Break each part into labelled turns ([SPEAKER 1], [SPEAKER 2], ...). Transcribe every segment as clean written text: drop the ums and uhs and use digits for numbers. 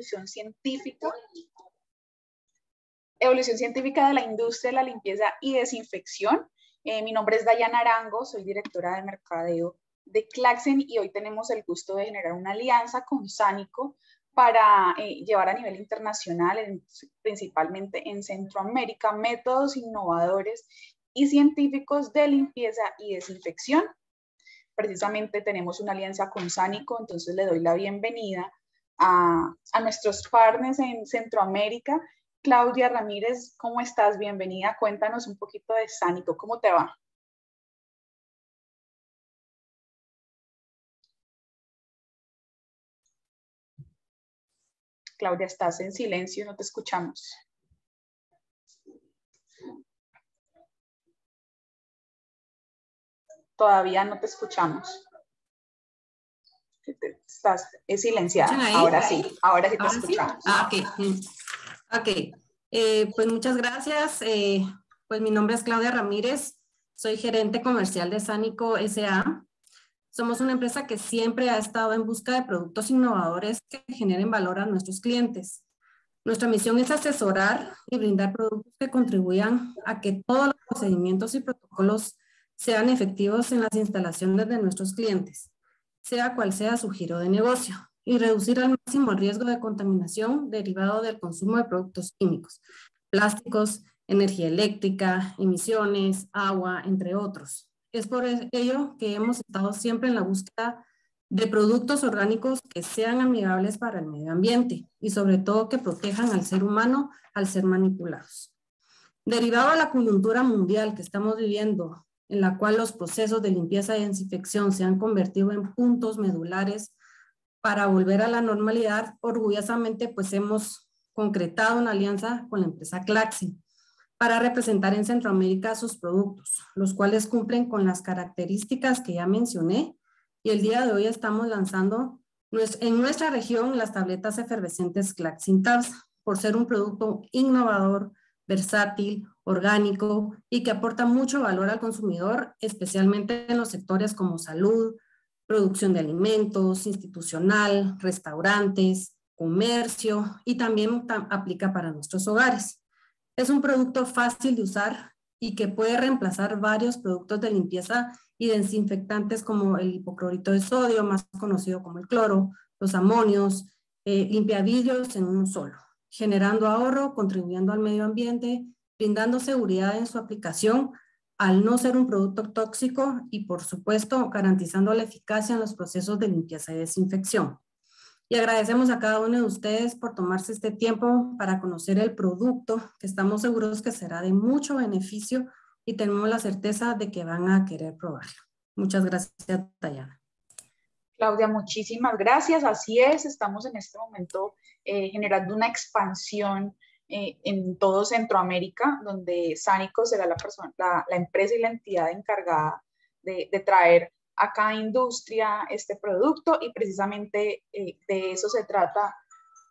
[SPEAKER 1] evolución científica de la industria de la limpieza y desinfección. Mi nombre es Dayana Arango, soy directora de mercadeo de Claxen y hoy tenemos el gusto de generar una alianza con Sánico para llevar a nivel internacional, principalmente en Centroamérica, métodos innovadores y científicos de limpieza y desinfección. Precisamente tenemos una alianza con Sánico, entonces le doy la bienvenida a nuestros partners en Centroamérica. Claudia Ramírez, ¿cómo estás? Bienvenida. Cuéntanos un poquito de Sánico. ¿Cómo te va? Claudia, estás en silencio, no te escuchamos. Todavía no te escuchamos. Estás silenciada. Ahora sí te escuchamos.
[SPEAKER 2] ¿Sí? Ok. Pues muchas gracias. Pues mi nombre es Claudia Ramírez, soy gerente comercial de Sánico S.A. Somos una empresa que siempre ha estado en busca de productos innovadores que generen valor a nuestros clientes. Nuestra misión es asesorar y brindar productos que contribuyan a que todos los procedimientos y protocolos sean efectivos en las instalaciones de nuestros clientes, sea cual sea su giro de negocio, y reducir al máximo el riesgo de contaminación derivado del consumo de productos químicos, plásticos, energía eléctrica, emisiones, agua, entre otros. Es por ello que hemos estado siempre en la búsqueda de productos orgánicos que sean amigables para el medio ambiente y sobre todo que protejan al ser humano al ser manipulados. Derivado de la coyuntura mundial que estamos viviendo, en la cual los procesos de limpieza y desinfección se han convertido en puntos medulares para volver a la normalidad, orgullosamente pues hemos concretado una alianza con la empresa Claxen para representar en Centroamérica sus productos, los cuales cumplen con las características que ya mencioné, y el día de hoy estamos lanzando en nuestra región las tabletas efervescentes Claxin Tabs, por ser un producto innovador, versátil, orgánico y que aporta mucho valor al consumidor, especialmente en los sectores como salud, producción de alimentos, institucional, restaurantes, comercio, y también aplica para nuestros hogares. Es un producto fácil de usar y que puede reemplazar varios productos de limpieza y desinfectantes como el hipoclorito de sodio, más conocido como el cloro, los amonios, limpiavidrios en uno solo, generando ahorro, contribuyendo al medio ambiente, brindando seguridad en su aplicación, al no ser un producto tóxico y, por supuesto, garantizando la eficacia en los procesos de limpieza y desinfección. Y agradecemos a cada uno de ustedes por tomarse este tiempo para conocer el producto, que estamos seguros que será de mucho beneficio y tenemos la certeza de que van a querer probarlo. Muchas gracias, Dayana.
[SPEAKER 1] Claudia, muchísimas gracias. Así es, estamos en este momento generando una expansión en todo Centroamérica, donde Sánico será la empresa y la entidad encargada de traer a cada industria este producto, y precisamente de eso se trata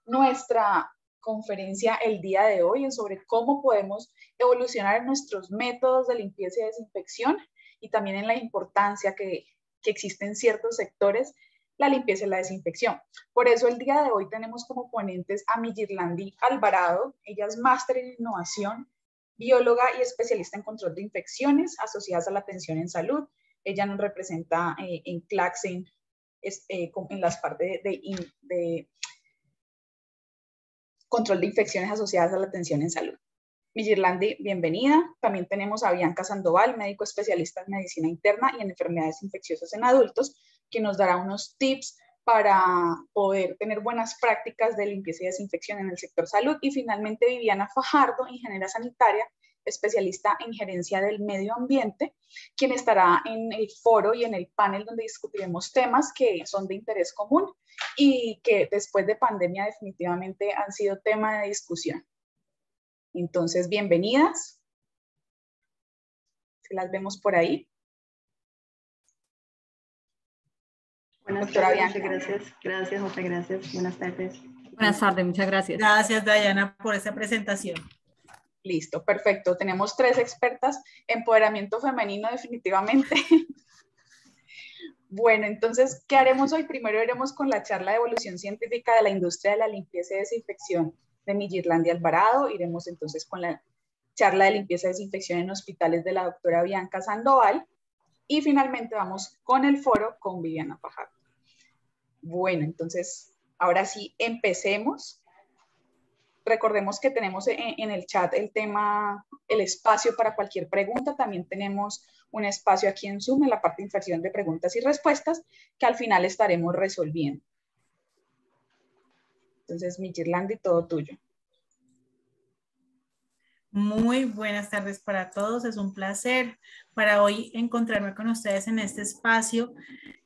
[SPEAKER 1] nuestra conferencia el día de hoy, sobre cómo podemos evolucionar en nuestros métodos de limpieza y desinfección, y también en la importancia que existe en ciertos sectores la limpieza y la desinfección. Por eso el día de hoy tenemos como ponentes a Miyirlandi Alvarado. Ella es máster en innovación, bióloga y especialista en control de infecciones asociadas a la atención en salud. Ella nos representa en Claxen en las partes de control de infecciones asociadas a la atención en salud. Miyirlandi, bienvenida. También tenemos a Bianca Sandoval, médico especialista en medicina interna y en enfermedades infecciosas en adultos, que nos dará unos tips para poder tener buenas prácticas de limpieza y desinfección en el sector salud. Y finalmente Viviana Fajardo, ingeniera sanitaria, especialista en gerencia del medio ambiente, quien estará en el foro y en el panel donde discutiremos temas que son de interés común y que después de pandemia definitivamente han sido tema de discusión. Entonces, bienvenidas. Se las vemos por ahí.
[SPEAKER 3] Buenas tardes, muchas gracias. Gracias, muchas gracias. Buenas tardes.
[SPEAKER 4] Buenas tardes, muchas gracias.
[SPEAKER 5] Gracias, Dayana, por esa presentación.
[SPEAKER 1] Listo, perfecto. Tenemos 3 expertas. Empoderamiento femenino, definitivamente. Bueno, entonces, ¿qué haremos hoy? Primero iremos con la charla de evolución científica de la industria de la limpieza y desinfección de Migirlandia Alvarado. Iremos entonces con la charla de limpieza y desinfección en hospitales de la doctora Bianca Sandoval. Y finalmente vamos con el foro con Viviana Fajardo. Bueno, entonces, ahora sí, empecemos. Recordemos que tenemos en el chat el tema, el espacio para cualquier pregunta. También tenemos un espacio aquí en Zoom, en la parte inferior de preguntas y respuestas, que al final estaremos resolviendo. Entonces, Migirlandia, todo tuyo.
[SPEAKER 5] Muy buenas tardes para todos. Es un placer para hoy encontrarme con ustedes en este espacio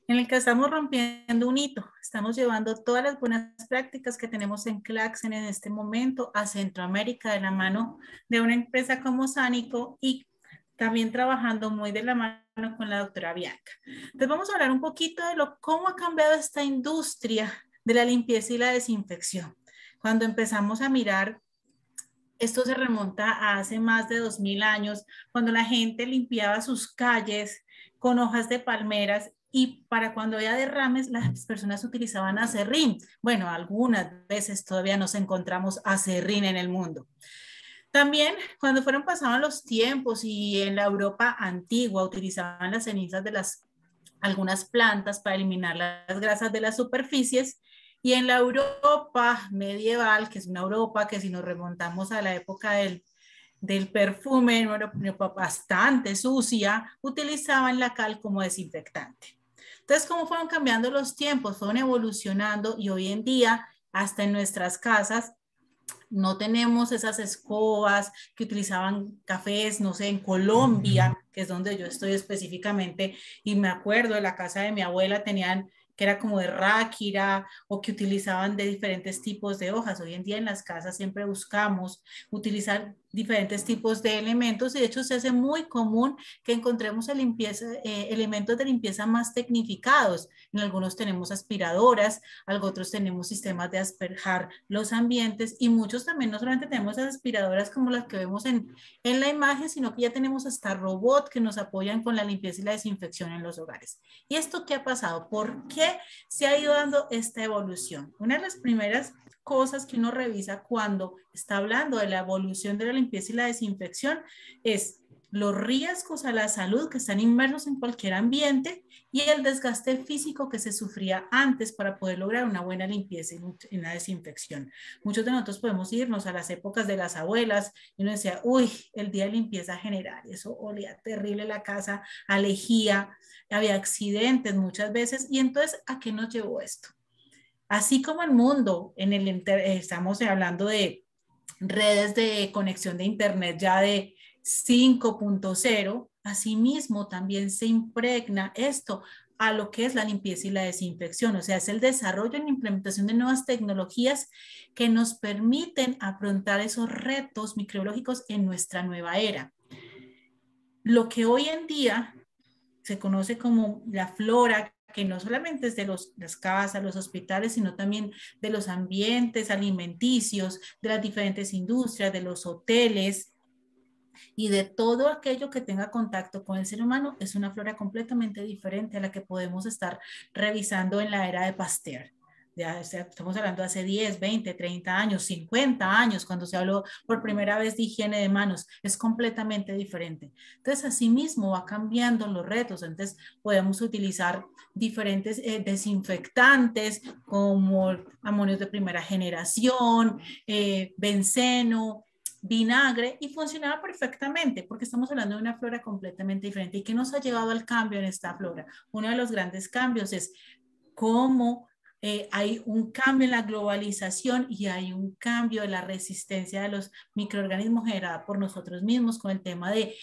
[SPEAKER 5] en el que estamos rompiendo un hito. Estamos llevando todas las buenas prácticas que tenemos en Claxon en este momento a Centroamérica de la mano de una empresa como Sánico y también trabajando muy de la mano con la doctora Bianca. Entonces vamos a hablar un poquito de cómo ha cambiado esta industria de la limpieza y la desinfección. Cuando empezamos a mirar, esto se remonta a hace más de 2000 años, cuando la gente limpiaba sus calles con hojas de palmeras y para cuando había derrames las personas utilizaban aserrín. Bueno, algunas veces todavía nos encontramos aserrín en el mundo. También cuando fueron pasados los tiempos y en la Europa antigua utilizaban las cenizas de algunas plantas para eliminar las grasas de las superficies. Y en la Europa medieval, que es una Europa que si nos remontamos a la época del perfume, una Europa bastante sucia, utilizaban la cal como desinfectante. Entonces, ¿cómo fueron cambiando los tiempos? Fueron evolucionando y hoy en día, hasta en nuestras casas, no tenemos esas escobas que utilizaban cafés, no sé, en Colombia, que es donde yo estoy específicamente, y me acuerdo de la casa de mi abuela, tenían que era como de ráquira o que utilizaban de diferentes tipos de hojas. Hoy en día en las casas siempre buscamos utilizar diferentes tipos de elementos y de hecho se hace muy común que encontremos elementos de limpieza más tecnificados. En algunos tenemos aspiradoras, otros tenemos sistemas de asperjar los ambientes y muchos también no solamente tenemos las aspiradoras como las que vemos en la imagen, sino que ya tenemos hasta robots que nos apoyan con la limpieza y la desinfección en los hogares. ¿Y esto qué ha pasado? ¿Por qué se ha ido dando esta evolución? Una de las primeras cosas que uno revisa cuando está hablando de la evolución de la limpieza y la desinfección es los riesgos a la salud que están inmersos en cualquier ambiente y el desgaste físico que se sufría antes para poder lograr una buena limpieza y una desinfección. Muchos de nosotros podemos irnos a las épocas de las abuelas y uno decía, uy, el día de limpieza general, eso olía terrible la casa, a lejía, había accidentes muchas veces. Y entonces, ¿a qué nos llevó esto? Así como el mundo, estamos hablando de redes de conexión de Internet ya de 5.0, asimismo también se impregna esto a lo que es la limpieza y la desinfección, o sea, es el desarrollo y la implementación de nuevas tecnologías que nos permiten afrontar esos retos microbiológicos en nuestra nueva era. Lo que hoy en día se conoce como la flora, que no solamente es de las casas, los hospitales, sino también de los ambientes alimenticios, de las diferentes industrias, de los hoteles y de todo aquello que tenga contacto con el ser humano, es una flora completamente diferente a la que podemos estar revisando en la era de Pasteur. Ya estamos hablando de hace 10, 20, 30 años, 50 años, cuando se habló por primera vez de higiene de manos, es completamente diferente. Entonces, asimismo va cambiando los retos. Entonces, podemos utilizar diferentes desinfectantes como amonios de primera generación, benceno, vinagre, y funcionaba perfectamente porque estamos hablando de una flora completamente diferente. ¿Y qué nos ha llevado al cambio en esta flora? Uno de los grandes cambios es cómo hay un cambio en la globalización y hay un cambio en la resistencia de los microorganismos generada por nosotros mismos con el tema de,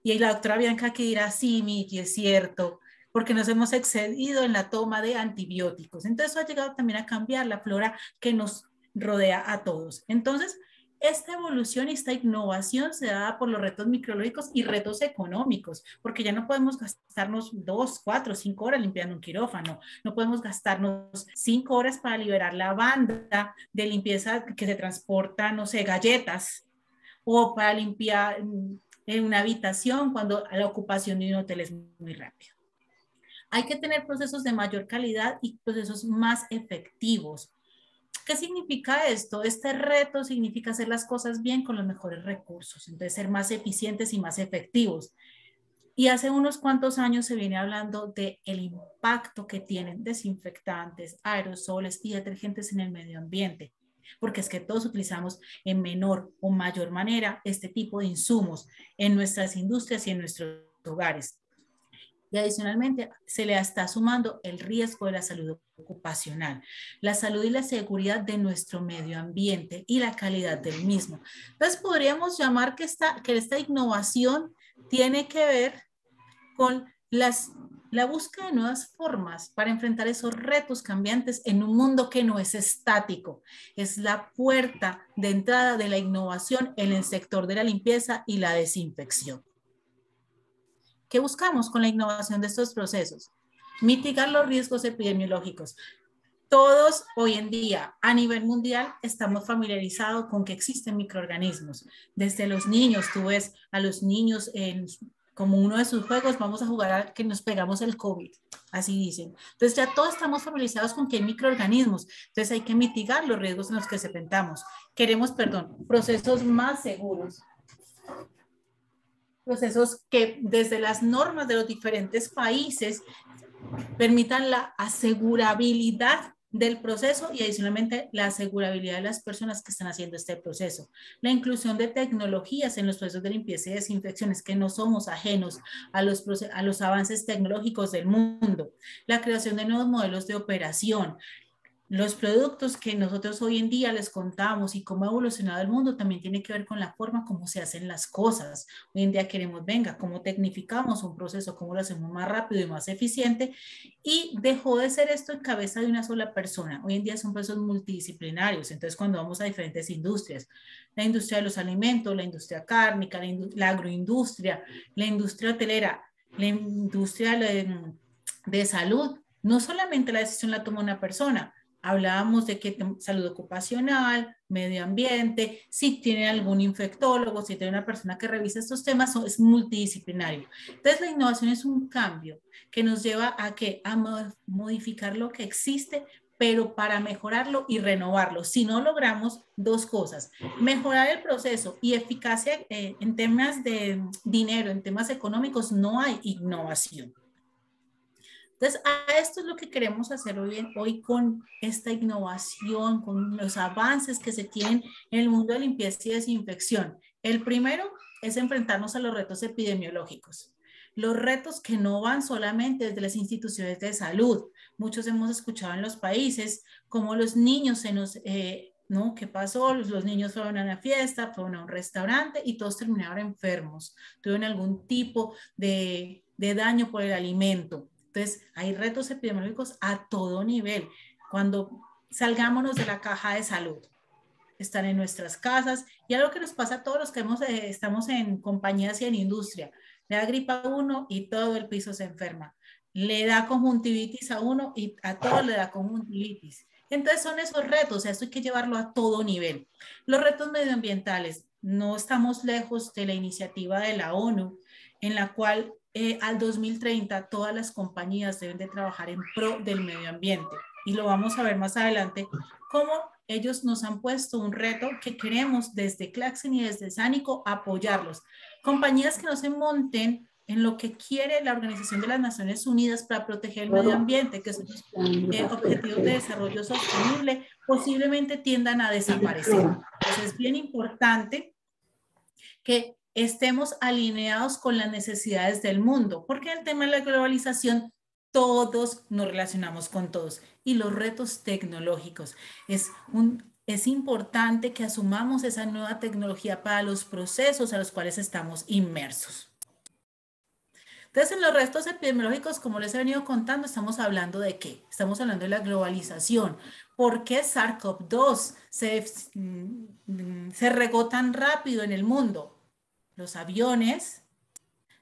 [SPEAKER 5] y la doctora Bianca que dirá, sí, Miki, es cierto, porque nos hemos excedido en la toma de antibióticos. Entonces eso ha llegado también a cambiar la flora que nos rodea a todos. Entonces, esta evolución y esta innovación se da por los retos microbiológicos y retos económicos, porque ya no podemos gastarnos 2, 4, 5 horas limpiando un quirófano, no podemos gastarnos 5 horas para liberar la banda de limpieza que se transporta, no sé, galletas, o para limpiar en una habitación cuando la ocupación de un hotel es muy rápido. Hay que tener procesos de mayor calidad y procesos más efectivos. ¿Qué significa esto? Este reto significa hacer las cosas bien con los mejores recursos, entonces ser más eficientes y más efectivos. Y hace unos cuantos años se viene hablando del impacto que tienen desinfectantes, aerosoles y detergentes en el medio ambiente, porque es que todos utilizamos en menor o mayor manera este tipo de insumos en nuestras industrias y en nuestros hogares. Y adicionalmente se le está sumando el riesgo de la salud ocupacional, la salud y la seguridad de nuestro medio ambiente y la calidad del mismo. Entonces podríamos llamar que esta innovación tiene que ver con la búsqueda de nuevas formas para enfrentar esos retos cambiantes en un mundo que no es estático. Es la puerta de entrada de la innovación en el sector de la limpieza y la desinfección. ¿Qué buscamos con la innovación de estos procesos? Mitigar los riesgos epidemiológicos. Todos hoy en día a nivel mundial estamos familiarizados con que existen microorganismos. Desde los niños, tú ves a los niños como uno de sus juegos, vamos a jugar a que nos pegamos el COVID, así dicen. Entonces ya todos estamos familiarizados con que hay microorganismos, entonces hay que mitigar los riesgos en los que se enfrentamos. Queremos, procesos más seguros. Procesos que desde las normas de los diferentes países permitan la asegurabilidad del proceso y adicionalmente la asegurabilidad de las personas que están haciendo este proceso. La inclusión de tecnologías en los procesos de limpieza y desinfección, es que no somos ajenos a los avances tecnológicos del mundo. La creación de nuevos modelos de operación. Los productos que nosotros hoy en día les contamos y cómo ha evolucionado el mundo también tiene que ver con la forma como se hacen las cosas. Hoy en día queremos, venga, cómo tecnificamos un proceso, cómo lo hacemos más rápido y más eficiente, y dejó de ser esto en cabeza de una sola persona. Hoy en día son procesos multidisciplinarios. Entonces, cuando vamos a diferentes industrias, la industria de los alimentos, la industria cárnica, la agroindustria, la industria hotelera, la industria de salud, no solamente la decisión la toma una persona. Hablábamos de que salud ocupacional, medio ambiente, si tiene algún infectólogo, si tiene una persona que revisa estos temas, es multidisciplinario. Entonces, la innovación es un cambio que nos lleva a modificar lo que existe, pero para mejorarlo y renovarlo. Si no logramos dos cosas, mejorar el proceso y eficacia en temas de dinero, en temas económicos, no hay innovación. Entonces, a esto es lo que queremos hacer hoy con esta innovación, con los avances que se tienen en el mundo de limpieza y desinfección. El primero es enfrentarnos a los retos epidemiológicos. Los retos que no van solamente desde las instituciones de salud. Muchos hemos escuchado en los países cómo los niños ¿no? ¿Qué pasó? Los niños fueron a una fiesta, fueron a un restaurante y todos terminaron enfermos. Tuvieron algún tipo de daño por el alimento. Entonces, hay retos epidemiológicos a todo nivel. Cuando salgámonos de la caja de salud, están en nuestras casas, y algo que nos pasa a todos los que estamos en compañías y en industria, le da gripa a uno y todo el piso se enferma. Le da conjuntivitis a uno y a todos le da conjuntivitis. Entonces son esos retos, o sea, esto hay que llevarlo a todo nivel. Los retos medioambientales, no estamos lejos de la iniciativa de la ONU, en la cual al 2030 todas las compañías deben de trabajar en pro del medio ambiente, y lo vamos a ver más adelante cómo ellos nos han puesto un reto que queremos desde Claxon y desde Sánico apoyarlos. Compañías que no se monten en lo que quiere la Organización de las Naciones Unidas para proteger el medio ambiente, que son los objetivos de desarrollo sostenible, posiblemente tiendan a desaparecer. Entonces es bien importante que estemos alineados con las necesidades del mundo, porque el tema de la globalización, todos nos relacionamos con todos, y los retos tecnológicos. Es importante que asumamos esa nueva tecnología para los procesos a los cuales estamos inmersos. Entonces, en los retos epidemiológicos, como les he venido contando, estamos hablando de ¿qué? Estamos hablando de la globalización. ¿Por qué SARS-CoV-2 se regó tan rápido en el mundo? Los aviones,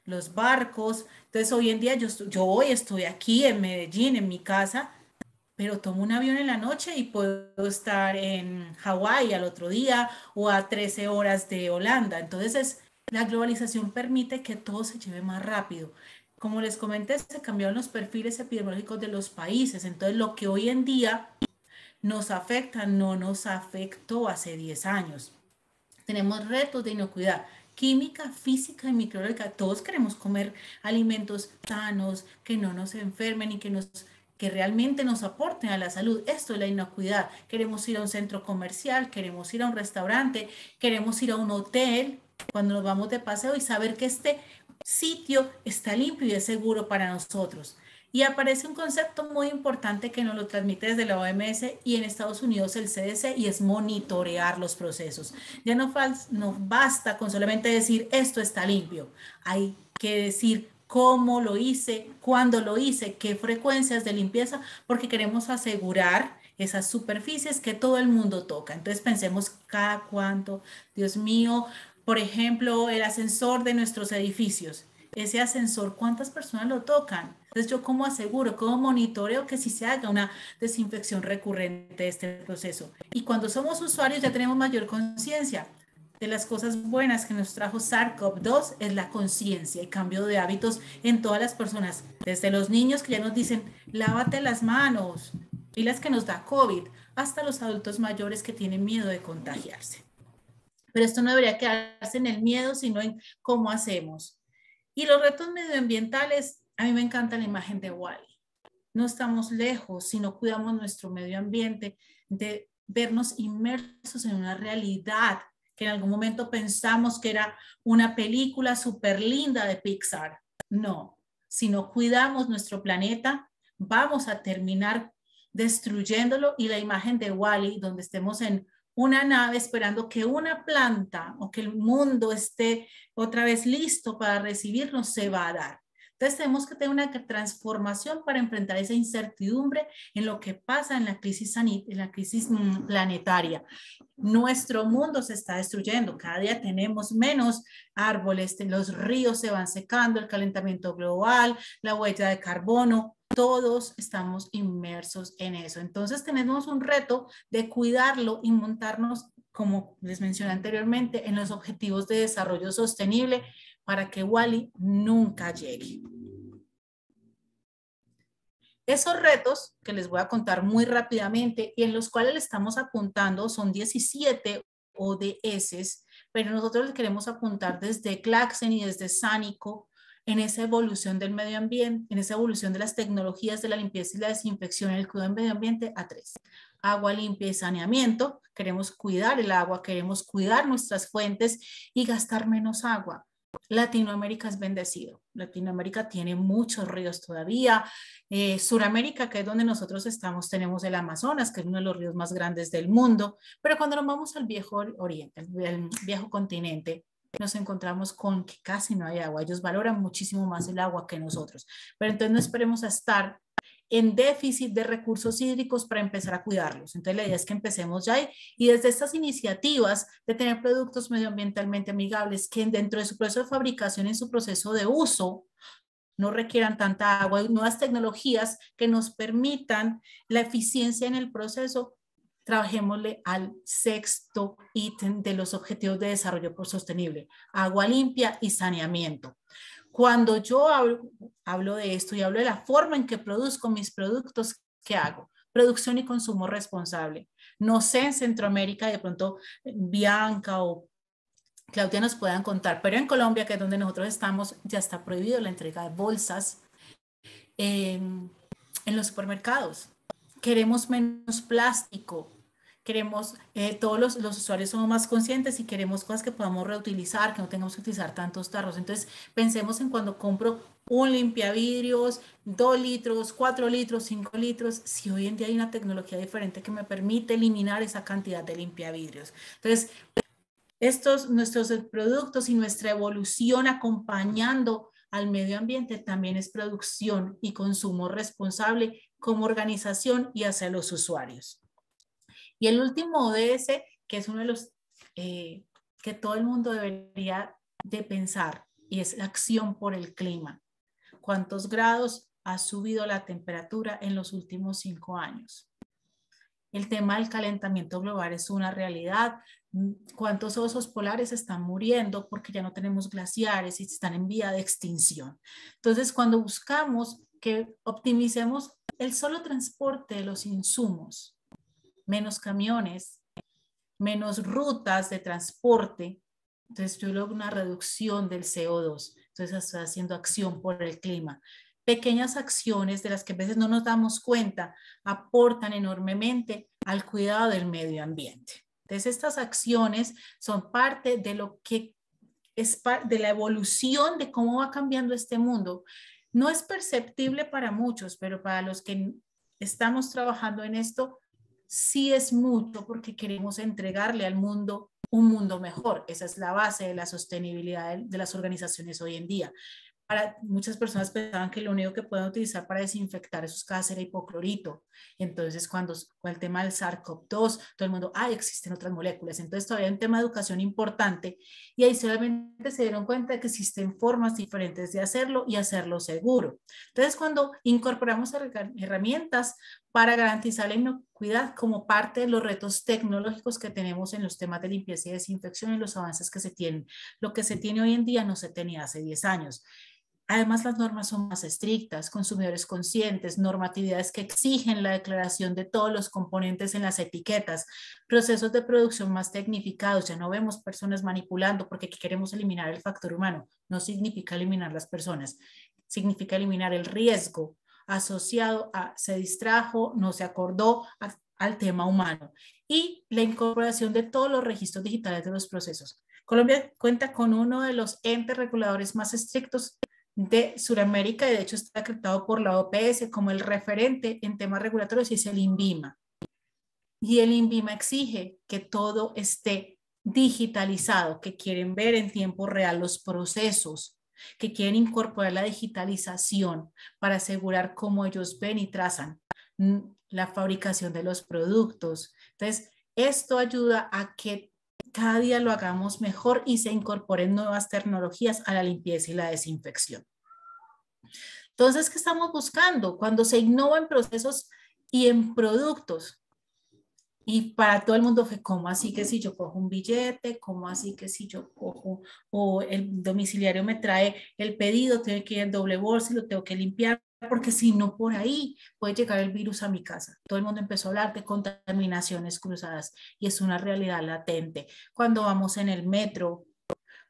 [SPEAKER 5] los barcos. Entonces, hoy en día yo hoy estoy aquí en Medellín, en mi casa, pero tomo un avión en la noche y puedo estar en Hawái al otro día o a 13 horas de Holanda. Entonces, la globalización permite que todo se lleve más rápido. como les comenté, se cambiaron los perfiles epidemiológicos de los países. Entonces, lo que hoy en día nos afecta no nos afectó hace 10 años. Tenemos retos de inocuidad química, física y microbiológica. Todos queremos comer alimentos sanos, que no nos enfermen y que realmente nos aporten a la salud. Esto es la inocuidad. Queremos ir a un centro comercial, queremos ir a un restaurante, queremos ir a un hotel cuando nos vamos de paseo y saber que este sitio está limpio y es seguro para nosotros. Y aparece un concepto muy importante que nos lo transmite desde la OMS y en Estados Unidos el CDC, y es monitorear los procesos. Ya no basta con solamente decir esto está limpio. Hay que decir cómo lo hice, cuándo lo hice, qué frecuencias de limpieza, porque queremos asegurar esas superficies que todo el mundo toca. Entonces pensemos cada cuánto, Dios mío, por ejemplo, el ascensor de nuestros edificios. Ese ascensor, ¿cuántas personas lo tocan? Entonces, ¿yo cómo aseguro, cómo monitoreo que sí se haga una desinfección recurrente de este proceso? Y cuando somos usuarios ya tenemos mayor conciencia. De las cosas buenas que nos trajo SARS-CoV-2 es la conciencia y cambio de hábitos en todas las personas, desde los niños que ya nos dicen, lávate las manos, y las que nos da COVID, hasta los adultos mayores que tienen miedo de contagiarse. Pero esto no debería quedarse en el miedo, sino en cómo hacemos. Y los retos medioambientales, a mí me encanta la imagen de Wall-E. No estamos lejos si no cuidamos nuestro medio ambiente de vernos inmersos en una realidad que en algún momento pensamos que era una película súper linda de Pixar. No, si no cuidamos nuestro planeta, vamos a terminar destruyéndolo, y la imagen de Wall-E, donde estemos en una nave esperando que una planta o que el mundo esté otra vez listo para recibirnos, se va a dar. Entonces tenemos que tener una transformación para enfrentar esa incertidumbre en lo que pasa en la crisis planetaria. Nuestro mundo se está destruyendo, cada día tenemos menos árboles, los ríos se van secando, el calentamiento global, la huella de carbono, todos estamos inmersos en eso. Entonces tenemos un reto de cuidarlo y montarnos, como les mencioné anteriormente, en los objetivos de desarrollo sostenible para que Wall-E nunca llegue. Esos retos que les voy a contar muy rápidamente y en los cuales le estamos apuntando son 17 ODS, pero nosotros les queremos apuntar desde Claxon y desde Sánico en esa evolución del medio ambiente, en esa evolución de las tecnologías de la limpieza y la desinfección en el cuidado del medio ambiente a 3. Agua limpia y saneamiento. Queremos cuidar el agua, queremos cuidar nuestras fuentes y gastar menos agua. Latinoamérica es bendecido. Latinoamérica tiene muchos ríos todavía. Suramérica, que es donde nosotros estamos, tenemos el Amazonas, que es uno de los ríos más grandes del mundo. Pero cuando nos vamos al viejo oriente, el viejo continente, nos encontramos con que casi no hay agua. Ellos valoran muchísimo más el agua que nosotros. Pero entonces no esperemos a estar en déficit de recursos hídricos para empezar a cuidarlos. Entonces la idea es que empecemos ya y desde estas iniciativas de tener productos medioambientalmente amigables que dentro de su proceso de fabricación y en su proceso de uso no requieran tanta agua, y nuevas tecnologías que nos permitan la eficiencia en el proceso. Trabajémosle al 6º ítem de los Objetivos de Desarrollo Sostenible: agua limpia y saneamiento. Cuando yo hablo de esto y hablo de la forma en que produzco mis productos, ¿qué hago? Producción y consumo responsable. No sé en Centroamérica, de pronto Bianca o Claudia nos puedan contar, pero en Colombia, que es donde nosotros estamos, ya está prohibido la entrega de bolsas en los supermercados. Queremos menos plástico. Queremos, todos los usuarios somos más conscientes y queremos cosas que podamos reutilizar, que no tengamos que utilizar tantos tarros. Entonces, pensemos en cuando compro un limpiavidrios, 2 litros, 4 litros, 5 litros, si hoy en día hay una tecnología diferente que me permite eliminar esa cantidad de limpiavidrios. Entonces, nuestros productos y nuestra evolución acompañando al medio ambiente también es producción y consumo responsable como organización y hacia los usuarios. Y el último ODS, que es uno de los que todo el mundo debería de pensar, y es la acción por el clima. ¿Cuántos grados ha subido la temperatura en los últimos 5 años? El tema del calentamiento global es una realidad. ¿Cuántos osos polares están muriendo porque ya no tenemos glaciares y están en vía de extinción? Entonces, cuando buscamos que optimicemos el solo transporte de los insumos, menos camiones, menos rutas de transporte, entonces yo logro una reducción del CO2. Entonces estoy haciendo acción por el clima. Pequeñas acciones de las que a veces no nos damos cuenta aportan enormemente al cuidado del medio ambiente. Entonces estas acciones son parte de lo que es de la evolución de cómo va cambiando este mundo. No es perceptible para muchos, pero para los que estamos trabajando en esto, sí es mucho porque queremos entregarle al mundo un mundo mejor. Esa es la base de la sostenibilidad de las organizaciones hoy en día. Muchas personas pensaban que lo único que pueden utilizar para desinfectar esos gases era hipoclorito. Entonces, cuando fue el tema del SARS-CoV-2, todo el mundo, existen otras moléculas. Entonces, todavía hay un tema de educación importante y ahí solamente se dieron cuenta de que existen formas diferentes de hacerlo y hacerlo seguro. Entonces, cuando incorporamos herramientas para garantizar la inocuidad como parte de los retos tecnológicos que tenemos en los temas de limpieza y desinfección y los avances que se tienen. Lo que se tiene hoy en día no se tenía hace 10 años. Además, las normas son más estrictas, consumidores conscientes, normatividades que exigen la declaración de todos los componentes en las etiquetas, procesos de producción más tecnificados. Ya no vemos personas manipulando porque queremos eliminar el factor humano. No significa eliminar las personas, significa eliminar el riesgo asociado a se distrajo, no se acordó al tema humano y la incorporación de todos los registros digitales de los procesos. Colombia cuenta con uno de los entes reguladores más estrictos de Sudamérica y de hecho está acreditado por la OPS como el referente en temas regulatorios y es el INVIMA. Y el INVIMA exige que todo esté digitalizado, que quieren ver en tiempo real los procesos, que quieren incorporar la digitalización para asegurar cómo ellos ven y trazan la fabricación de los productos. Entonces, esto ayuda a que cada día lo hagamos mejor y se incorporen nuevas tecnologías a la limpieza y la desinfección. Entonces, ¿qué estamos buscando? Cuando se innova en procesos y en productos, y para todo el mundo fue, ¿cómo así que si yo cojo un billete? ¿Cómo así que si yo cojo o el domiciliario me trae el pedido, tengo que ir en doble bolsa y lo tengo que limpiar? Porque si no, por ahí puede llegar el virus a mi casa. Todo el mundo empezó a hablar de contaminaciones cruzadas y es una realidad latente. Cuando vamos en el metro,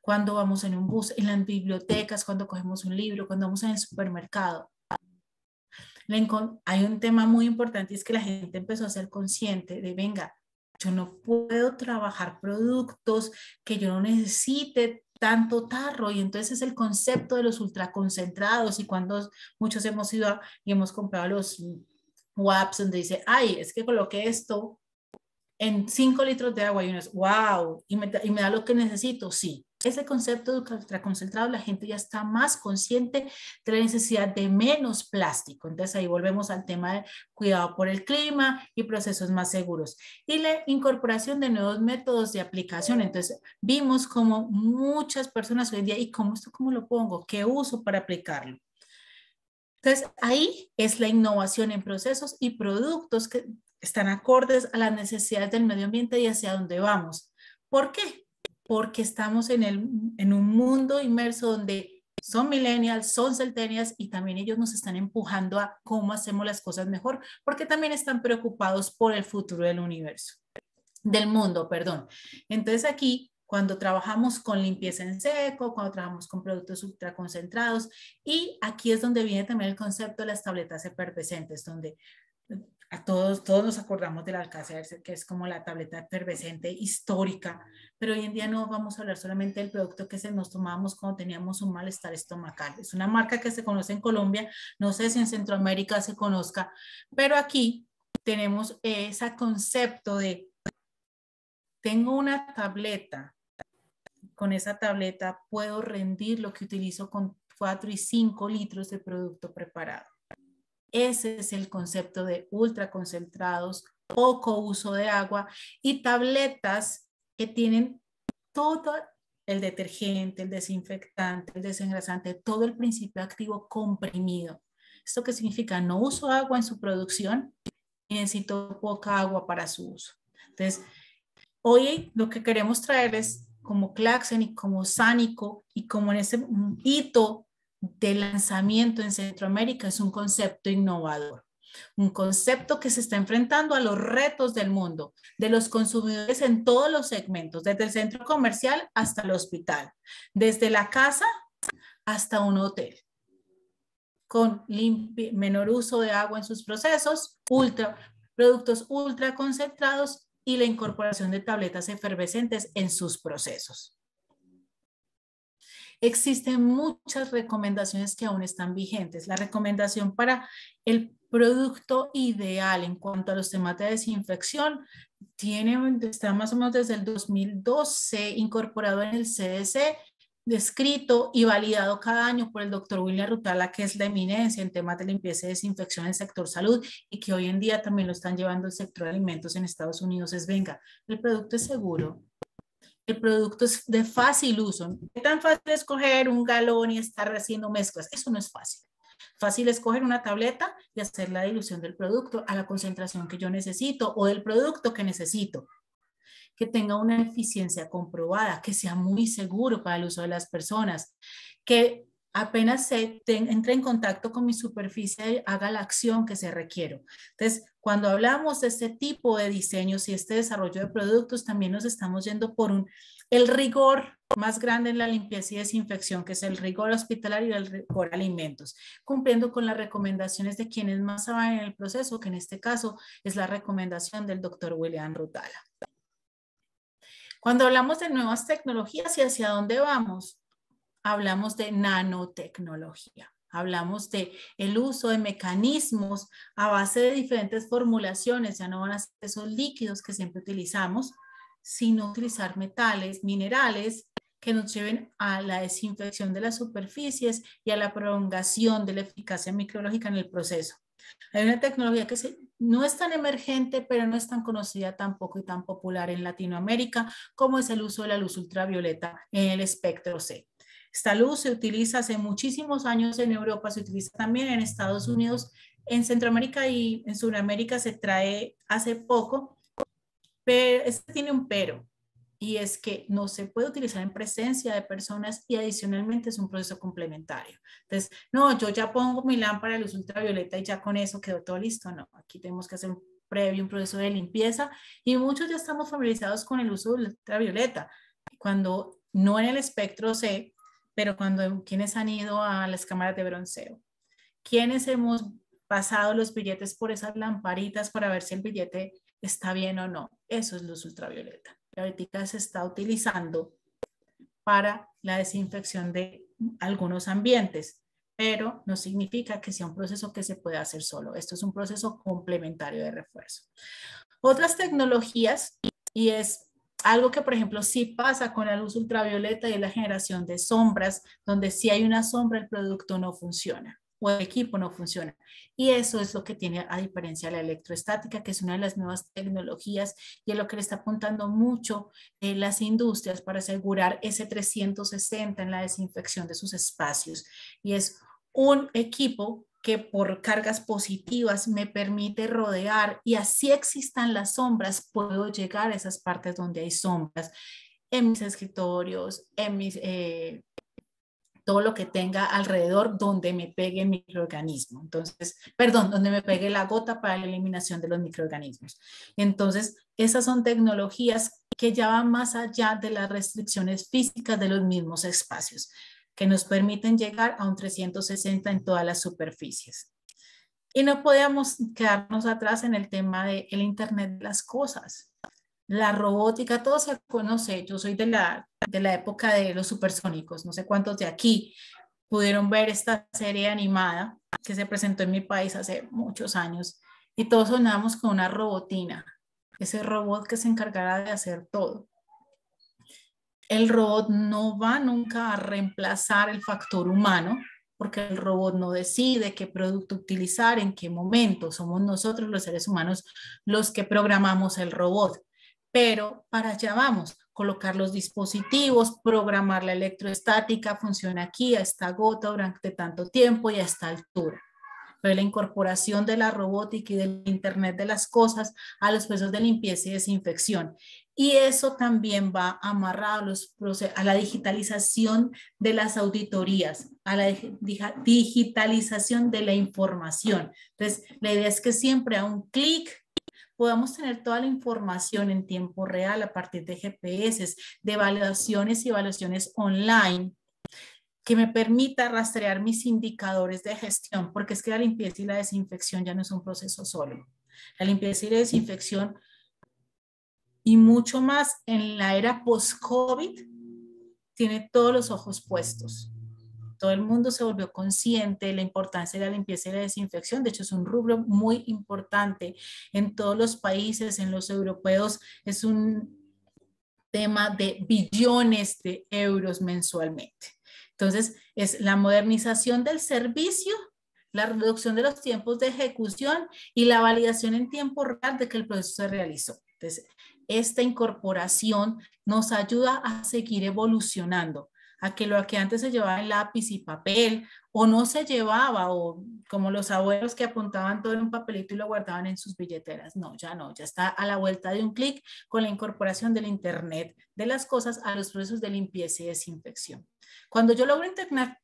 [SPEAKER 5] cuando vamos en un bus, en las bibliotecas, cuando cogemos un libro, cuando vamos en el supermercado. Hay un tema muy importante y es que la gente empezó a ser consciente de, venga, yo no puedo trabajar productos que yo no necesite tanto tarro y entonces es el concepto de los ultraconcentrados y cuando muchos hemos ido y hemos comprado los WAPs donde dice, es que coloqué esto en 5 litros de agua y uno es, wow, y me da lo que necesito, sí. Ese concepto de ultraconcentrado, la gente ya está más consciente de la necesidad de menos plástico. Entonces ahí volvemos al tema de cuidado por el clima y procesos más seguros. Y la incorporación de nuevos métodos de aplicación. Entonces vimos como muchas personas hoy en día, ¿y cómo lo pongo? ¿Qué uso para aplicarlo? Entonces ahí es la innovación en procesos y productos que están acordes a las necesidades del medio ambiente y hacia dónde vamos. ¿Por qué? Porque estamos en un mundo inmerso donde son millennials, son centennials y también ellos nos están empujando a cómo hacemos las cosas mejor, porque también están preocupados por el futuro del universo, del mundo, perdón. Entonces aquí, cuando trabajamos con limpieza en seco, cuando trabajamos con productos ultraconcentrados, y aquí es donde viene también el concepto de las tabletas efervescentes, donde a todos nos acordamos del Alcácer, que es como la tableta efervescente histórica, pero hoy en día no vamos a hablar solamente del producto que nos tomábamos cuando teníamos un malestar estomacal. Es una marca que se conoce en Colombia, no sé si en Centroamérica se conozca, pero aquí tenemos ese concepto de, tengo una tableta, con esa tableta puedo rendir lo que utilizo con 4 y 5 litros de producto preparado. Ese es el concepto de ultraconcentrados, poco uso de agua y tabletas que tienen todo el detergente, el desinfectante, el desengrasante, todo el principio activo comprimido. ¿Esto qué significa? No uso agua en su producción y necesito poca agua para su uso. Entonces, hoy lo que queremos traerles como Claxon y como Sanico y como en ese hito de lanzamiento en Centroamérica es un concepto innovador. Un concepto que se está enfrentando a los retos del mundo, de los consumidores en todos los segmentos, desde el centro comercial hasta el hospital, desde la casa hasta un hotel, con menor uso de agua en sus procesos, productos ultra concentrados y la incorporación de tabletas efervescentes en sus procesos. Existen muchas recomendaciones que aún están vigentes. La recomendación para el producto ideal en cuanto a los temas de desinfección está más o menos desde el 2012 incorporado en el CDC, descrito y validado cada año por el doctor William Rutala, que es la eminencia en temas de limpieza y desinfección en el sector salud y que hoy en día también lo están llevando el sector de alimentos en Estados Unidos. Venga, el producto es seguro. El producto es de fácil uso. ¿Qué tan fácil es coger un galón y estar haciendo mezclas? Eso no es fácil. Fácil es coger una tableta y hacer la dilución del producto a la concentración que yo necesito o del producto que necesito. Que tenga una eficiencia comprobada, que sea muy seguro para el uso de las personas, que apenas entre en contacto con mi superficie, haga la acción que se requiere. Entonces, cuando hablamos de este tipo de diseños y este desarrollo de productos, también nos estamos yendo por el rigor más grande en la limpieza y desinfección, que es el rigor hospitalario y el rigor alimentos, cumpliendo con las recomendaciones de quienes más saben en el proceso, que en este caso es la recomendación del doctor William Rutala. Cuando hablamos de nuevas tecnologías y hacia dónde vamos, hablamos de nanotecnología. Hablamos de el uso de mecanismos a base de diferentes formulaciones. Ya no van a ser esos líquidos que siempre utilizamos, sino utilizar metales, minerales que nos lleven a la desinfección de las superficies y a la prolongación de la eficacia microbiológica en el proceso. Hay una tecnología que no es tan emergente, pero no es tan conocida tampoco y tan popular en Latinoamérica, como es el uso de la luz ultravioleta en el espectro C. Esta luz se utiliza hace muchísimos años en Europa, se utiliza también en Estados Unidos, en Centroamérica y en Sudamérica se trae hace poco, pero este tiene un pero. Y es que no se puede utilizar en presencia de personas y adicionalmente es un proceso complementario. Entonces, no, yo ya pongo mi lámpara de luz ultravioleta y ya con eso quedó todo listo. No, aquí tenemos que hacer un previo, un proceso de limpieza y muchos ya estamos familiarizados con el uso de ultravioleta. Cuando no en el espectro C, pero cuando quienes han ido a las cámaras de bronceo, quienes hemos pasado los billetes por esas lamparitas para ver si el billete está bien o no, eso es luz ultravioleta. La ahorita se está utilizando para la desinfección de algunos ambientes, pero no significa que sea un proceso que se pueda hacer solo. Esto es un proceso complementario de refuerzo. Otras tecnologías, y es algo que, por ejemplo, sí pasa con la luz ultravioleta y es la generación de sombras, donde si hay una sombra el producto no funciona o el equipo no funciona. Y eso es lo que tiene a diferencia la electroestática, que es una de las nuevas tecnologías y es lo que le está apuntando mucho las industrias para asegurar ese 360 en la desinfección de sus espacios. Y es un equipo que por cargas positivas me permite rodear y así existan las sombras, puedo llegar a esas partes donde hay sombras, en mis escritorios, en mis... todo lo que tenga alrededor donde me pegue el microorganismo. Entonces, perdón, donde me pegue la gota para la eliminación de los microorganismos. Entonces, esas son tecnologías que ya van más allá de las restricciones físicas de los mismos espacios, que nos permiten llegar a un 360 en todas las superficies. Y no podemos quedarnos atrás en el tema del Internet de las cosas. La robótica, todo se conoce. Yo soy de la época de los supersónicos. No sé cuántos de aquí pudieron ver esta serie animada que se presentó en mi país hace muchos años. Y todos sonábamos con una robotina. Ese robot que se encargará de hacer todo. El robot no va nunca a reemplazar el factor humano, porque el robot no decide qué producto utilizar, en qué momento. Somos nosotros los seres humanos los que programamos el robot. Pero para allá vamos, colocar los dispositivos, programar la electroestática, funciona aquí a esta gota durante tanto tiempo y a esta altura. pero la incorporación de la robótica y del Internet de las cosas a los procesos de limpieza y desinfección. Y eso también va amarrado a la digitalización de las auditorías, a la digitalización de la información. Entonces, la idea es que siempre a un clic podamos tener toda la información en tiempo real a partir de GPS, de evaluaciones y evaluaciones online, que me permita rastrear mis indicadores de gestión, porque es que la limpieza y la desinfección ya no es un proceso solo. La limpieza y la desinfección, y mucho más en la era post-COVID, tiene todos los ojos puestos. Todo el mundo se volvió consciente de la importancia de la limpieza y la desinfección. De hecho, es un rubro muy importante en todos los países, en los europeos. Es un tema de billones de euros mensualmente. Entonces, es la modernización del servicio, la reducción de los tiempos de ejecución y la validación en tiempo real de que el proceso se realizó. Entonces, esta incorporación nos ayuda a seguir evolucionando, a que lo que antes se llevaba en lápiz y papel o no se llevaba, o como los abuelos que apuntaban todo en un papelito y lo guardaban en sus billeteras. No, ya está a la vuelta de un clic con la incorporación del Internet de las cosas a los procesos de limpieza y desinfección. Cuando yo logro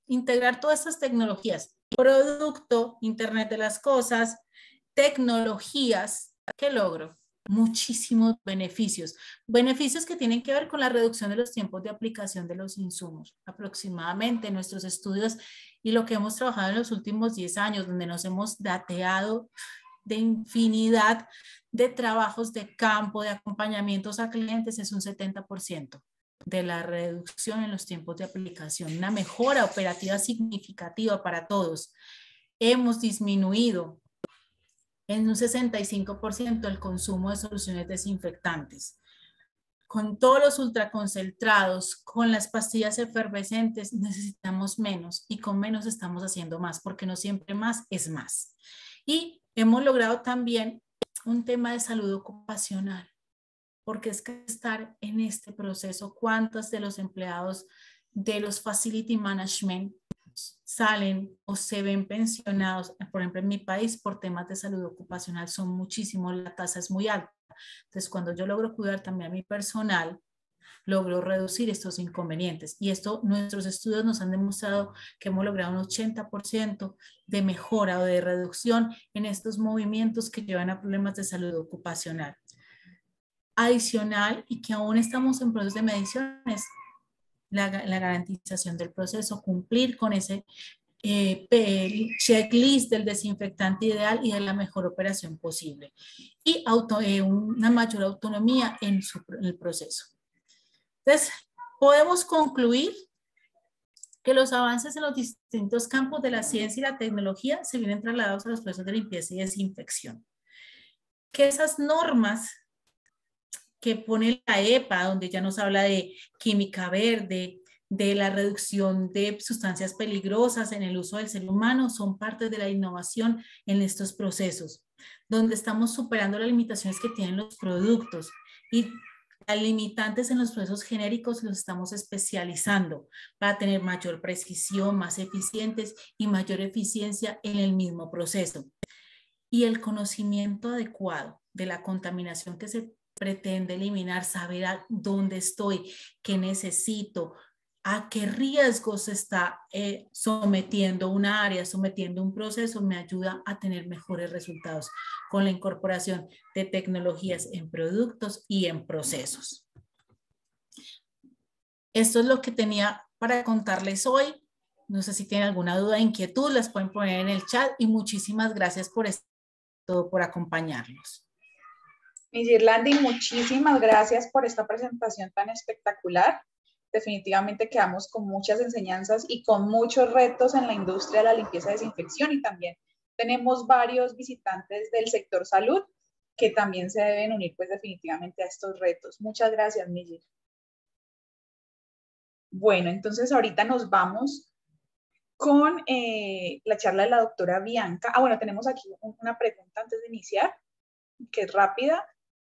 [SPEAKER 5] integrar todas estas tecnologías, producto, Internet de las cosas, tecnologías, ¿qué logro? Muchísimos beneficios. Beneficios que tienen que ver con la reducción de los tiempos de aplicación de los insumos. Aproximadamente nuestros estudios y lo que hemos trabajado en los últimos 10 años, donde nos hemos dateado de infinidad de trabajos de campo, de acompañamientos a clientes, es un 70% de la reducción en los tiempos de aplicación. Una mejora operativa significativa para todos. Hemos disminuido en un 65% el consumo de soluciones desinfectantes. Con todos los ultraconcentrados, con las pastillas efervescentes, necesitamos menos y con menos estamos haciendo más, porque no siempre más es más. Y hemos logrado también un tema de salud ocupacional, porque es que estar en este proceso, ¿cuántos de los empleados de los facility management salen o se ven pensionados, por ejemplo en mi país, por temas de salud ocupacional? Son muchísimos, la tasa es muy alta. Entonces, cuando yo logro cuidar también a mi personal, logro reducir estos inconvenientes. Y esto, nuestros estudios nos han demostrado que hemos logrado un 80% de mejora o de reducción en estos movimientos que llevan a problemas de salud ocupacional. Adicional, y que aún estamos en proceso de mediciones, la garantización del proceso, cumplir con ese checklist del desinfectante ideal y de la mejor operación posible. Y una mayor autonomía en el proceso. Entonces, podemos concluir que los avances en los distintos campos de la ciencia y la tecnología se vienen trasladados a los procesos de limpieza y desinfección. Que esas normas que pone la EPA, donde ya nos habla de química verde, de la reducción de sustancias peligrosas en el uso del ser humano, son parte de la innovación en estos procesos, donde estamos superando las limitaciones que tienen los productos y las limitantes en los procesos genéricos los estamos especializando para tener mayor precisión, más eficientes y mayor eficiencia en el mismo proceso. Y el conocimiento adecuado de la contaminación que se pretende eliminar, saber a dónde estoy, qué necesito, a qué riesgos se está sometiendo una área, sometiendo un proceso, me ayuda a tener mejores resultados con la incorporación de tecnologías en productos y en procesos. Esto es lo que tenía para contarles hoy. No sé si tienen alguna duda, inquietud, las pueden poner en el chat y muchísimas gracias por acompañarnos.
[SPEAKER 1] Miss Irlandi, muchísimas gracias por esta presentación tan espectacular. Definitivamente quedamos con muchas enseñanzas y con muchos retos en la industria de la limpieza y desinfección, y también tenemos varios visitantes del sector salud que también se deben unir pues definitivamente a estos retos. Muchas gracias, Miss. Bueno, entonces ahorita nos vamos con la charla de la doctora Bianca. Bueno, tenemos aquí una pregunta antes de iniciar, que es rápida.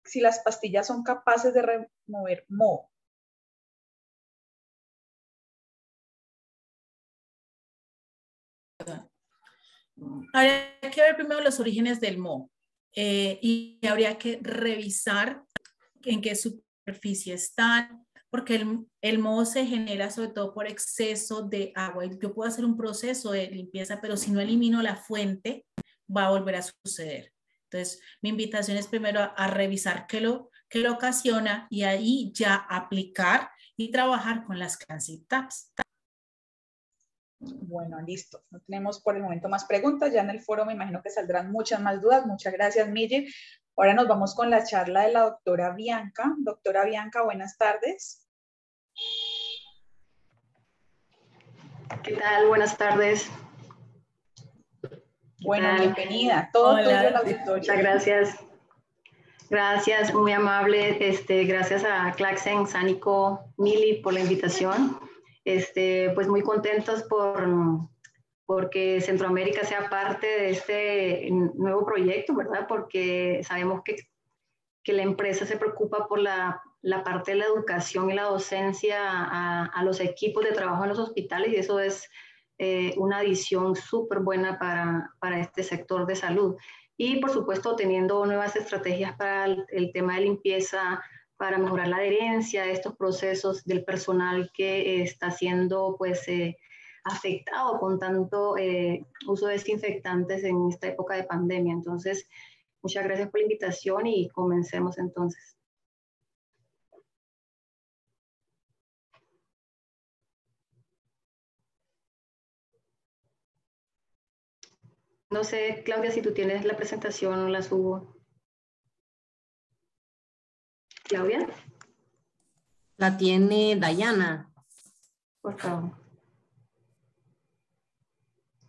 [SPEAKER 1] Si las pastillas son capaces de remover moho.
[SPEAKER 5] habría que ver primero los orígenes del moho y habría que revisar en qué superficie están, porque el moho se genera sobre todo por exceso de agua. Yo puedo hacer un proceso de limpieza, pero si no elimino la fuente, va a volver a suceder. Entonces, mi invitación es primero a revisar qué lo ocasiona y ahí ya aplicar y trabajar con las Cleansing Tabs.
[SPEAKER 1] Bueno, listo. No tenemos por el momento más preguntas. Ya en el foro me imagino que saldrán muchas más dudas. Muchas gracias, Mille. Ahora nos vamos con la charla de la doctora Bianca. Doctora Bianca, buenas tardes.
[SPEAKER 3] ¿Qué tal? Buenas tardes.
[SPEAKER 1] Bueno, bienvenida. Todo tuyo el auditorio.
[SPEAKER 3] Muchas gracias. Gracias, muy amable. Gracias a Claxen, Sánico, Mili por la invitación. Pues muy contentos porque Centroamérica sea parte de este nuevo proyecto, ¿verdad? Porque sabemos que la empresa se preocupa por la parte de la educación y la docencia a los equipos de trabajo en los hospitales, y eso es una adición súper buena para este sector de salud. Y por supuesto teniendo nuevas estrategias para el tema de limpieza, para mejorar la adherencia a estos procesos del personal que está siendo pues afectado con tanto uso de desinfectantes en esta época de pandemia. Entonces, muchas gracias por la invitación y comencemos entonces. No sé, Claudia, si tú tienes la presentación o la subo. Claudia.
[SPEAKER 2] La tiene Dayana.
[SPEAKER 3] Por favor.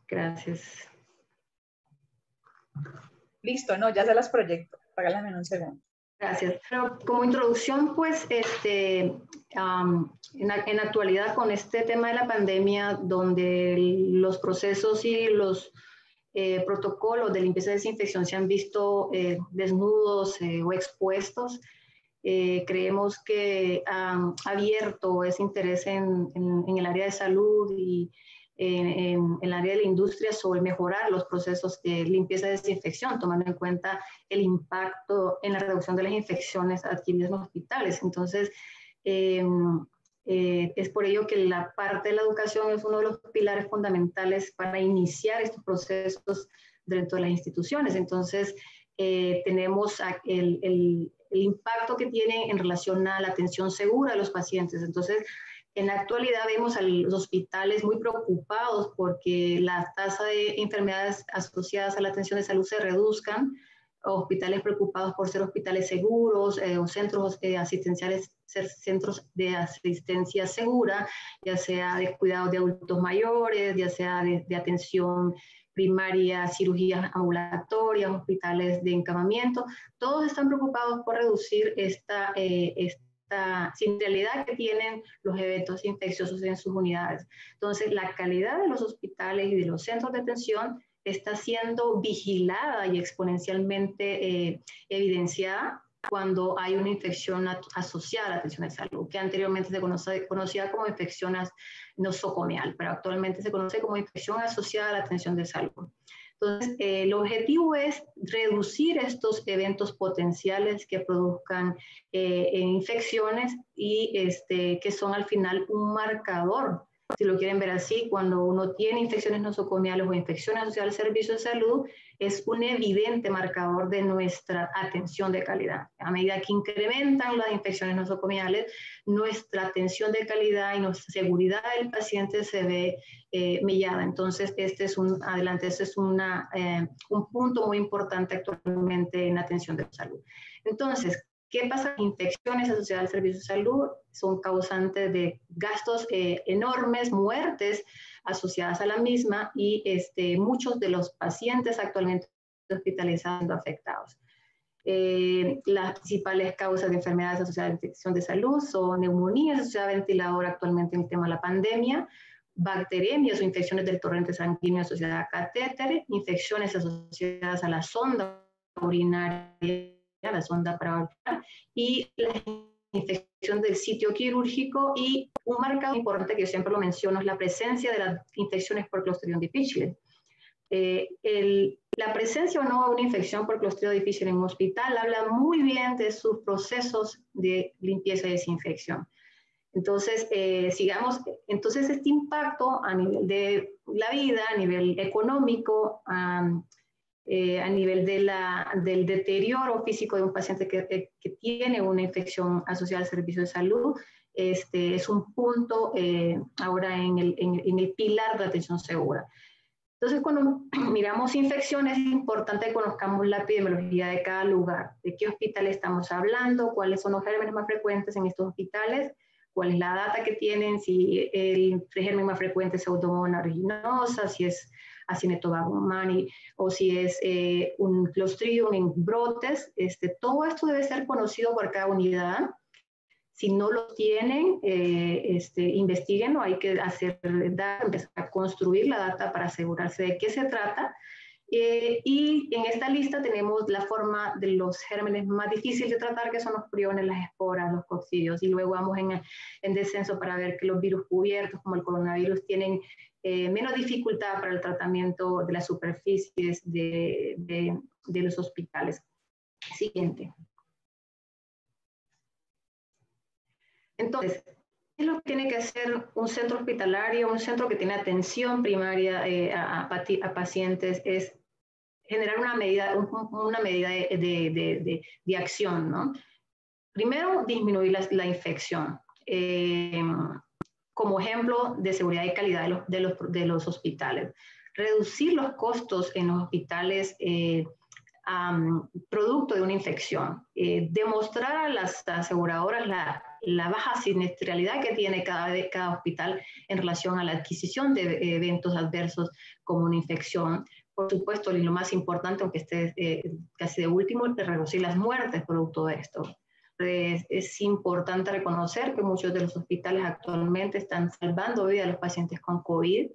[SPEAKER 3] Gracias.
[SPEAKER 1] Listo, no, ya se las proyecto. Págala en un segundo.
[SPEAKER 3] Gracias. Pero como introducción, pues, en la actualidad con este tema de la pandemia, donde los procesos y los protocolos de limpieza y desinfección se han visto desnudos o expuestos, creemos que ha abierto ese interés en el área de salud y en el área de la industria sobre mejorar los procesos de limpieza y desinfección, tomando en cuenta el impacto en la reducción de las infecciones adquiridas en los hospitales. Entonces, es por ello que la parte de la educación es uno de los pilares fundamentales para iniciar estos procesos dentro de las instituciones. Entonces, tenemos el impacto que tiene en relación a la atención segura de los pacientes. Entonces, en la actualidad vemos a los hospitales muy preocupados porque la tasa de enfermedades asociadas a la atención de salud se reduzcan, hospitales preocupados por ser hospitales seguros o centros asistenciales, ser centros de asistencia segura, ya sea de cuidados de adultos mayores, ya sea de atención primaria, cirugías ambulatorias, hospitales de encamamiento. Todos están preocupados por reducir esta centralidad que tienen los eventos infecciosos en sus unidades. Entonces, la calidad de los hospitales y de los centros de atención está siendo vigilada y exponencialmente evidenciada cuando hay una infección asociada a la atención de salud, que anteriormente se conocía como infección nosocomial, pero actualmente se conoce como infección asociada a la atención de salud. Entonces, el objetivo es reducir estos eventos potenciales que produzcan infecciones y que son al final un marcador, si lo quieren ver así, cuando uno tiene infecciones nosocomiales o infecciones asociadas al servicio de salud, es un evidente marcador de nuestra atención de calidad. A medida que incrementan las infecciones nosocomiales, nuestra atención de calidad y nuestra seguridad del paciente se ve mellada. Entonces, este es un punto muy importante actualmente en la atención de salud. Entonces, ¿qué pasa? Infecciones asociadas al servicio de salud son causantes de gastos enormes, muertes asociadas a la misma y muchos de los pacientes actualmente hospitalizados siendo afectados. Las principales causas de enfermedades asociadas a la infección de salud son neumonías asociadas a ventilador actualmente en el tema de la pandemia, bacteremias o infecciones del torrente sanguíneo asociadas a catéter, infecciones asociadas a la sonda urinaria, la sonda paraorbital, y la infección del sitio quirúrgico, y un marcador importante que yo siempre lo menciono es la presencia de las infecciones por Clostridium difficile. la presencia o no de una infección por Clostridio difficile en un hospital habla muy bien de sus procesos de limpieza y desinfección. Entonces, entonces este impacto a nivel de la vida, a nivel económico, a nivel del deterioro físico de un paciente que tiene una infección asociada al servicio de salud, es un punto ahora en el pilar de atención segura. Entonces, cuando miramos infecciones, es importante que conozcamos la epidemiología de cada lugar, de qué hospital estamos hablando, cuáles son los gérmenes más frecuentes en estos hospitales, cuál es la data que tienen, si el germen más frecuente es Pseudomonas aeruginosa, si es Acinetobacter baumannii o si es un Clostridium en brotes. Todo esto debe ser conocido por cada unidad. Si no lo tienen, investiguenlo, hay que empezar a construir la data para asegurarse de qué se trata. Y en esta lista tenemos la forma de los gérmenes más difíciles de tratar, que son los priones, las esporas, los coccidios, y luego vamos en descenso para ver que los virus cubiertos, como el coronavirus, tienen menos dificultad para el tratamiento de las superficies de los hospitales. Siguiente. Entonces, ¿qué es lo que tiene que hacer un centro hospitalario, un centro que tiene atención primaria a pacientes? Es generar una medida de acción, ¿no? Primero, disminuir la infección. Como ejemplo de seguridad y calidad de los hospitales. Reducir los costos en los hospitales producto de una infección. Demostrar a las aseguradoras la baja siniestralidad que tiene cada hospital en relación a la adquisición de eventos adversos como una infección. Por supuesto, y lo más importante, aunque esté casi de último, es reducir las muertes producto de esto. Es importante reconocer que muchos de los hospitales actualmente están salvando vidas de los pacientes con COVID,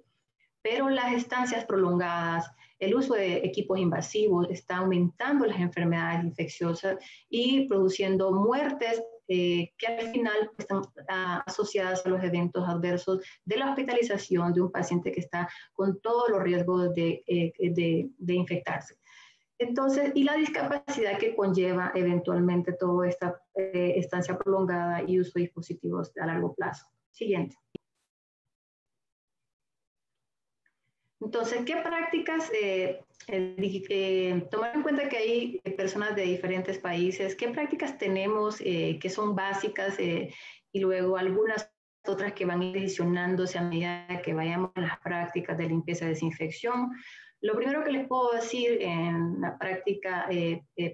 [SPEAKER 3] pero las estancias prolongadas, el uso de equipos invasivos está aumentando las enfermedades infecciosas y produciendo muertes que al final están asociadas a los eventos adversos de la hospitalización de un paciente que está con todos los riesgos de infectarse. Entonces, y la discapacidad que conlleva eventualmente toda esta estancia prolongada y uso de dispositivos a largo plazo. Siguiente. Entonces, ¿qué prácticas, tomar en cuenta que hay personas de diferentes países, qué prácticas tenemos que son básicas y luego algunas otras que van adicionándose a medida que vayamos a las prácticas de limpieza y desinfección? Lo primero que les puedo decir en la práctica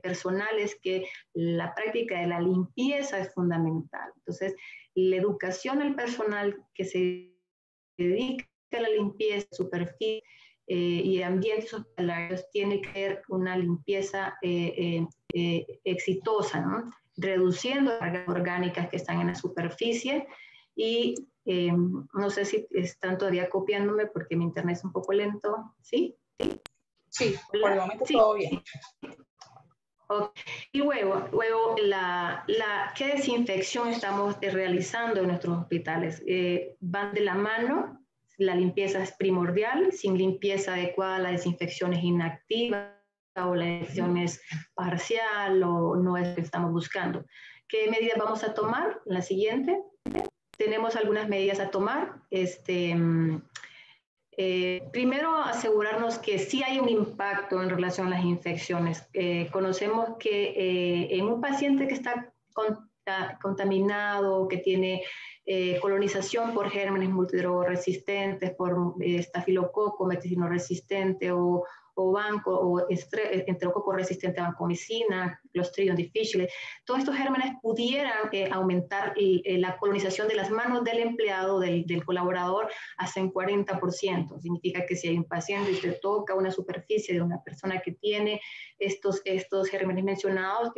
[SPEAKER 3] personal es que la práctica de la limpieza es fundamental. Entonces, la educación al personal que se dedica a la limpieza, superficie y ambientes hospitalarios tiene que ser una limpieza exitosa, ¿no? Reduciendo las cargas orgánicas que están en la superficie y no sé si están todavía copiándome porque mi internet es un poco lento, ¿sí?
[SPEAKER 1] Sí, por el momento sí. Todo bien.
[SPEAKER 3] Okay. Y luego ¿qué desinfección estamos realizando en nuestros hospitales? Van de la mano, la limpieza es primordial, sin limpieza adecuada la desinfección es inactiva o la desinfección es parcial o no es lo que estamos buscando. ¿Qué medidas vamos a tomar? La siguiente. Tenemos algunas medidas a tomar. Primero, asegurarnos que sí hay un impacto en relación a las infecciones. Conocemos que en un paciente que está contaminado, que tiene colonización por gérmenes multidrogoresistentes, por estafilococo, meticilino resistente o enterococo resistente a vancomicina, Clostridium difficile, todos estos gérmenes pudieran aumentar la colonización de las manos del empleado, del colaborador, hasta en 40%. Significa que si hay un paciente y usted toca una superficie de una persona que tiene estos gérmenes mencionados,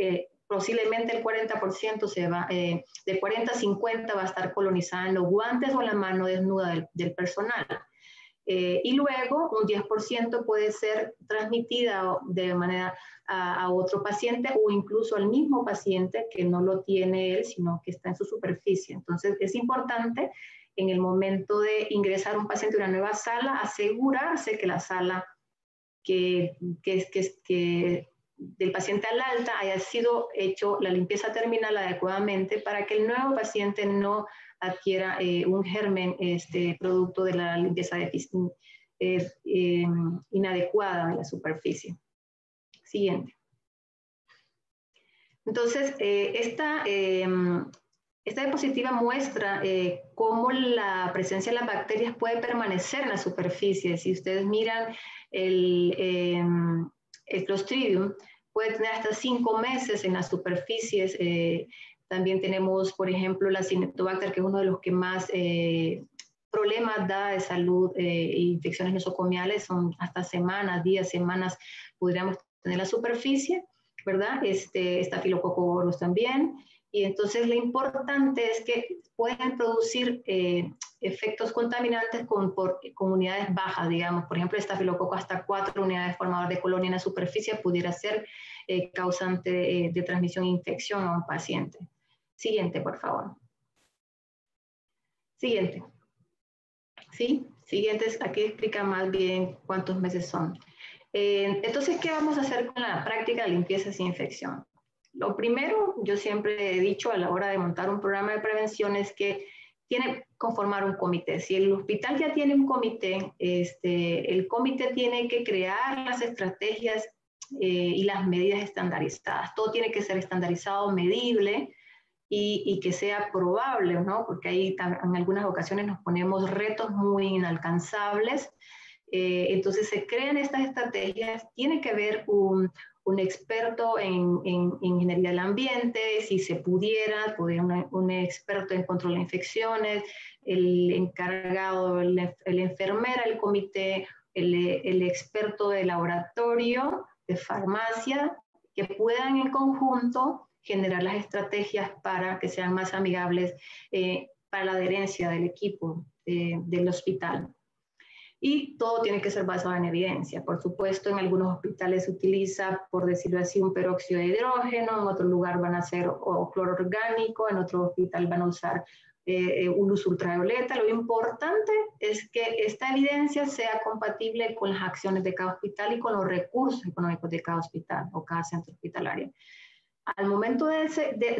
[SPEAKER 3] posiblemente el 40% de 40 a 50 va a estar colonizada en los guantes o en la mano desnuda del personal. Y luego un 10% puede ser transmitida de manera a otro paciente o incluso al mismo paciente que no lo tiene él, sino que está en su superficie. Entonces es importante en el momento de ingresar un paciente a una nueva sala, asegurarse que la sala que del paciente al alta haya sido hecho la limpieza terminal adecuadamente para que el nuevo paciente no adquiera un germen producto de la limpieza inadecuada de la superficie. Siguiente. Entonces, esta diapositiva muestra cómo la presencia de las bacterias puede permanecer en la superficie. Si ustedes miran el Clostridium, puede tener hasta 5 meses en las superficies. También tenemos, por ejemplo, la Acinetobacter, que es uno de los que más problemas da de salud e infecciones nosocomiales. Son hasta semanas, días, semanas, podríamos tener la superficie, ¿verdad? Staphylococcus aureus también. Y entonces lo importante es que pueden producir efectos contaminantes por unidades bajas, digamos. Por ejemplo, estafilococo hasta 4 unidades formadoras de colonia en la superficie pudiera ser causante de transmisión e infección a un paciente. Siguiente, por favor. Siguiente. ¿Sí? Siguiente, aquí explica más bien cuántos meses son. Entonces, ¿qué vamos a hacer con la práctica de limpieza sin infección? Lo primero, yo siempre he dicho a la hora de montar un programa de prevención es que tiene que conformar un comité. Si el hospital ya tiene un comité, el comité tiene que crear las estrategias y las medidas estandarizadas. Todo tiene que ser estandarizado, medible y que sea probable, ¿no? Porque ahí en algunas ocasiones nos ponemos retos muy inalcanzables. Entonces se crean estas estrategias, tiene que haber un experto en ingeniería del ambiente, si se pudiera un experto en control de infecciones, el encargado, el enfermera del comité, el experto de laboratorio, de farmacia, que puedan en conjunto generar las estrategias para que sean más amigables para la adherencia del equipo del hospital. Y todo tiene que ser basado en evidencia. Por supuesto, en algunos hospitales se utiliza, por decirlo así, un peróxido de hidrógeno, en otro lugar van a hacer cloro orgánico, en otro hospital van a usar un luz ultravioleta. Lo importante es que esta evidencia sea compatible con las acciones de cada hospital y con los recursos económicos de cada hospital o cada centro hospitalario. Al momento de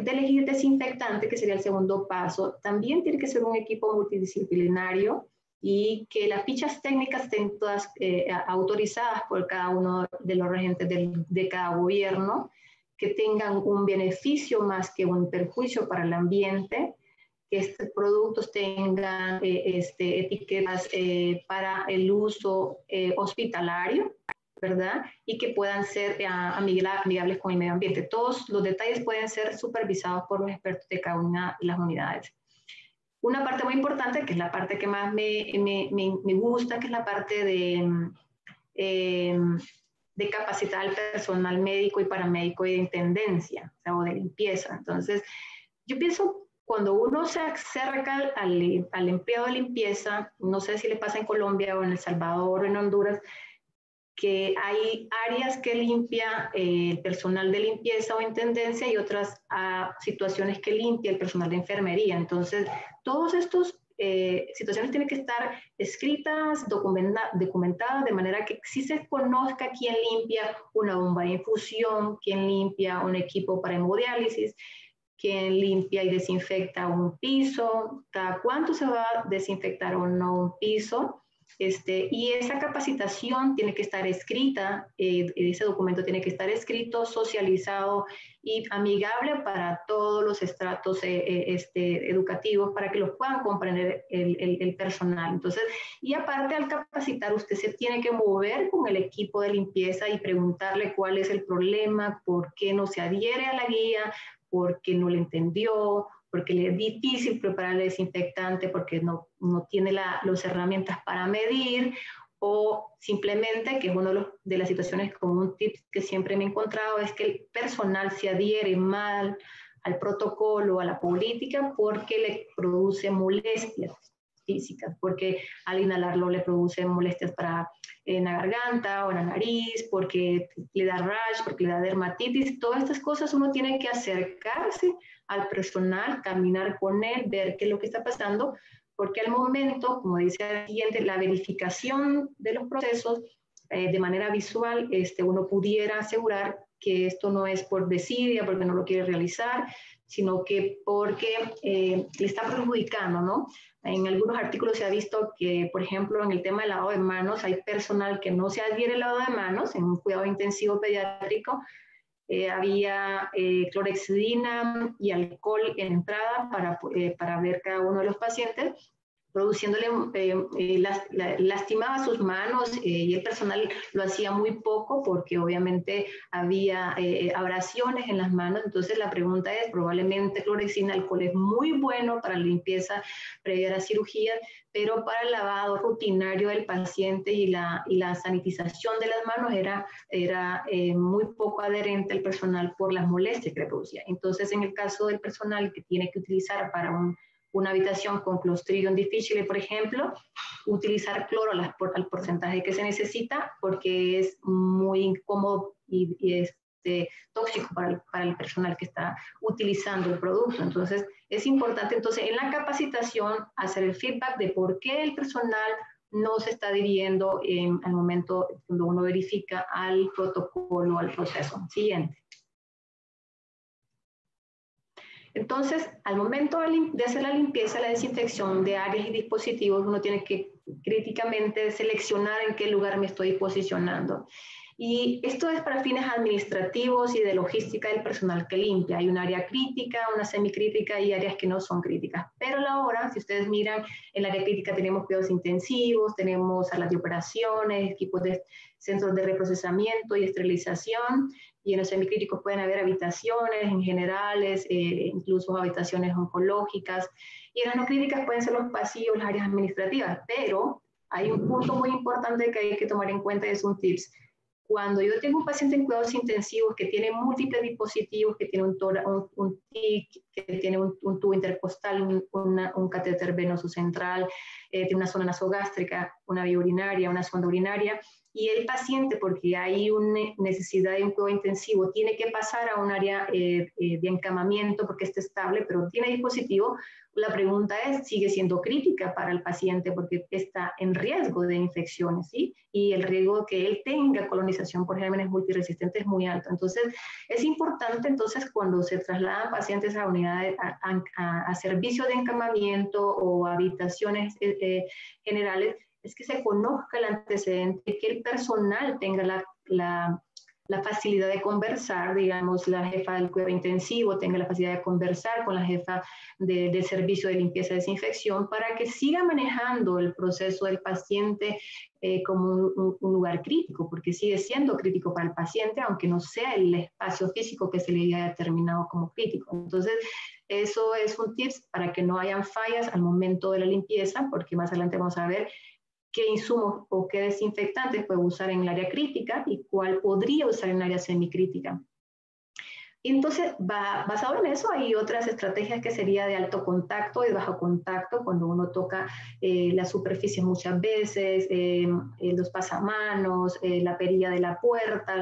[SPEAKER 3] elegir desinfectante, que sería el segundo paso, también tiene que ser un equipo multidisciplinario y que las fichas técnicas estén todas autorizadas por cada uno de los regentes de cada gobierno, que tengan un beneficio más que un perjuicio para el ambiente, que estos productos tengan etiquetas para el uso hospitalario, ¿verdad? Y que puedan ser amigables con el medio ambiente. Todos los detalles pueden ser supervisados por los expertos de cada una de las unidades. Una parte muy importante, que es la parte que más me gusta, que es la parte de capacitar al personal médico y paramédico y de intendencia, o de limpieza. Entonces, yo pienso, cuando uno se acerca al empleado de limpieza, no sé si le pasa en Colombia o en El Salvador o en Honduras, que hay áreas que limpia el personal de limpieza o intendencia y otras situaciones que limpia el personal de enfermería. Entonces, todas estas situaciones tienen que estar escritas, documentadas, de manera que sí se conozca quién limpia una bomba de infusión, quién limpia un equipo para hemodiálisis, quién limpia y desinfecta un piso, cada cuánto se va a desinfectar o no un piso. Y esa capacitación tiene que estar escrita, ese documento tiene que estar escrito, socializado y amigable para todos los estratos educativos, para que los puedan comprender el personal. Entonces, y aparte, al capacitar, usted se tiene que mover con el equipo de limpieza y preguntarle cuál es el problema, por qué no se adhiere a la guía, por qué no le entendió, porque le es difícil preparar el desinfectante, porque no tiene las herramientas para medir, o simplemente, que es una de las situaciones como un tip que siempre me he encontrado, es que el personal se adhiere mal al protocolo, a la política, porque le produce molestias físicas, porque al inhalarlo le produce molestias en la garganta o en la nariz, porque le da rash, porque le da dermatitis. Todas estas cosas uno tiene que acercarse al personal, caminar con él, ver qué es lo que está pasando, porque al momento, como dice el siguiente, la verificación de los procesos de manera visual uno pudiera asegurar que esto no es por desidia, porque no lo quiere realizar, sino que porque le está perjudicando, ¿no? En algunos artículos se ha visto que, por ejemplo, en el tema del lavado de manos, hay personal que no se adhiere al lavado de manos en un cuidado intensivo pediátrico. Había clorhexidina y alcohol en entrada para ver cada uno de los pacientes, produciéndole, lastimaba sus manos y el personal lo hacía muy poco porque obviamente había abrasiones en las manos. Entonces la pregunta es, probablemente clorhexidina, alcohol es muy bueno para la limpieza previa a la cirugía, pero para el lavado rutinario del paciente y la sanitización de las manos era muy poco adherente al personal por las molestias que le producía. Entonces en el caso del personal que tiene que utilizar para una habitación con Clostridium difficile, por ejemplo, utilizar cloro al porcentaje que se necesita porque es muy incómodo y tóxico para el personal que está utilizando el producto. Entonces, es importante entonces en la capacitación hacer el feedback de por qué el personal no se está adhiriendo al momento cuando uno verifica al protocolo, al proceso. Siguiente. Entonces, al momento de hacer la limpieza, la desinfección de áreas y dispositivos, uno tiene que críticamente seleccionar en qué lugar me estoy posicionando. Y esto es para fines administrativos y de logística del personal que limpia. Hay un área crítica, una semicrítica y áreas que no son críticas. Pero a la hora, si ustedes miran, en el área crítica tenemos cuidados intensivos, tenemos salas de operaciones, equipos de centros de reprocesamiento y esterilización. Y en los semicríticos pueden haber habitaciones en generales, incluso habitaciones oncológicas. Y en las no críticas pueden ser los pasillos, las áreas administrativas. Pero hay un punto muy importante que hay que tomar en cuenta, y es un tips. Cuando yo tengo un paciente en cuidados intensivos que tiene múltiples dispositivos, que tiene un TIC, que tiene un tubo intercostal, un catéter venoso central, tiene una zona nasogástrica, una vía urinaria, una sonda urinaria, y el paciente, porque hay una necesidad de un cuidado intensivo, tiene que pasar a un área de encamamiento porque está estable, pero tiene dispositivo, la pregunta es, sigue siendo crítica para el paciente porque está en riesgo de infecciones, ¿sí? Y el riesgo de que él tenga colonización por gérmenes multiresistentes es muy alto. Entonces, es importante entonces cuando se trasladan pacientes a unidades, a servicios de encamamiento o habitaciones generales, es que se conozca el antecedente, que el personal tenga la facilidad de conversar, digamos, la jefa del cuidado intensivo tenga la facilidad de conversar con la jefa del servicio de limpieza y desinfección para que siga manejando el proceso del paciente como un lugar crítico, porque sigue siendo crítico para el paciente, aunque no sea el espacio físico que se le haya determinado como crítico. Entonces, eso es un tips para que no hayan fallas al momento de la limpieza, porque más adelante vamos a ver qué insumos o qué desinfectantes puede usar en el área crítica y cuál podría usar en el área semicrítica. Entonces, basado en eso, hay otras estrategias que sería de alto contacto y bajo contacto, cuando uno toca las superficies muchas veces, los pasamanos, la perilla de la puerta,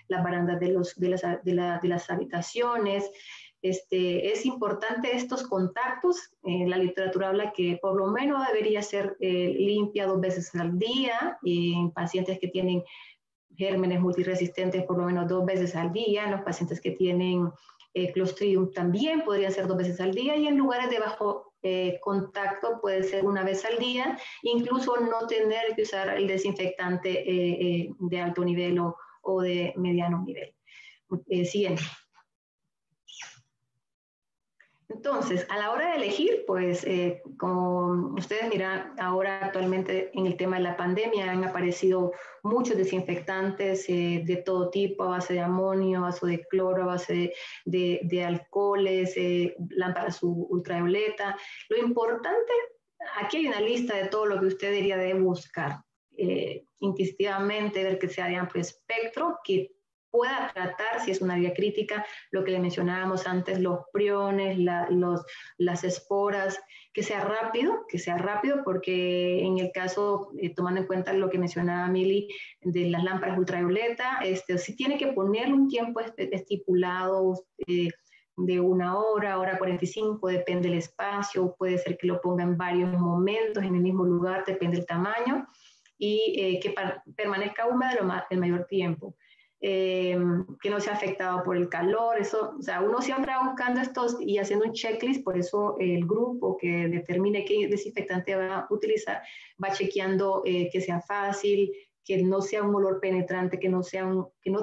[SPEAKER 3] las barandas de las habitaciones. Es importante estos contactos. La literatura habla que por lo menos debería ser limpia 2 veces al día en pacientes que tienen gérmenes multiresistentes por lo menos 2 veces al día. En los pacientes que tienen Clostridium también podría ser 2 veces al día y en lugares de bajo contacto puede ser 1 vez al día, incluso no tener que usar el desinfectante de alto nivel o de mediano nivel. Siguiente. Entonces, a la hora de elegir, pues, como ustedes miran, ahora actualmente en el tema de la pandemia han aparecido muchos desinfectantes de todo tipo, a base de amonio, a base de cloro, a base de alcoholes, lámparas ultravioleta. Lo importante, aquí hay una lista de todo lo que usted debería de buscar. Intuitivamente, ver que sea de amplio espectro, que pueda tratar, si es una área crítica, lo que le mencionábamos antes, los priones, las esporas, que sea rápido, porque en el caso, tomando en cuenta lo que mencionaba Mili, de las lámparas ultravioleta, sí tiene que ponerle un tiempo estipulado, de 1 hora, hora 45, depende del espacio, puede ser que lo ponga en varios momentos, en el mismo lugar, depende del tamaño. y que permanezca húmeda el mayor tiempo. Que no sea afectado por el calor, eso, o sea, uno siempre va buscando estos y haciendo un checklist, por eso el grupo que determine qué desinfectante va a utilizar, va chequeando que sea fácil, que no sea un olor penetrante, que no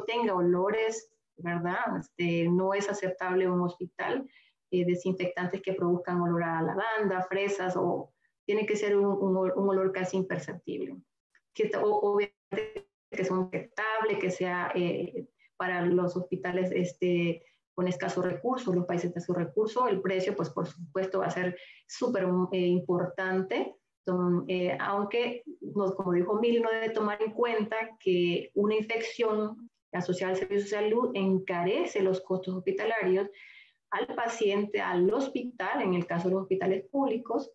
[SPEAKER 3] tenga olores, ¿verdad? No es aceptable en un hospital desinfectantes que produzcan olor a lavanda, fresas, o tiene que ser un olor casi imperceptible. Obviamente que sea detectable, que sea para los hospitales con escasos recursos, los países de escasos recursos, el precio, pues por supuesto va a ser súper importante, aunque, como dijo Mil, no debe tomar en cuenta que una infección asociada al servicio de salud encarece los costos hospitalarios al paciente, al hospital, en el caso de los hospitales públicos,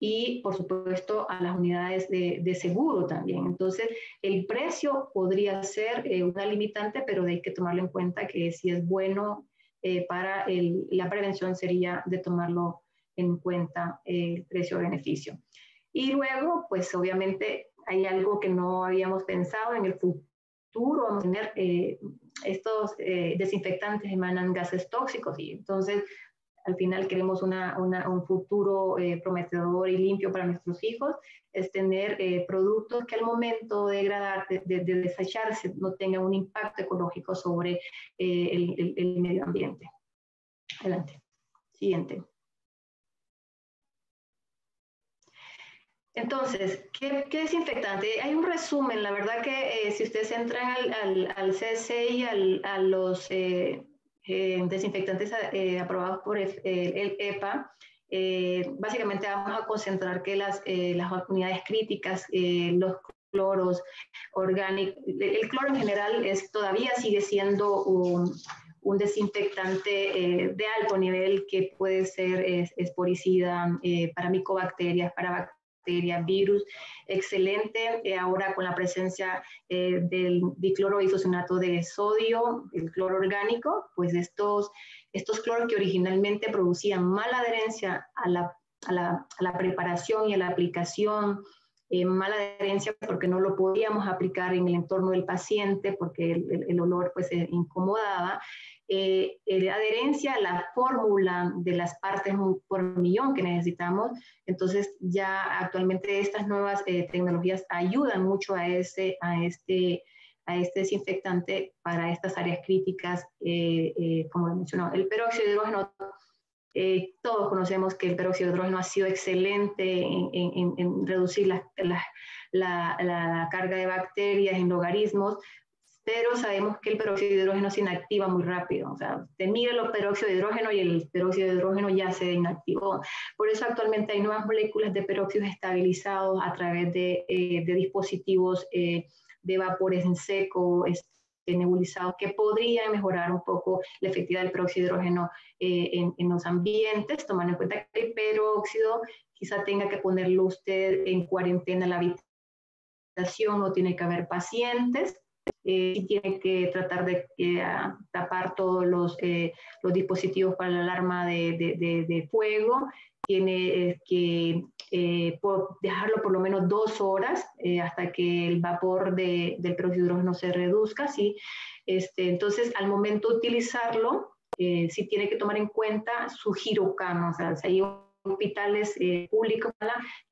[SPEAKER 3] y por supuesto a las unidades de seguro también. Entonces, el precio podría ser una limitante, pero hay que tomarlo en cuenta que si es bueno para la prevención sería de tomarlo en cuenta el precio-beneficio. Y luego, pues obviamente hay algo que no habíamos pensado en el futuro, vamos a tener estos desinfectantes emanan gases tóxicos y entonces al final queremos un futuro prometedor y limpio para nuestros hijos, es tener productos que al momento de degradar, de desecharse, no tengan un impacto ecológico sobre el medio ambiente. Adelante. Siguiente. Entonces, ¿qué desinfectante? Hay un resumen, la verdad que si ustedes entran al CDC y a los desinfectantes aprobados por el EPA, básicamente vamos a concentrar que las unidades críticas, los cloros orgánicos, el cloro en general todavía sigue siendo un desinfectante de alto nivel que puede ser esporicida para micobacterias, para bacterias, virus, excelente. Ahora con la presencia del dicloro isocionato de sodio, el cloro orgánico, pues estos cloros que originalmente producían mala adherencia a la preparación y a la aplicación, mala adherencia porque no lo podíamos aplicar en el entorno del paciente porque el olor pues incomodaba. Adherencia a la fórmula de las partes por millón que necesitamos. Entonces ya actualmente estas nuevas tecnologías ayudan mucho a este desinfectante para estas áreas críticas, como lo mencionó. El peróxido de hidrógeno, todos conocemos que el peróxido de hidrógeno ha sido excelente en reducir la carga de bacterias en logaritmos, pero sabemos que el peróxido de hidrógeno se inactiva muy rápido. O sea, te mira el peróxido de hidrógeno y el peróxido de hidrógeno ya se inactivó. Por eso actualmente hay nuevas moléculas de peróxidos estabilizados a través de dispositivos de vapores en seco, nebulizados, que podrían mejorar un poco la efectividad del peróxido de hidrógeno en los ambientes, tomando en cuenta que el peróxido quizá tenga que ponerlo usted en cuarentena en la habitación, no tiene que haber pacientes, y tiene que tratar de tapar todos los dispositivos para la alarma de fuego, tiene que dejarlo por lo menos 2 horas hasta que el vapor del peróxido de hidrógeno se reduzca, ¿sí? Entonces, al momento de utilizarlo, sí tiene que tomar en cuenta su girocama, o sea, si hay hospitales públicos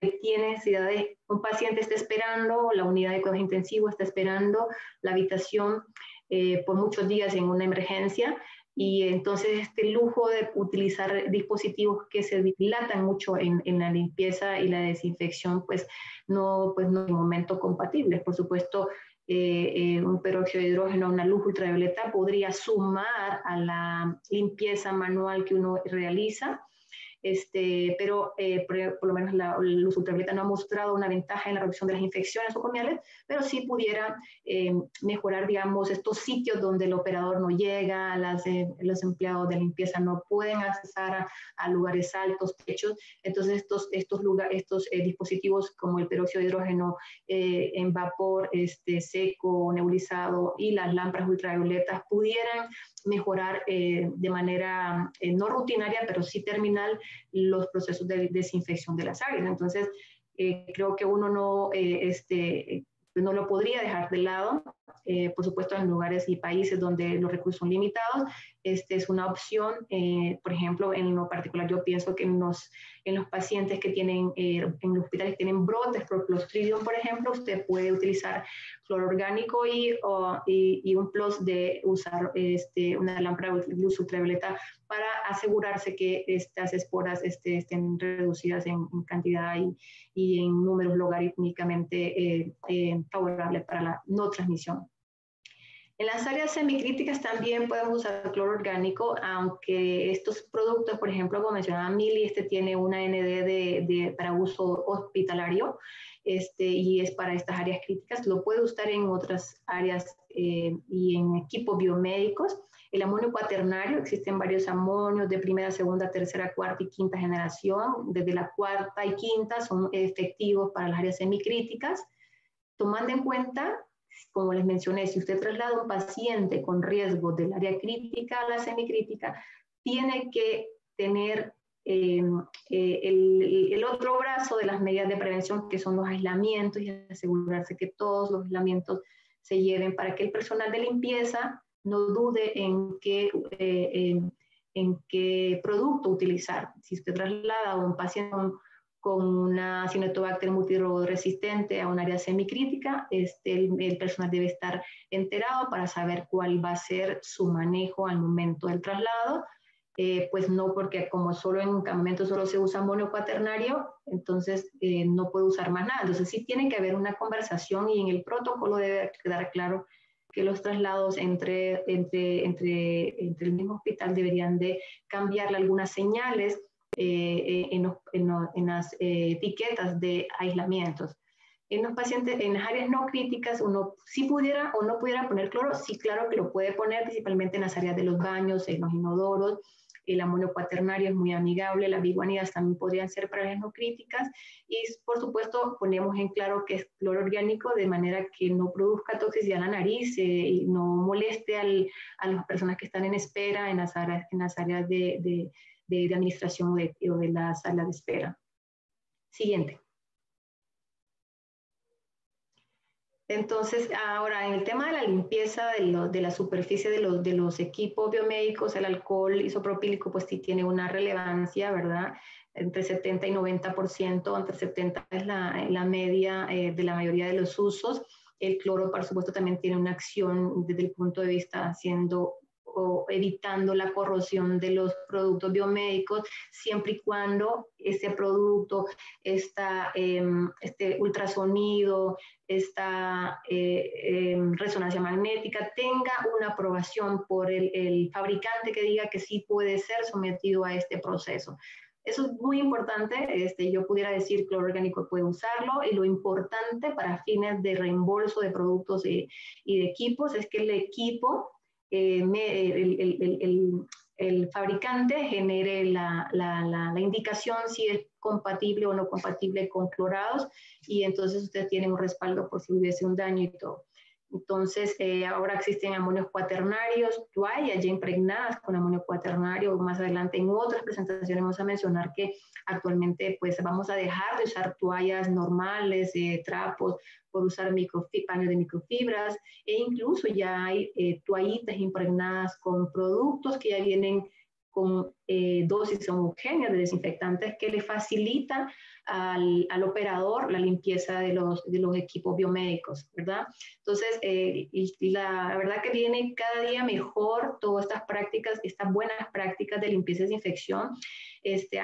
[SPEAKER 3] que tiene necesidad de un paciente está esperando, la unidad de cuidados intensivos está esperando la habitación por muchos días en una emergencia, y entonces este lujo de utilizar dispositivos que se dilatan mucho en la limpieza y la desinfección, pues no es un momento compatible. Por supuesto, un peróxido de hidrógeno, una luz ultravioleta podría sumar a la limpieza manual que uno realiza, pero por lo menos la luz ultravioleta no ha mostrado una ventaja en la reducción de las infecciones nosocomiales, pero sí pudiera mejorar, digamos, estos sitios donde el operador no llega, los empleados de limpieza no pueden accesar a lugares altos, techos. Entonces estos dispositivos como el peróxido de hidrógeno en vapor seco, nebulizado, y las lámparas ultravioletas pudieran mejorar de manera no rutinaria, pero sí terminal, los procesos de desinfección de las áreas. Entonces, creo que uno no lo podría dejar de lado. Por supuesto, en lugares y países donde los recursos son limitados, es una opción. Por ejemplo, en lo particular, yo pienso que en los pacientes que tienen, en los hospitales que tienen brotes por Clostridium, por ejemplo, usted puede utilizar cloro orgánico y un plus de usar una lámpara de luz ultravioleta para asegurarse que estas esporas estén reducidas en cantidad y en números logarítmicamente favorables para la no transmisión. En las áreas semicríticas también podemos usar cloro orgánico, aunque estos productos, por ejemplo, como mencionaba Mili, tiene una ND para uso hospitalario y es para estas áreas críticas. Lo puede usar en otras áreas y en equipos biomédicos. El amonio cuaternario, existen varios amonios de primera, segunda, tercera, cuarta y quinta generación. Desde la cuarta y quinta son efectivos para las áreas semicríticas. Tomando en cuenta, como les mencioné, si usted traslada a un paciente con riesgo del área crítica a la semicrítica, tiene que tener el otro brazo de las medidas de prevención, que son los aislamientos, y asegurarse que todos los aislamientos se lleven para que el personal de limpieza no dude en qué producto utilizar. Si usted traslada a un paciente con una Acinetobacter multiresistente a un área semicrítica, el personal debe estar enterado para saber cuál va a ser su manejo al momento del traslado. Pues no, porque como solo en un campamento solo se usa amonio cuaternario, entonces no puede usar más nada. Entonces sí tiene que haber una conversación y en el protocolo debe quedar claro que los traslados entre el mismo hospital deberían de cambiarle algunas señales en las etiquetas de aislamientos. En los pacientes, en las áreas no críticas, uno sí pudiera o no pudiera poner cloro, sí, claro que lo puede poner, principalmente en las áreas de los baños, en los inodoros. El amonio cuaternario es muy amigable, las biguanidas también podrían ser para áreas no críticas, y por supuesto ponemos en claro que es cloro orgánico de manera que no produzca toxicidad a la nariz y no moleste a las personas que están en espera en las áreas de administración o de la sala de espera. Siguiente. Entonces, ahora en el tema de la limpieza de la superficie de los equipos biomédicos, el alcohol isopropílico pues sí tiene una relevancia, ¿verdad? Entre 70 y 90%, entre 70 es la media de la mayoría de los usos. El cloro, por supuesto, también tiene una acción desde el punto de vista o evitando la corrosión de los productos biomédicos, siempre y cuando ese producto, este ultrasonido, esta resonancia magnética tenga una aprobación por el fabricante que diga que sí puede ser sometido a este proceso. Eso es muy importante. Yo pudiera decir cloro orgánico puede usarlo, y lo importante para fines de reembolso de productos y de equipos es que el equipo, el fabricante genere la indicación si es compatible o no compatible con clorados, y entonces usted tiene un respaldo por si hubiese un daño y todo. Entonces, ahora existen amonios cuaternarios, toallas ya impregnadas con amonio cuaternario. Más adelante en otras presentaciones vamos a mencionar que actualmente pues vamos a dejar de usar toallas normales, trapos, por usar paños de microfibras, e incluso ya hay toallitas impregnadas con productos que ya vienen con dosis homogéneas de desinfectantes que le facilitan al operador la limpieza de los equipos biomédicos, ¿verdad? Entonces, la verdad que viene cada día mejor todas estas prácticas, estas buenas prácticas de limpieza y desinfección.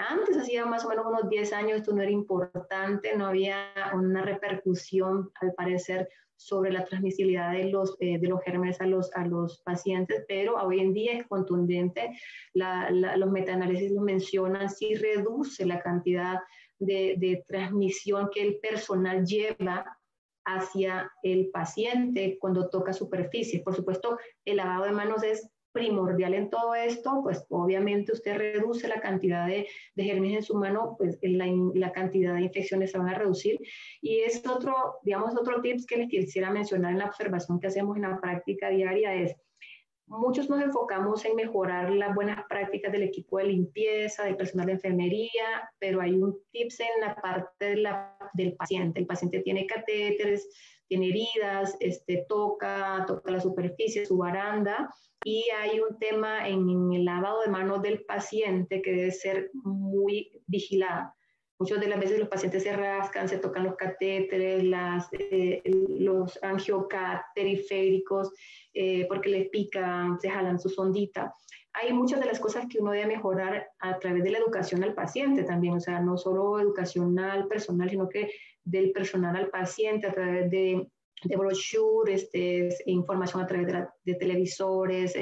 [SPEAKER 3] Antes, hacía más o menos unos 10 años, esto no era importante, no había una repercusión, al parecer, sobre la transmisibilidad de los gérmenes a los pacientes, pero hoy en día es contundente. Los metaanálisis lo mencionan, sí reduce la cantidad de transmisión que el personal lleva hacia el paciente cuando toca superficie. Por supuesto, el lavado de manos es primordial en todo esto, pues obviamente usted reduce la cantidad de gérmenes en su mano, pues la cantidad de infecciones se van a reducir. Y es otro tips que les quisiera mencionar en la observación que hacemos en la práctica diaria es, muchos nos enfocamos en mejorar las buenas prácticas del equipo de limpieza, del personal de enfermería, pero hay un tips en la parte del paciente. El paciente tiene catéteres, tiene heridas, toca la superficie, su baranda, y hay un tema en el lavado de manos del paciente que debe ser muy vigilado. Muchas de las veces los pacientes se rascan, se tocan los catéteres, los angiocateriféricos, porque les pican, se jalan su sondita. Hay muchas de las cosas que uno debe mejorar a través de la educación al paciente también, o sea, no solo educación al personal, sino que del personal al paciente a través de brochures, información a través de televisores,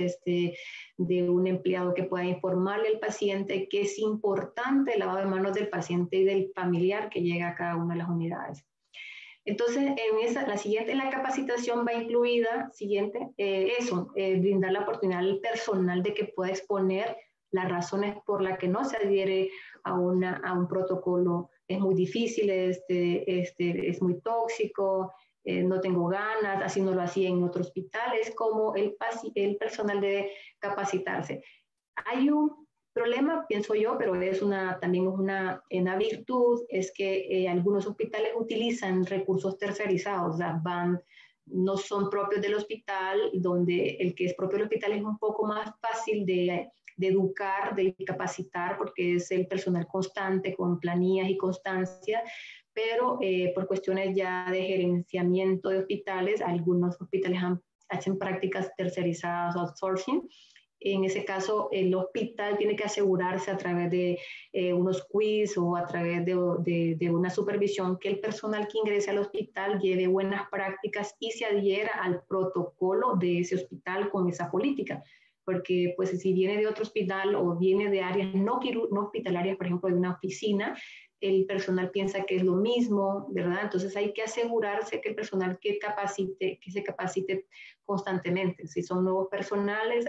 [SPEAKER 3] de un empleado que pueda informarle al paciente que es importante el lavado de manos del paciente y del familiar que llega a cada una de las unidades. Entonces, en la capacitación va incluida, brindar la oportunidad al personal de que pueda exponer las razones por las que no se adhiere a un protocolo. Es muy difícil, es muy tóxico, no tengo ganas, así no lo hacía en otros hospitales, como el personal debe capacitarse. Hay un problema, pienso yo, pero también es una virtud, es que algunos hospitales utilizan recursos tercerizados, o sea, no son propios del hospital, donde el que es propio del hospital es un poco más fácil de educar, de capacitar, porque es el personal constante con planillas y constancia, pero por cuestiones ya de gerenciamiento de hospitales, algunos hospitales hacen prácticas tercerizadas, outsourcing. En ese caso, el hospital tiene que asegurarse a través de unos quiz o a través de una supervisión que el personal que ingrese al hospital lleve buenas prácticas y se adhiera al protocolo de ese hospital con esa política. Porque pues si viene de otro hospital o viene de áreas no hospitalarias, por ejemplo, de una oficina, el personal piensa que es lo mismo, ¿verdad? Entonces hay que asegurarse que el personal que se capacite constantemente. Si son nuevos personales,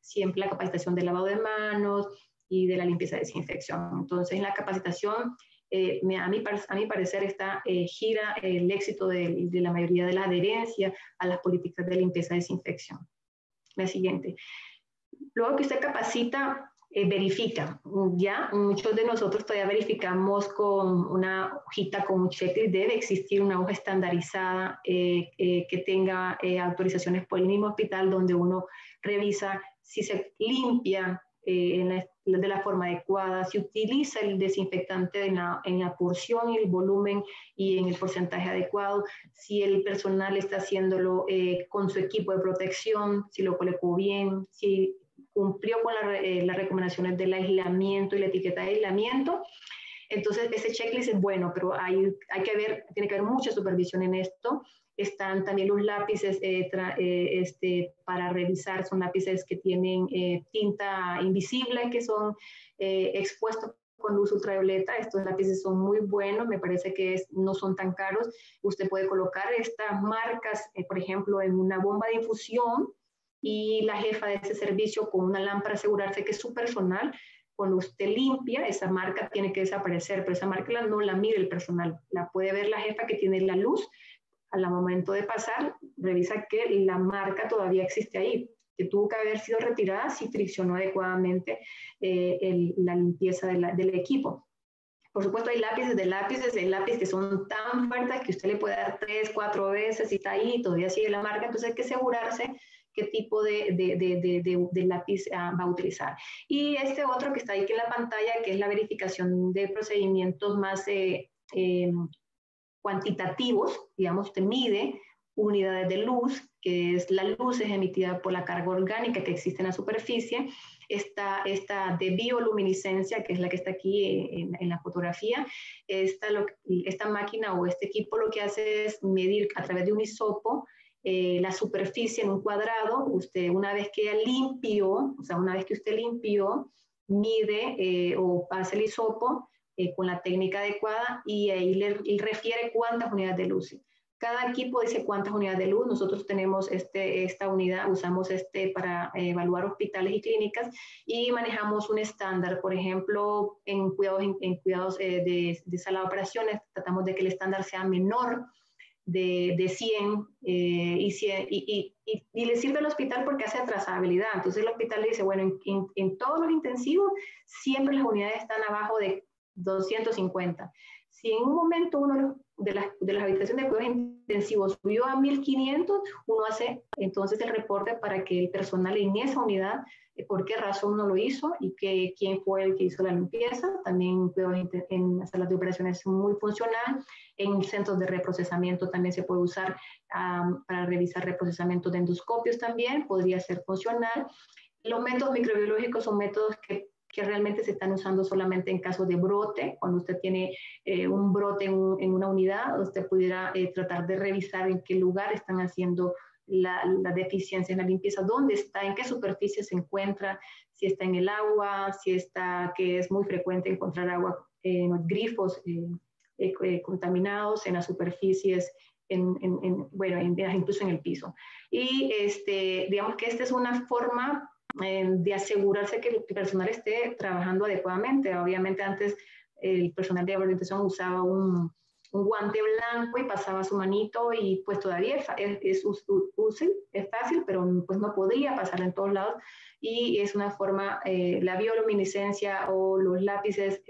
[SPEAKER 3] siempre la capacitación de lavado de manos y de la limpieza y desinfección. Entonces, en la capacitación, a mi parecer, gira el éxito de la mayoría de la adherencia a las políticas de limpieza y desinfección. La siguiente. Luego que usted capacita, verifica. Ya muchos de nosotros todavía verificamos con una hojita, con un checklist. Debe existir una hoja estandarizada que tenga autorizaciones por el mismo hospital, donde uno revisa si se limpia de la forma adecuada, si utiliza el desinfectante en la porción y el volumen y en el porcentaje adecuado, si el personal está haciéndolo con su equipo de protección, si lo colocó bien, si cumplió con las recomendaciones del aislamiento y la etiqueta de aislamiento. Entonces, ese checklist es bueno, pero tiene que haber mucha supervisión en esto. Están también los lápices para revisar, son lápices que tienen tinta invisible, que son expuestos con luz ultravioleta. Estos lápices son muy buenos, me parece que no son tan caros. Usted puede colocar estas marcas, por ejemplo, en una bomba de infusión, y la jefa de ese servicio con una lámpara asegurarse que su personal, cuando usted limpia, esa marca tiene que desaparecer, pero esa marca no la mira el personal, la puede ver la jefa que tiene la luz. Al momento de pasar, revisa que la marca todavía existe ahí, que tuvo que haber sido retirada si friccionó adecuadamente la limpieza del equipo. Por supuesto, hay lápices que son tan fuertes que usted le puede dar 3, 4 veces y está ahí, todavía sigue la marca, entonces hay que asegurarse qué tipo de lápiz va a utilizar. Y este otro que está ahí en la pantalla, que es la verificación de procedimientos más cuantitativos, digamos, usted mide unidades de luz, que es la luz es emitida por la carga orgánica que existe en la superficie, esta de bioluminiscencia, que es la que está aquí en la fotografía. Esta máquina o este equipo lo que hace es medir a través de un hisopo la superficie en un cuadrado. Usted una vez que usted limpió, mide o pasa el hisopo con la técnica adecuada y ahí le refiere cuántas unidades de luz. Cada equipo dice cuántas unidades de luz. Nosotros tenemos esta unidad, usamos para evaluar hospitales y clínicas y manejamos un estándar. Por ejemplo, en cuidados de sala de operaciones, tratamos de que el estándar sea menor de 100, y le sirve al hospital porque hace trazabilidad. Entonces el hospital le dice, bueno, en todos los intensivos siempre las unidades están abajo de 250. Si en un momento uno de las habitaciones de cuidados intensivos subió a 1500, uno hace entonces el reporte para que el personal en esa unidad, por qué razón no lo hizo y quién fue el que hizo la limpieza. También en las salas de operaciones es muy funcional. En centros de reprocesamiento también se puede usar para revisar reprocesamiento de endoscopios también, podría ser funcional. Los métodos microbiológicos son métodos que realmente se están usando solamente en casos de brote. Cuando usted tiene un brote en una unidad, usted pudiera tratar de revisar en qué lugar están haciendo la deficiencia en la limpieza, dónde está, en qué superficie se encuentra, si está en el agua, si está, que es muy frecuente encontrar agua en los grifos contaminados, en las superficies, bueno, incluso en el piso. Y digamos que esta es una forma de asegurarse que el personal esté trabajando adecuadamente. Obviamente antes el personal de orientación usaba un guante blanco y pasaba su manito, y pues todavía es útil, es fácil, pero pues no podría pasar en todos lados, y es una forma, la bioluminiscencia o los lápices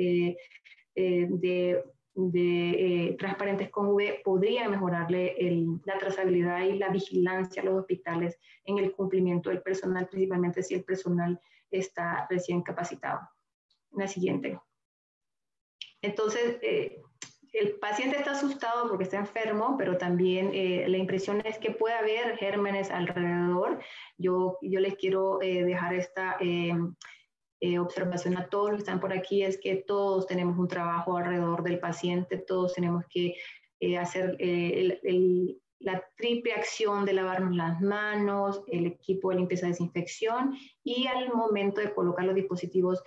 [SPEAKER 3] transparentes con UV podría mejorarle la trazabilidad y la vigilancia a los hospitales en el cumplimiento del personal, principalmente si el personal está recién capacitado. La siguiente. Entonces, el paciente está asustado porque está enfermo, pero también la impresión es que puede haber gérmenes alrededor. Yo les quiero dejar esta observación a todos los que están por aquí, es que todos tenemos un trabajo alrededor del paciente, todos tenemos que hacer la triple acción de lavarnos las manos, el equipo de limpieza y desinfección, y al momento de colocar los dispositivos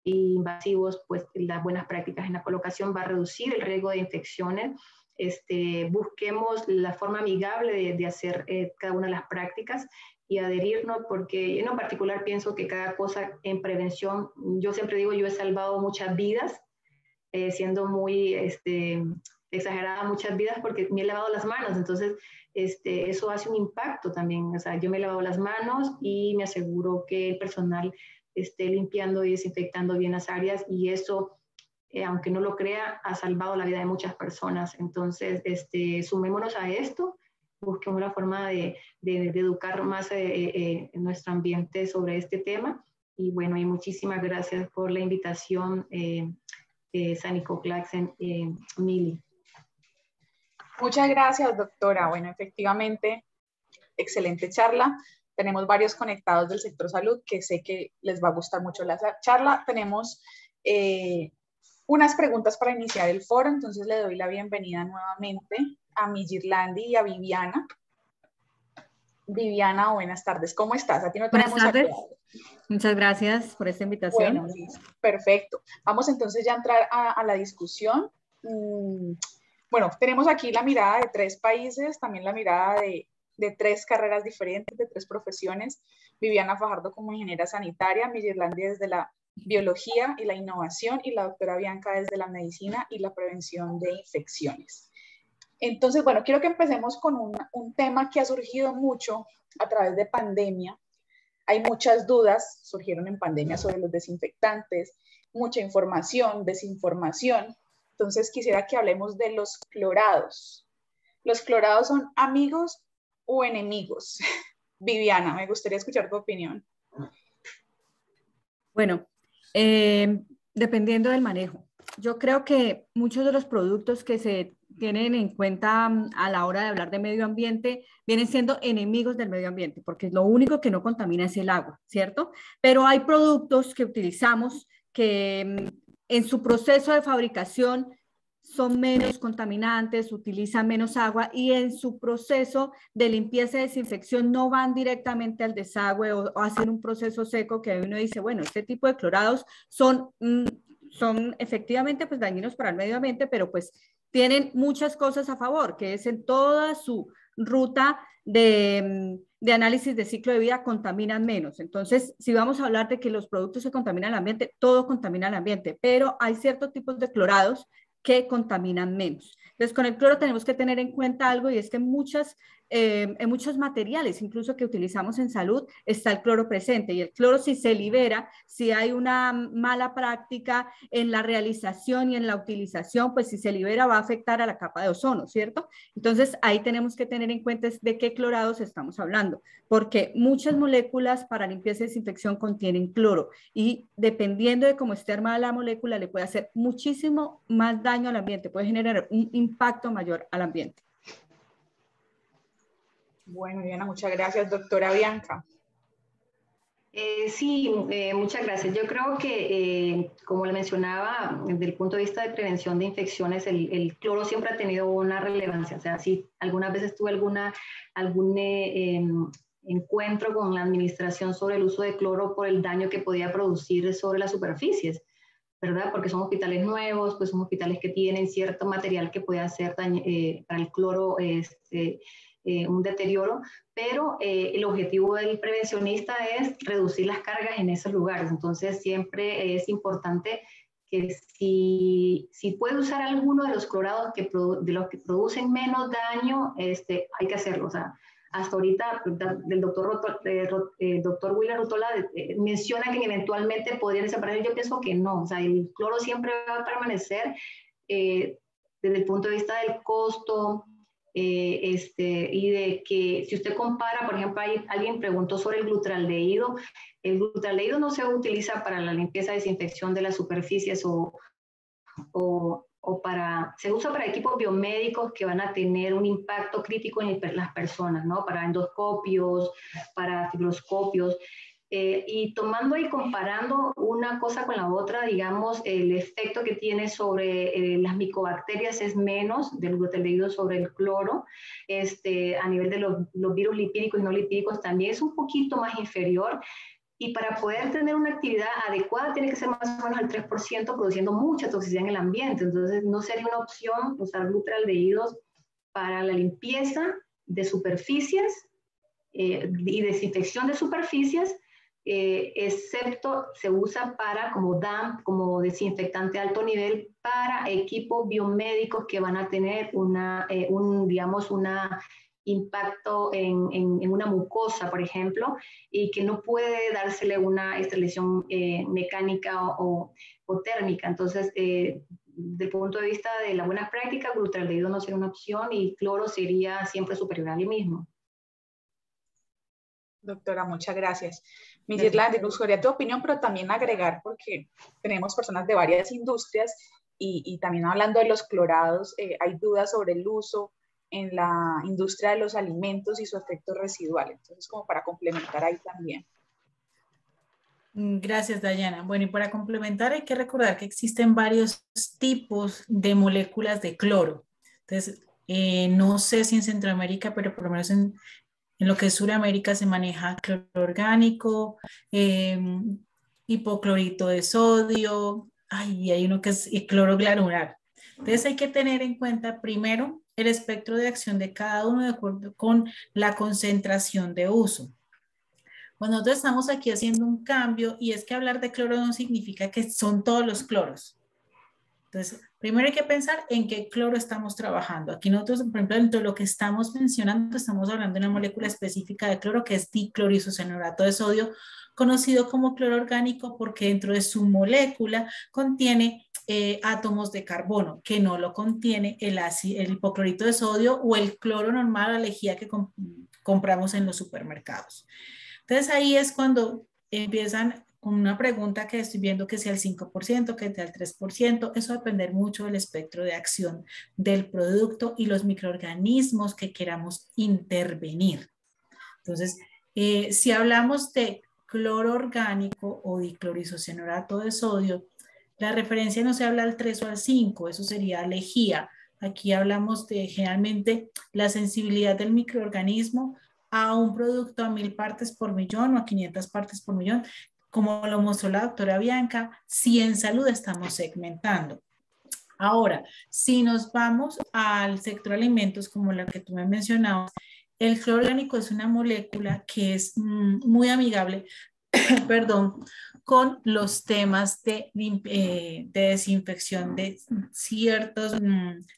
[SPEAKER 3] invasivos, pues las buenas prácticas en la colocación va a reducir el riesgo de infecciones. Busquemos la forma amigable de hacer cada una de las prácticas y adherirnos, porque en lo particular pienso que cada cosa en prevención, yo siempre digo, yo he salvado muchas vidas, siendo muy exagerada, muchas vidas, porque me he lavado las manos. Entonces eso hace un impacto también. O sea, yo me he lavado las manos y me aseguro que el personal esté limpiando y desinfectando bien las áreas, y eso, aunque no lo crea, ha salvado la vida de muchas personas. Entonces, sumémonos a esto, busquemos la forma de educar más en nuestro ambiente sobre este tema. Y bueno, y muchísimas gracias por la invitación, Sánico Claxen, Mili.
[SPEAKER 1] Muchas gracias, doctora. Bueno, efectivamente, excelente charla. Tenemos varios conectados del sector salud que sé que les va a gustar mucho la charla. Tenemos unas preguntas para iniciar el foro, entonces le doy la bienvenida nuevamente a Mirlandi y a Viviana. Viviana, buenas tardes. ¿Cómo estás? A ti no te
[SPEAKER 4] Buenas tardes. Muchas gracias por esta invitación.
[SPEAKER 1] Bueno, perfecto. Vamos entonces ya a entrar a la discusión. Bueno, tenemos aquí la mirada de 3 países, también la mirada de 3 carreras diferentes, de 3 profesiones. Viviana Fajardo como ingeniera sanitaria, Mirlandi desde la biología y la innovación, y la doctora Bianca desde la medicina y la prevención de infecciones. Entonces, bueno, quiero que empecemos con un tema que ha surgido mucho a través de pandemia. Hay muchas dudas, surgieron en pandemia sobre los desinfectantes, mucha información, desinformación. Entonces, quisiera que hablemos de los clorados. ¿Los clorados son amigos o enemigos? Viviana, me gustaría escuchar tu opinión.
[SPEAKER 4] Bueno, dependiendo del manejo. Yo creo que muchos de los productos que se tienen en cuenta a la hora de hablar de medio ambiente vienen siendo enemigos del medio ambiente, porque lo único que no contamina es el agua, ¿cierto? Pero hay productos que utilizamos que en su proceso de fabricación son menos contaminantes, utilizan menos agua, y en su proceso de limpieza y desinfección no van directamente al desagüe o hacen un proceso seco, que uno dice, bueno, este tipo de clorados son efectivamente pues dañinos para el medio ambiente, pero pues tienen muchas cosas a favor, que es en toda su ruta de análisis de ciclo de vida contaminan menos. Entonces, si vamos a hablar de que los productos se contaminan el ambiente, todo contamina el ambiente, pero hay ciertos tipos de clorados que contaminan menos. Entonces, con el cloro tenemos que tener en cuenta algo, y es que en muchos materiales, incluso que utilizamos en salud, está el cloro presente, y el cloro, si se libera, si hay una mala práctica en la realización y en la utilización, pues si se libera va a afectar a la capa de ozono, ¿cierto? Entonces, ahí tenemos que tener en cuenta de qué clorados estamos hablando, porque muchas moléculas para limpieza y desinfección contienen cloro, y dependiendo de cómo esté armada la molécula, le puede hacer muchísimo más daño al ambiente, puede generar un impacto mayor al ambiente.
[SPEAKER 1] Bueno, Diana, muchas gracias. Doctora Bianca.
[SPEAKER 3] Sí, muchas gracias. Yo creo que, como le mencionaba, desde el punto de vista de prevención de infecciones, el cloro siempre ha tenido una relevancia. O sea, si algunas veces tuve algún encuentro con la administración sobre el uso de cloro por el daño que podía producir sobre las superficies, ¿verdad? Porque son hospitales nuevos, pues son hospitales que tienen cierto material que puede hacer para el cloro un deterioro, pero el objetivo del prevencionista es reducir las cargas en esos lugares. Entonces siempre es importante que si puede usar alguno de los clorados de los que producen menos daño, hay que hacerlo. O sea, hasta ahorita el doctor Willer Rutola menciona que eventualmente podrían desaparecer. Yo pienso que no. O sea, el cloro siempre va a permanecer desde el punto de vista del costo, y de que si usted compara, por ejemplo, alguien preguntó sobre el glutaldehído. El glutaldehído no se utiliza para la limpieza y desinfección de las superficies se usa para equipos biomédicos que van a tener un impacto crítico en las personas, ¿no? Para endoscopios, para fibroscopios. Y tomando y comparando una cosa con la otra, digamos, el efecto que tiene sobre las micobacterias es menos del glutaldehído sobre el cloro. A nivel de los virus lipídicos y no lipídicos también es un poquito más inferior. Y para poder tener una actividad adecuada tiene que ser más o menos al 3%, produciendo mucha toxicidad en el ambiente. Entonces no sería una opción usar glutaldehídos para la limpieza de superficies y desinfección de superficies, excepto se usa como DAMP, como desinfectante de alto nivel para equipos biomédicos que van a tener digamos, una impacto en una mucosa, por ejemplo, y que no puede dársele una esterilización mecánica o térmica. Entonces, desde el punto de vista de la buena práctica, glutaldehído no sería una opción y cloro sería siempre superior al mismo.
[SPEAKER 1] Doctora, muchas gracias. Mirla, me gustaría tu opinión, pero también agregar, porque tenemos personas de varias industrias y también hablando de los clorados, hay dudas sobre el uso en la industria de los alimentos y su efecto residual. Entonces, como para complementar ahí también.
[SPEAKER 5] Gracias, Dayana. Bueno, y para complementar hay que recordar que existen varios tipos de moléculas de cloro. Entonces, no sé si en Centroamérica, pero por lo menos en lo que es Sudamérica se maneja cloro orgánico, hipoclorito de sodio, y hay uno que es cloro granular. Entonces hay que tener en cuenta primero el espectro de acción de cada uno de acuerdo con la concentración de uso. Cuando nosotros estamos aquí haciendo un cambio, y es que hablar de cloro no significa que son todos los cloros. Entonces, primero hay que pensar en qué cloro estamos trabajando. Aquí nosotros, por ejemplo, dentro de lo que estamos mencionando, estamos hablando de una molécula específica de cloro que es dicloroisocianato de sodio, conocido como cloro orgánico porque dentro de su molécula contiene átomos de carbono, que no lo contiene el hipoclorito de sodio o el cloro normal o la lejía que compramos en los supermercados. Entonces ahí es cuando empiezan con una pregunta que estoy viendo que sea el 5%, que sea el 3%, eso va a depender mucho del espectro de acción del producto y los microorganismos que queramos intervenir. Entonces, si hablamos de cloro orgánico o dicloroisocianato de sodio, la referencia no se habla al 3 o al 5, eso sería lejía. Aquí hablamos de generalmente la sensibilidad del microorganismo a un producto a 1000 partes por millón o a 500 partes por millón, como lo mostró la doctora Bianca, si en salud estamos segmentando. Ahora, si nos vamos al sector alimentos, como la que tú me mencionabas, el cloro orgánico es una molécula que es muy amigable, perdón, con los temas de desinfección de ciertos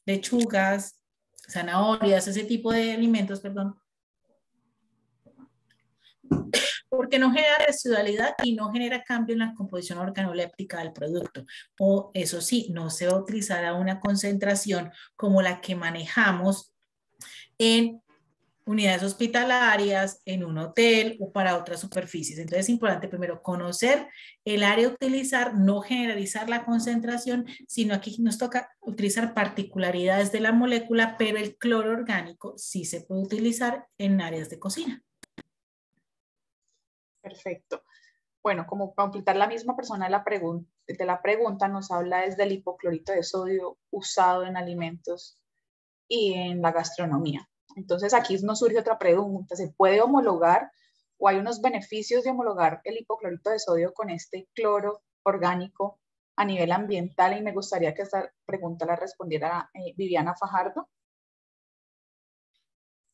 [SPEAKER 5] lechugas, zanahorias, ese tipo de alimentos, perdón, porque no genera residualidad y no genera cambio en la composición organoléptica del producto. O eso sí, no se va a utilizar a una concentración como la que manejamos en unidades hospitalarias, en un hotel o para otras superficies. Entonces es importante primero conocer el área a utilizar, no generalizar la concentración, sino aquí nos toca utilizar particularidades de la molécula, pero el cloro orgánico sí se puede utilizar en áreas de cocina.
[SPEAKER 1] Perfecto. Bueno, como completar la misma persona de la pregunta nos habla desde el hipoclorito de sodio usado en alimentos y en la gastronomía. Entonces aquí nos surge otra pregunta, ¿se puede homologar o hay unos beneficios de homologar el hipoclorito de sodio con este cloro orgánico a nivel ambiental? Y me gustaría que esta pregunta la respondiera Viviana Fajardo.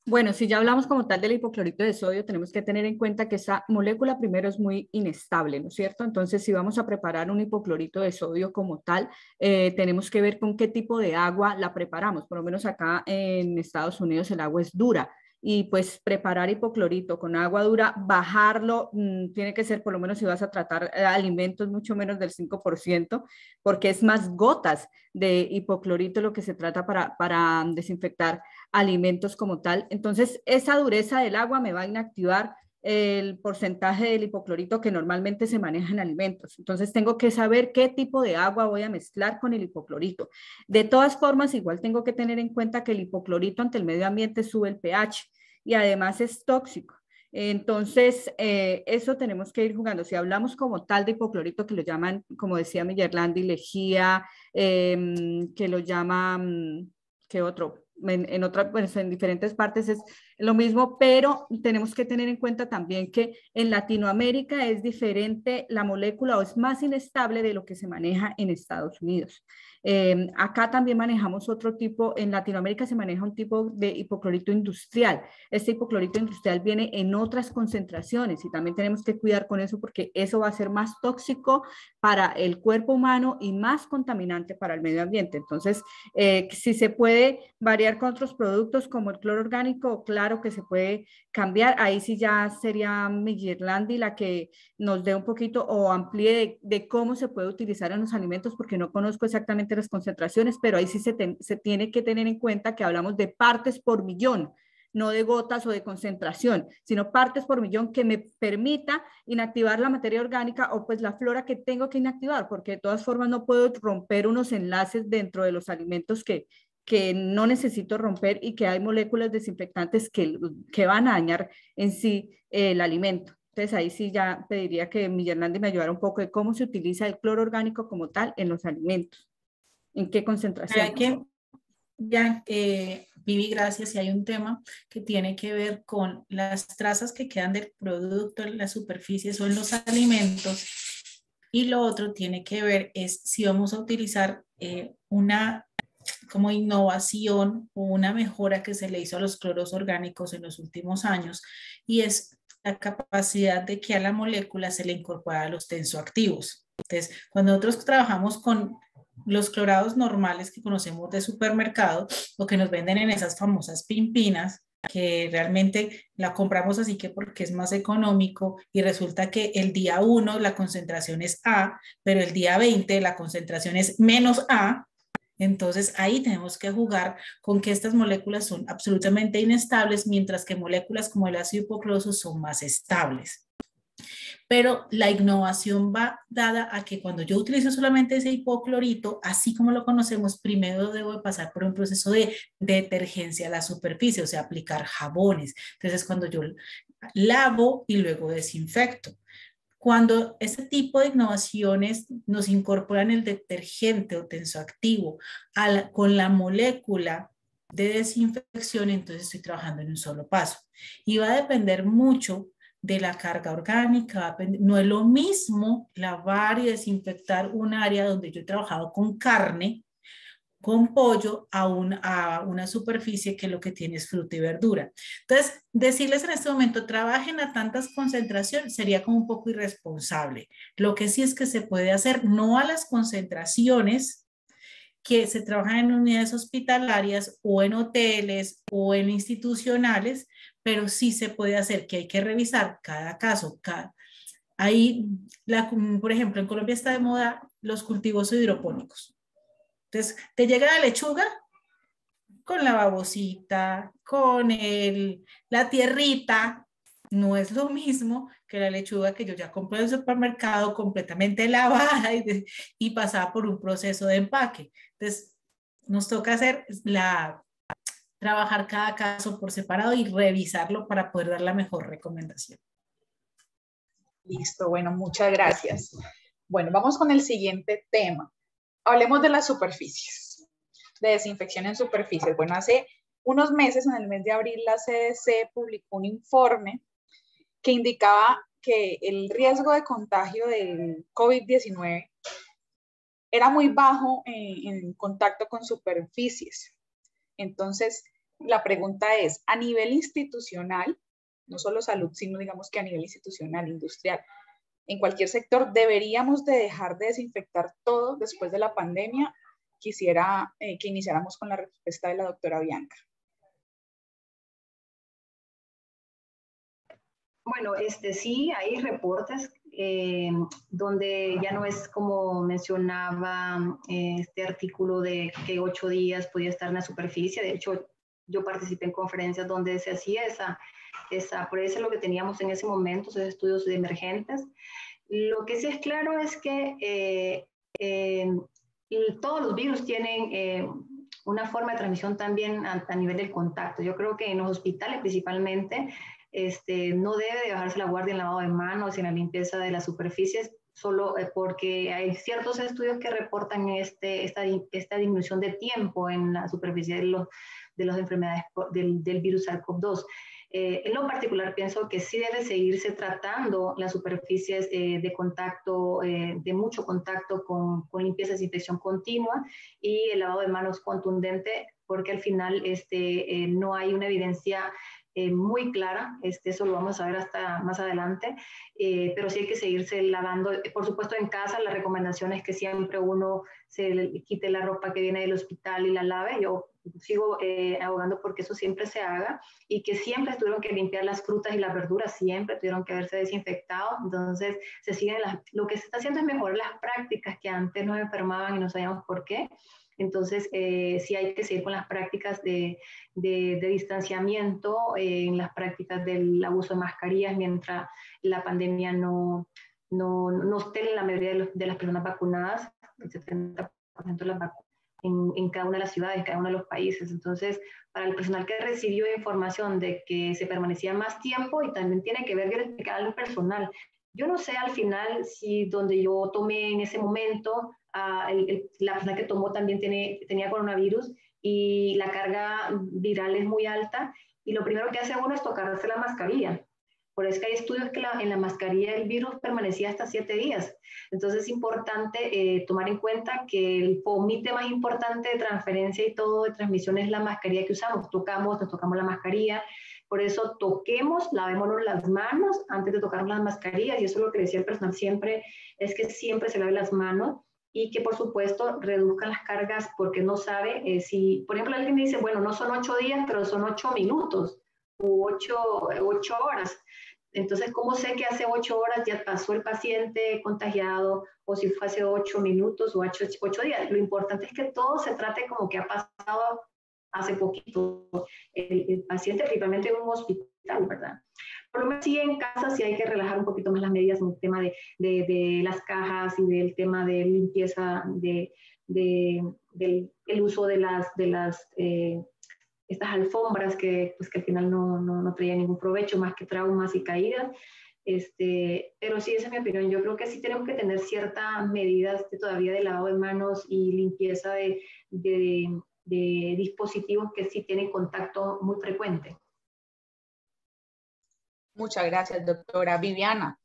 [SPEAKER 4] Bueno, si ya hablamos como tal del hipoclorito de sodio, tenemos que tener en cuenta que esa molécula primero es muy inestable, ¿no es cierto? Entonces, si vamos a preparar un hipoclorito de sodio como tal, tenemos que ver con qué tipo de agua la preparamos. Por lo menos acá en Estados Unidos el agua es dura. Y pues preparar hipoclorito con agua dura, bajarlo, tiene que ser por lo menos si vas a tratar alimentos mucho menos del 5%, porque es más gotas de hipoclorito lo que se trata para desinfectar alimentos como tal. Entonces, esa dureza del agua me va a inactivar el porcentaje del hipoclorito que normalmente se maneja en alimentos. Entonces, tengo que saber qué tipo de agua voy a mezclar con el hipoclorito. De todas formas, igual tengo que tener en cuenta que el hipoclorito ante el medio ambiente sube el pH y además es tóxico. Entonces, eso tenemos que ir jugando. Si hablamos como tal de hipoclorito, que lo llaman, como decía Miyerlandi, lejía, que lo llaman, ¿qué otro? En diferentes partes es lo mismo, pero tenemos que tener en cuenta también que en Latinoamérica es diferente la molécula o es más inestable de lo que se maneja en Estados Unidos. Acá también manejamos otro tipo, en Latinoamérica se maneja un tipo de hipoclorito industrial. Este hipoclorito industrial viene en otras concentraciones y también tenemos que cuidar con eso porque eso va a ser más tóxico para el cuerpo humano y más contaminante para el medio ambiente. Entonces, si se puede variar con otros productos como el cloro orgánico, claro que se puede cambiar. Ahí sí ya sería Miyerlandi la que nos dé un poquito o amplíe de cómo se puede utilizar en los alimentos, porque no conozco exactamente las concentraciones, pero ahí sí se tiene que tener en cuenta que hablamos de partes por millón, no de gotas o de concentración, sino partes por millón que me permita inactivar la materia orgánica o pues la flora que tengo que inactivar, porque de todas formas no puedo romper unos enlaces dentro de los alimentos que no necesito romper y que hay moléculas desinfectantes que van a dañar en sí el alimento. Entonces ahí sí ya pediría que Miyerlandi me ayudara un poco de cómo se utiliza el cloro orgánico como tal en los alimentos. ¿En qué concentración?
[SPEAKER 5] Vivi, gracias. Y hay un tema que tiene que ver con las trazas que quedan del producto en las superficies o en los alimentos. Y lo otro tiene que ver es si vamos a utilizar una como innovación o una mejora que se le hizo a los cloros orgánicos en los últimos años, y es la capacidad de que a la molécula se le incorpora los tensoactivos. Entonces, cuando nosotros trabajamos con los clorados normales que conocemos de supermercado, lo que nos venden en esas famosas pimpinas, que realmente la compramos así que porque es más económico, y resulta que el día 1 la concentración es A, pero el día 20 la concentración es menos A. Entonces ahí tenemos que jugar con que estas moléculas son absolutamente inestables, mientras que moléculas como el ácido hipocloso son más estables. Pero la innovación va dada a que cuando yo utilizo solamente ese hipoclorito, así como lo conocemos, primero debo de pasar por un proceso de detergencia a la superficie, o sea, aplicar jabones. Entonces, cuando yo lavo y luego desinfecto. Cuando este tipo de innovaciones nos incorporan el detergente o tensoactivo con la molécula de desinfección, entonces estoy trabajando en un solo paso. Y va a depender mucho de la carga orgánica. No es lo mismo lavar y desinfectar un área donde yo he trabajado con carne con pollo a una superficie que lo que tiene es fruta y verdura. Entonces, decirles en este momento, trabajen a tantas concentraciones, sería como un poco irresponsable. Lo que sí es que se puede hacer, no a las concentraciones que se trabajan en unidades hospitalarias o en hoteles o en institucionales, pero sí se puede hacer, que hay que revisar cada caso. Ahí, por ejemplo, en Colombia está de moda los cultivos hidropónicos. Entonces, te llega la lechuga con la babosita, con la tierrita. No es lo mismo que la lechuga que yo ya compré en el supermercado completamente lavada y pasada por un proceso de empaque. Entonces, nos toca trabajar cada caso por separado y revisarlo para poder dar la mejor recomendación.
[SPEAKER 1] Listo, bueno, muchas gracias. Bueno, vamos con el siguiente tema. Hablemos de las superficies, de desinfección en superficies. Bueno, hace unos meses, en el mes de abril, la CDC publicó un informe que indicaba que el riesgo de contagio del COVID-19 era muy bajo en contacto con superficies. Entonces, la pregunta es, a nivel institucional, no solo salud, sino digamos que a nivel institucional, industrial, en cualquier sector, ¿deberíamos de dejar de desinfectar todo después de la pandemia? Quisiera que iniciáramos con la respuesta de la doctora Bianca.
[SPEAKER 3] Bueno, sí, hay reportes donde ya no es como mencionaba este artículo de que 8 días podía estar en la superficie. De hecho, yo participé en conferencias donde se hacía por eso es lo que teníamos en ese momento, esos estudios de emergentes. Lo que sí es claro es que todos los virus tienen una forma de transmisión también a nivel del contacto. Yo creo que en los hospitales principalmente no debe de bajarse la guardia en lavado de manos y en la limpieza de las superficies, solo porque hay ciertos estudios que reportan esta disminución de tiempo en la superficie de las enfermedades del virus SARS-CoV-2. En lo particular pienso que sí debe seguirse tratando las superficies de contacto, de mucho contacto con limpieza y desinfección continua y el lavado de manos contundente, porque al final no hay una evidencia muy clara, eso lo vamos a ver hasta más adelante, pero sí hay que seguirse lavando. Por supuesto, en casa la recomendación es que siempre uno se quite la ropa que viene del hospital y la lave. Yo sigo abogando porque eso siempre se haga y que siempre tuvieron que limpiar las frutas y las verduras, siempre tuvieron que haberse desinfectado. Entonces, lo que se está haciendo es mejorar las prácticas que antes nos enfermaban y no sabíamos por qué. Entonces, sí hay que seguir con las prácticas de distanciamiento, en las prácticas del abuso de mascarillas mientras la pandemia no esté en la mayoría de las personas vacunadas, el 70% de las vacunas en cada una de las ciudades, en cada uno de los países. Entonces, para el personal que recibió información de que se permanecía más tiempo, y también tiene que ver, yo le explicaba al personal, yo no sé al final si donde yo tomé en ese momento, la persona que tomó también tenía coronavirus y la carga viral es muy alta y lo primero que hace uno es tocarse la mascarilla. Por eso que hay estudios que en la mascarilla el virus permanecía hasta 7 días. Entonces es importante tomar en cuenta que el fomite más importante de transferencia y todo de transmisión es la mascarilla que usamos. Nos tocamos la mascarilla. Por eso lavémonos las manos antes de tocarnos las mascarillas. Y eso es lo que decía el personal siempre, es que siempre se lave las manos y que por supuesto reduzcan las cargas porque no sabe si, por ejemplo, alguien me dice, bueno, no son 8 días, pero son 8 minutos u 8 horas. Entonces, ¿cómo sé que hace 8 horas ya pasó el paciente contagiado o si fue hace 8 minutos o 8 días? Lo importante es que todo se trate como que ha pasado hace poquito el paciente, principalmente en un hospital, ¿verdad? Por lo menos sí en casa sí hay que relajar un poquito más las medidas en el tema de las cajas y del tema de limpieza, del uso de estas alfombras que al final no traían ningún provecho más que traumas y caídas. Pero sí, esa es mi opinión. Yo creo que sí tenemos que tener ciertas medidas todavía de lavado de manos y limpieza de dispositivos que sí tienen contacto muy frecuente.
[SPEAKER 1] Muchas gracias, doctora. Viviana,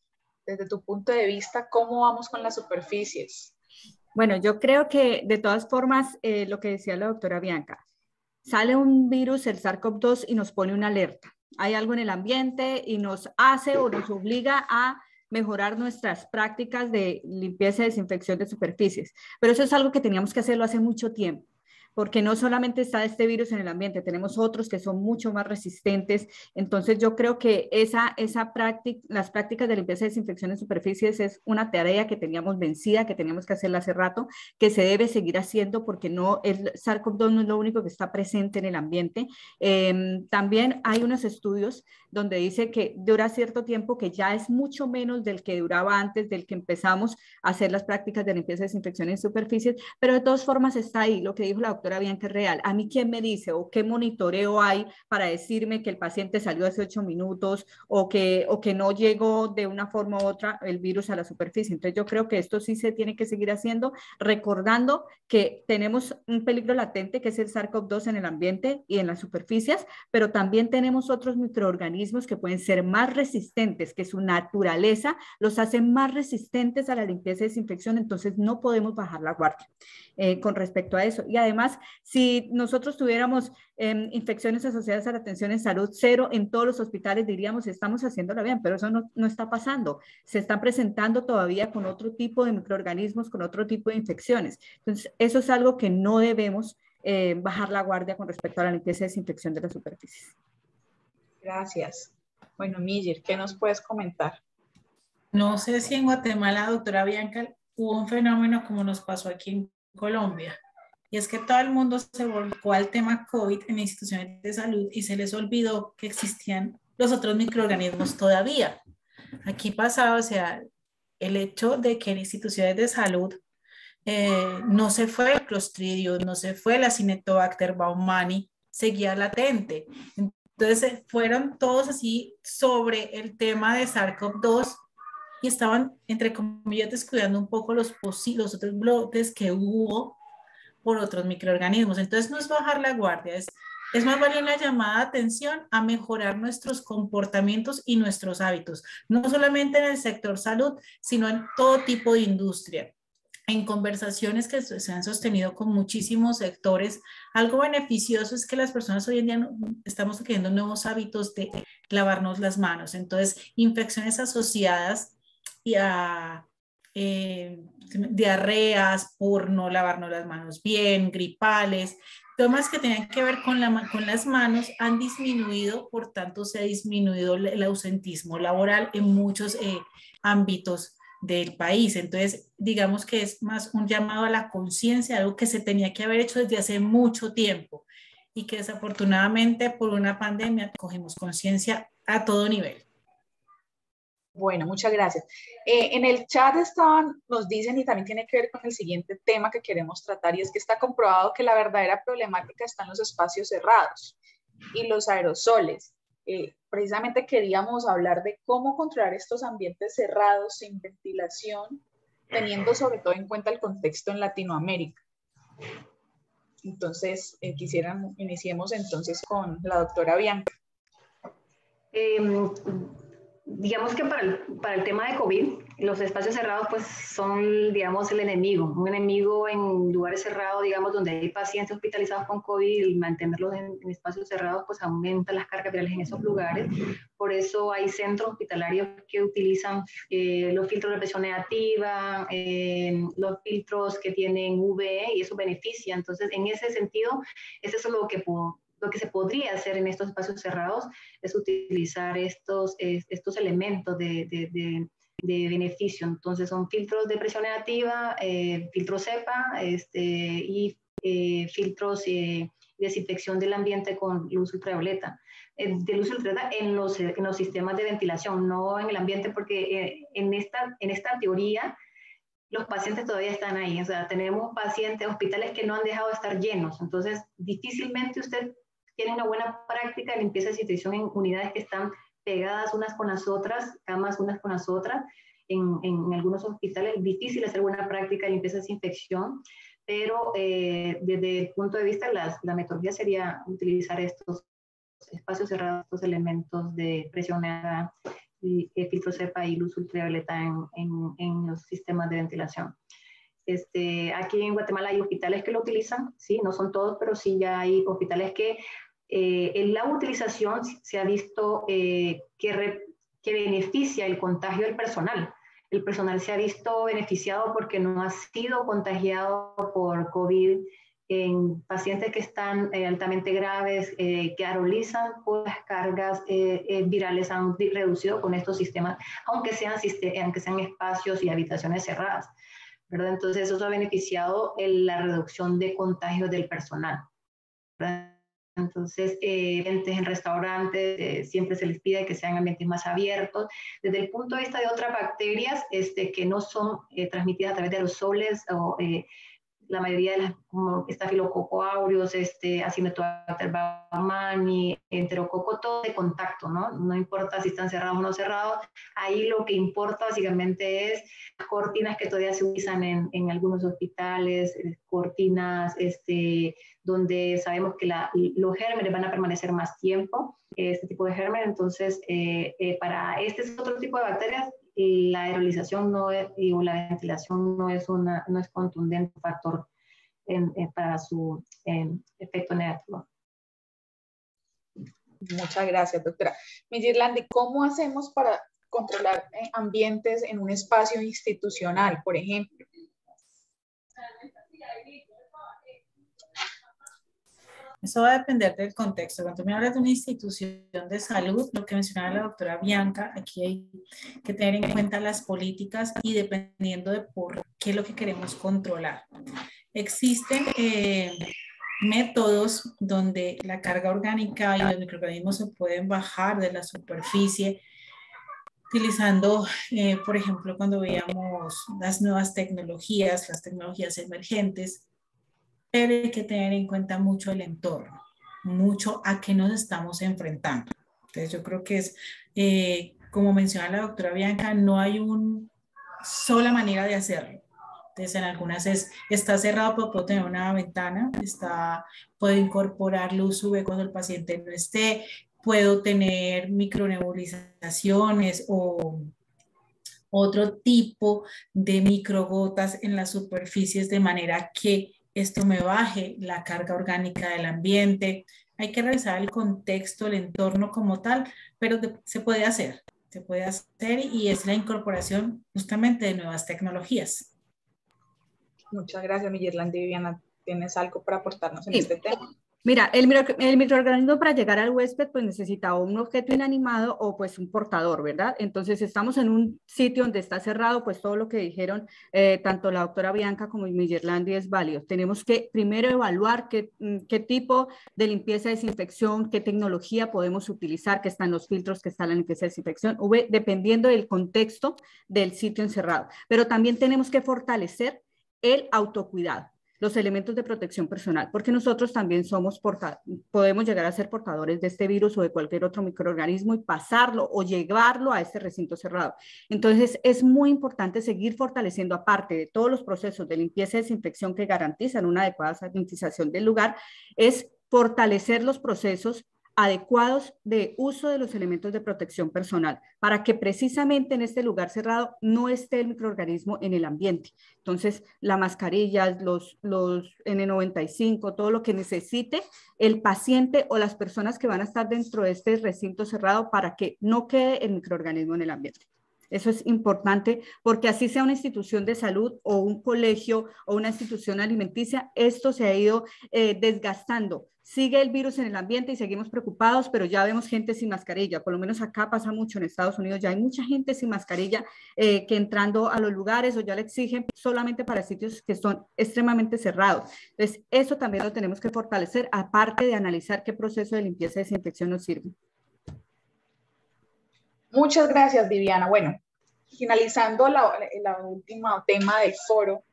[SPEAKER 1] desde tu punto de vista, ¿cómo vamos con las superficies?
[SPEAKER 4] Bueno, yo creo que de todas formas, lo que decía la doctora Bianca, sale un virus, el SARS-CoV-2, y nos pone una alerta. Hay algo en el ambiente y nos hace o nos obliga a mejorar nuestras prácticas de limpieza y desinfección de superficies. Pero eso es algo que teníamos que hacerlo hace mucho tiempo, porque no solamente está este virus en el ambiente, tenemos otros que son mucho más resistentes. Entonces yo creo que las prácticas de limpieza y desinfección de superficies es una tarea que teníamos vencida, que teníamos que hacerla hace rato, que se debe seguir haciendo porque no, el SARS-CoV-2 no es lo único que está presente en el ambiente. También hay unos estudios donde dice que dura cierto tiempo, que ya es mucho menos del que duraba antes, del que empezamos a hacer las prácticas de limpieza y desinfección en superficies, pero de todas formas está ahí lo que dijo la doctora Bianca, es real. A mí, ¿quién me dice o qué monitoreo hay para decirme que el paciente salió hace 8 minutos o que no llegó de una forma u otra el virus a la superficie? Entonces yo creo que esto sí se tiene que seguir haciendo, recordando que tenemos un peligro latente que es el SARS-CoV-2 en el ambiente y en las superficies, pero también tenemos otros microorganismos que pueden ser más resistentes, que su naturaleza los hace más resistentes a la limpieza y desinfección, entonces no podemos bajar la guardia con respecto a eso. Y además, si nosotros tuviéramos infecciones asociadas a la atención en salud cero en todos los hospitales, diríamos, estamos haciéndolo bien, pero eso no está pasando. Se están presentando todavía con otro tipo de microorganismos, con otro tipo de infecciones. Entonces, eso es algo que no debemos bajar la guardia con respecto a la limpieza y desinfección de las superficies.
[SPEAKER 1] Gracias. Bueno, Miller, ¿qué nos puedes comentar?
[SPEAKER 5] No sé si en Guatemala, doctora Bianca, hubo un fenómeno como nos pasó aquí en Colombia. Y es que todo el mundo se volcó al tema COVID en instituciones de salud y se les olvidó que existían los otros microorganismos todavía. Aquí pasaba, o sea, el hecho de que en instituciones de salud no se fue el Clostridium, no se fue la Cinetobacter baumannii, seguía latente. Entonces fueron todos así sobre el tema de SARS-CoV-2 y estaban, entre comillas, descuidando un poco los otros brotes que hubo por otros microorganismos. Entonces no es bajar la guardia, es más vale una llamada de atención a mejorar nuestros comportamientos y nuestros hábitos, no solamente en el sector salud, sino en todo tipo de industria. En conversaciones que se han sostenido con muchísimos sectores, algo beneficioso es que las personas hoy en día estamos adquiriendo nuevos hábitos de lavarnos las manos. Entonces, infecciones asociadas y a diarreas por no lavarnos las manos bien, gripales, temas que tienen que ver con las manos han disminuido, por tanto se ha disminuido el ausentismo laboral en muchos ámbitos del país. Entonces, digamos que es más un llamado a la conciencia, algo que se tenía que haber hecho desde hace mucho tiempo y que desafortunadamente por una pandemia cogemos conciencia a todo nivel.
[SPEAKER 1] Bueno, muchas gracias. En el chat nos dicen, y también tiene que ver con el siguiente tema que queremos tratar, y es que está comprobado que la verdadera problemática está en los espacios cerrados y los aerosoles. Precisamente queríamos hablar de cómo controlar estos ambientes cerrados sin ventilación, teniendo sobre todo en cuenta el contexto en Latinoamérica. Entonces, iniciemos entonces con la doctora Bianca.
[SPEAKER 3] Digamos que para el tema de COVID, los espacios cerrados pues son, digamos, el enemigo. Un enemigo en lugares cerrados, digamos, donde hay pacientes hospitalizados con COVID, y mantenerlos en espacios cerrados pues aumenta las cargas virales en esos lugares. Por eso hay centros hospitalarios que utilizan los filtros de presión negativa, los filtros que tienen UV, y eso beneficia. Entonces, en ese sentido, eso es lo que se podría hacer en estos espacios cerrados, es utilizar estos elementos de beneficio. Entonces son filtros de presión negativa, filtros CEPA y filtros de desinfección del ambiente con luz ultravioleta. De luz ultravioleta en los sistemas de ventilación, no en el ambiente, porque en esta teoría los pacientes todavía están ahí. O sea, tenemos pacientes, hospitales que no han dejado de estar llenos. Entonces, difícilmente usted tiene una buena práctica de limpieza y desinfección en unidades que están pegadas unas con las otras, camas unas con las otras. En algunos hospitales es difícil hacer buena práctica de limpieza y desinfección, pero desde el punto de vista, la metodología sería utilizar estos espacios cerrados, estos elementos de presión negativa, filtro CEPA y luz ultravioleta en los sistemas de ventilación. Aquí en Guatemala hay hospitales que lo utilizan, sí, no son todos, pero sí ya hay hospitales que en la utilización se ha visto que beneficia el contagio del personal. El personal se ha visto beneficiado porque no ha sido contagiado por COVID en pacientes que están altamente graves, que aerolizan, pues las cargas virales han reducido con estos sistemas, aunque sean espacios y habitaciones cerradas, ¿verdad? Entonces eso ha beneficiado la reducción de contagios del personal, ¿verdad? Entonces, en restaurantes siempre se les pide que sean ambientes más abiertos. Desde el punto de vista de otras bacterias que no son transmitidas a través de aerosoles o la mayoría de las, como Staphylococcus aureus, Acinetobacter baumannii, Enterococo, todo de contacto, ¿no? No importa si están cerrados o no cerrados, ahí lo que importa básicamente es las cortinas que todavía se utilizan en algunos hospitales, cortinas donde sabemos que los gérmenes van a permanecer más tiempo, este tipo de gérmenes. Entonces, para este otro tipo de bacterias, la aerolización o la ventilación no es contundente factor para su efecto negativo.
[SPEAKER 1] Muchas gracias, doctora. Mirlandi, ¿cómo hacemos para controlar ambientes en un espacio institucional, por ejemplo?
[SPEAKER 5] Eso va a depender del contexto. Cuando me hablas de una institución de salud, lo que mencionaba la doctora Bianca, aquí hay que tener en cuenta las políticas y dependiendo de por qué es lo que queremos controlar. Existen métodos donde la carga orgánica y los microorganismos se pueden bajar de la superficie utilizando, por ejemplo, cuando veíamos las nuevas tecnologías, las tecnologías emergentes, pero hay que tener en cuenta mucho el entorno, mucho a qué nos estamos enfrentando. Entonces yo creo que es, como menciona la doctora Bianca, no hay una sola manera de hacerlo. Entonces en algunas está cerrado, pero puedo tener una ventana, puedo incorporar luz UV cuando el paciente no esté, puedo tener micronebulizaciones o otro tipo de microgotas en las superficies de manera que esto me baje la carga orgánica del ambiente. Hay que revisar el contexto, el entorno como tal, pero se puede hacer y es la incorporación justamente de nuevas tecnologías.
[SPEAKER 1] Muchas gracias, Mirlandi. Viviana, ¿tienes algo para aportarnos en este tema?
[SPEAKER 4] Mira, el microorganismo para llegar al huésped pues necesita un objeto inanimado o pues un portador, ¿verdad? Entonces estamos en un sitio donde está cerrado, pues todo lo que dijeron tanto la doctora Bianca como Mirlandi es válido. Tenemos que primero evaluar qué tipo de limpieza, desinfección, qué tecnología podemos utilizar, que están los filtros, que está la limpieza, desinfección, dependiendo del contexto del sitio encerrado. Pero también tenemos que fortalecer el autocuidado, los elementos de protección personal, porque nosotros también podemos llegar a ser portadores de este virus o de cualquier otro microorganismo y pasarlo o llevarlo a este recinto cerrado. Entonces, es muy importante seguir fortaleciendo, aparte de todos los procesos de limpieza y desinfección que garantizan una adecuada sanitización del lugar, es fortalecer los procesos adecuados de uso de los elementos de protección personal para que precisamente en este lugar cerrado no esté el microorganismo en el ambiente. Entonces, la mascarilla, los N95, todo lo que necesite el paciente o las personas que van a estar dentro de este recinto cerrado para que no quede el microorganismo en el ambiente. Eso es importante porque así sea una institución de salud o un colegio o una institución alimenticia, esto se ha ido desgastando. Sigue el virus en el ambiente y seguimos preocupados, pero ya vemos gente sin mascarilla. Por lo menos acá pasa mucho en Estados Unidos. Ya hay mucha gente sin mascarilla que entrando a los lugares o ya le exigen solamente para sitios que son extremadamente cerrados. Entonces, eso también lo tenemos que fortalecer, aparte de analizar qué proceso de limpieza y desinfección nos sirve.
[SPEAKER 1] Muchas gracias, Viviana. Bueno, finalizando la última tema del foro,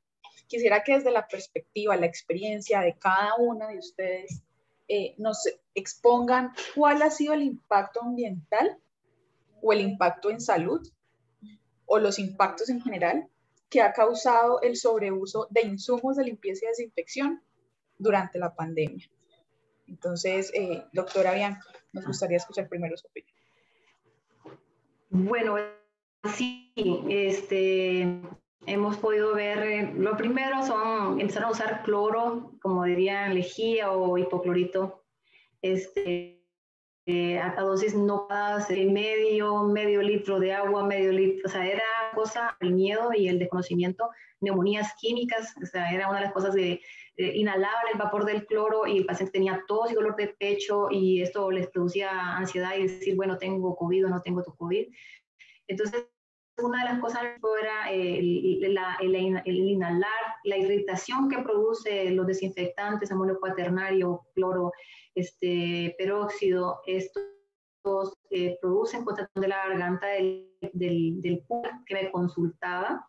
[SPEAKER 1] quisiera que desde la perspectiva, la experiencia de cada una de ustedes, nos expongan cuál ha sido el impacto ambiental o el impacto en salud o los impactos en general que ha causado el sobreuso de insumos de limpieza y desinfección durante la pandemia. Entonces, doctora Bianca, nos gustaría escuchar primero su opinión.
[SPEAKER 3] Bueno, sí, hemos podido ver, lo primero empezaron a usar cloro, como dirían lejía o hipoclorito, a dosis no pasadas, medio litro de agua, medio litro, o sea, era cosa, el miedo y el desconocimiento, neumonías químicas, o sea, era una de las cosas de inhalaban el vapor del cloro y el paciente tenía tos y dolor de pecho y esto les producía ansiedad y decir, bueno, tengo COVID o no tengo tu COVID. Entonces, una de las cosas era el inhalar, la irritación que produce los desinfectantes, amonio cuaternario, cloro, peróxido, estos producen contracción de la garganta del público que me consultaba.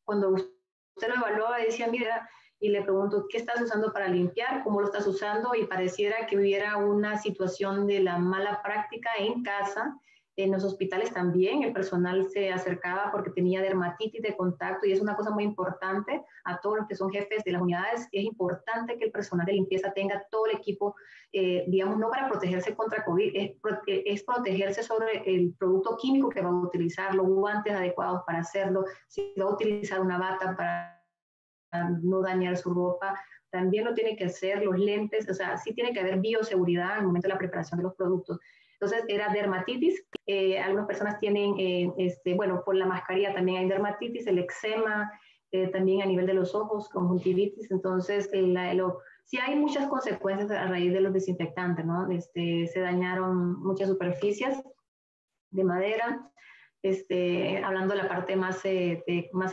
[SPEAKER 3] Cuando usted lo evaluaba, decía, mira, y le pregunto, ¿qué estás usando para limpiar? ¿Cómo lo estás usando? Y pareciera que hubiera una situación de la mala práctica en casa. En los hospitales también el personal se acercaba porque tenía dermatitis de contacto y es una cosa muy importante a todos los que son jefes de las unidades. Es importante que el personal de limpieza tenga todo el equipo, digamos, no para protegerse contra COVID, es protegerse sobre el producto químico que va a utilizar, los guantes adecuados para hacerlo, si va a utilizar una bata para no dañar su ropa, también lo tiene que hacer, los lentes, o sea, sí tiene que haber bioseguridad en el momento de la preparación de los productos. Entonces, era dermatitis, algunas personas tienen, bueno, por la mascarilla también hay dermatitis, el eczema, también a nivel de los ojos, conjuntivitis, entonces, sí hay muchas consecuencias a raíz de los desinfectantes, ¿no? Se dañaron muchas superficies de madera, hablando de la parte más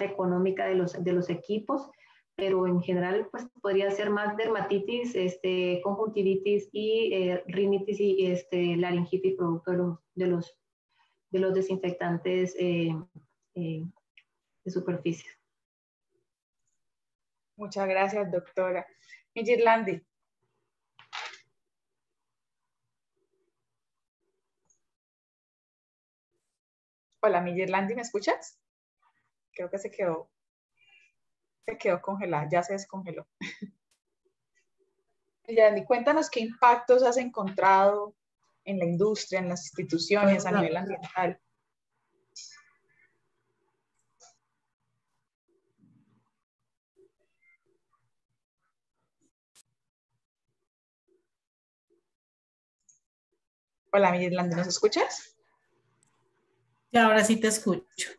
[SPEAKER 3] económica de los equipos, pero en general pues podría ser más dermatitis, conjuntivitis y rinitis y laringitis producto de los desinfectantes de superficie.
[SPEAKER 1] Muchas gracias, doctora. Mirlandi. Hola, Mirlandi, ¿me escuchas? Creo que se quedó congelada, ya se descongeló. Mirlandi, cuéntanos qué impactos has encontrado en la industria, en las instituciones, a nivel ambiental. Hola, Mirlandi, ¿nos escuchas?
[SPEAKER 5] Y ahora sí te escucho.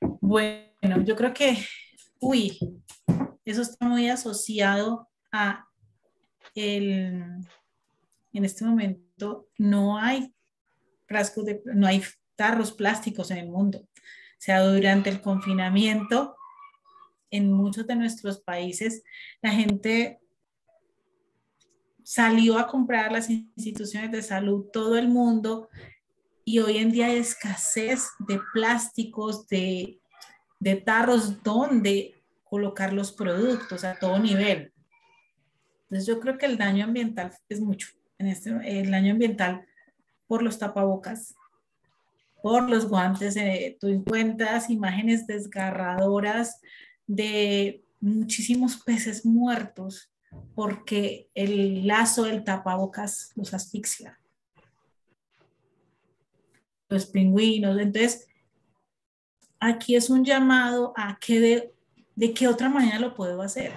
[SPEAKER 5] Bueno, yo creo que, eso está muy asociado a en este momento no hay no hay tarros plásticos en el mundo. O sea, durante el confinamiento, en muchos de nuestros países, la gente salió a comprar las instituciones de salud, todo el mundo, y hoy en día hay escasez de plásticos, de tarros donde colocar los productos a todo nivel. Entonces yo creo que el daño ambiental es mucho. El daño ambiental por los tapabocas, por los guantes. Tú encuentras imágenes desgarradoras de muchísimos peces muertos porque el lazo del tapabocas los asfixia. Los pingüinos. Entonces, aquí es un llamado a que de qué otra manera lo puedo hacer.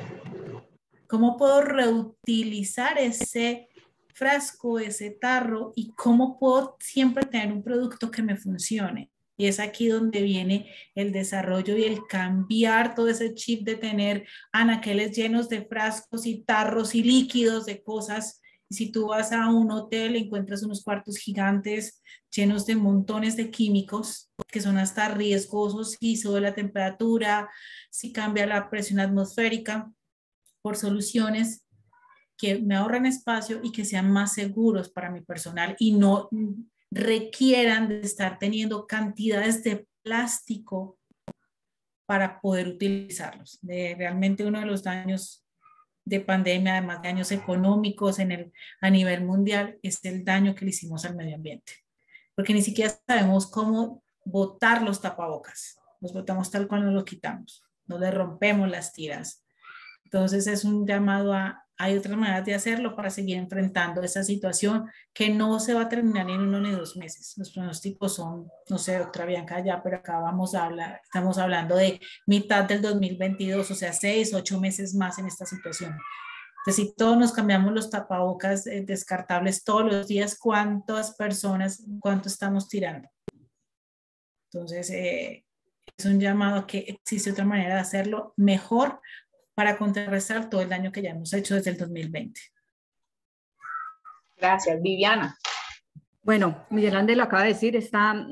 [SPEAKER 5] ¿Cómo puedo reutilizar ese frasco, ese tarro, y cómo puedo siempre tener un producto que me funcione? Y es aquí donde viene el desarrollo y el cambiar todo ese chip de tener anaqueles llenos de frascos y tarros y líquidos de cosas. Y si tú vas a un hotel, encuentras unos cuartos gigantes llenos de montones de químicos que son hasta riesgosos si sube la temperatura, si cambia la presión atmosférica, por soluciones que me ahorren espacio y que sean más seguros para mi personal y no requieran de estar teniendo cantidades de plástico para poder utilizarlos. Realmente uno de los daños de pandemia, además de daños económicos a nivel mundial, es el daño que le hicimos al medio ambiente. Porque ni siquiera sabemos cómo botar los tapabocas. Los botamos tal cual nos los quitamos. No le rompemos las tiras. Entonces es un llamado a hay otras maneras de hacerlo para seguir enfrentando esa situación que no se va a terminar en 1 ni 2 meses. Los pronósticos son, no sé, doctora Bianca, ya, pero acá estamos hablando de mitad del 2022, o sea, 6, 8 meses más en esta situación. Entonces, si todos nos cambiamos los tapabocas descartables todos los días, ¿cuántas personas, cuánto estamos tirando? Entonces, es un llamado a que existe otra manera de hacerlo mejor para contrarrestar todo el daño que ya hemos hecho desde el 2020.
[SPEAKER 1] Gracias. Viviana.
[SPEAKER 4] Bueno, Miguel Ángel lo acaba de decir, esta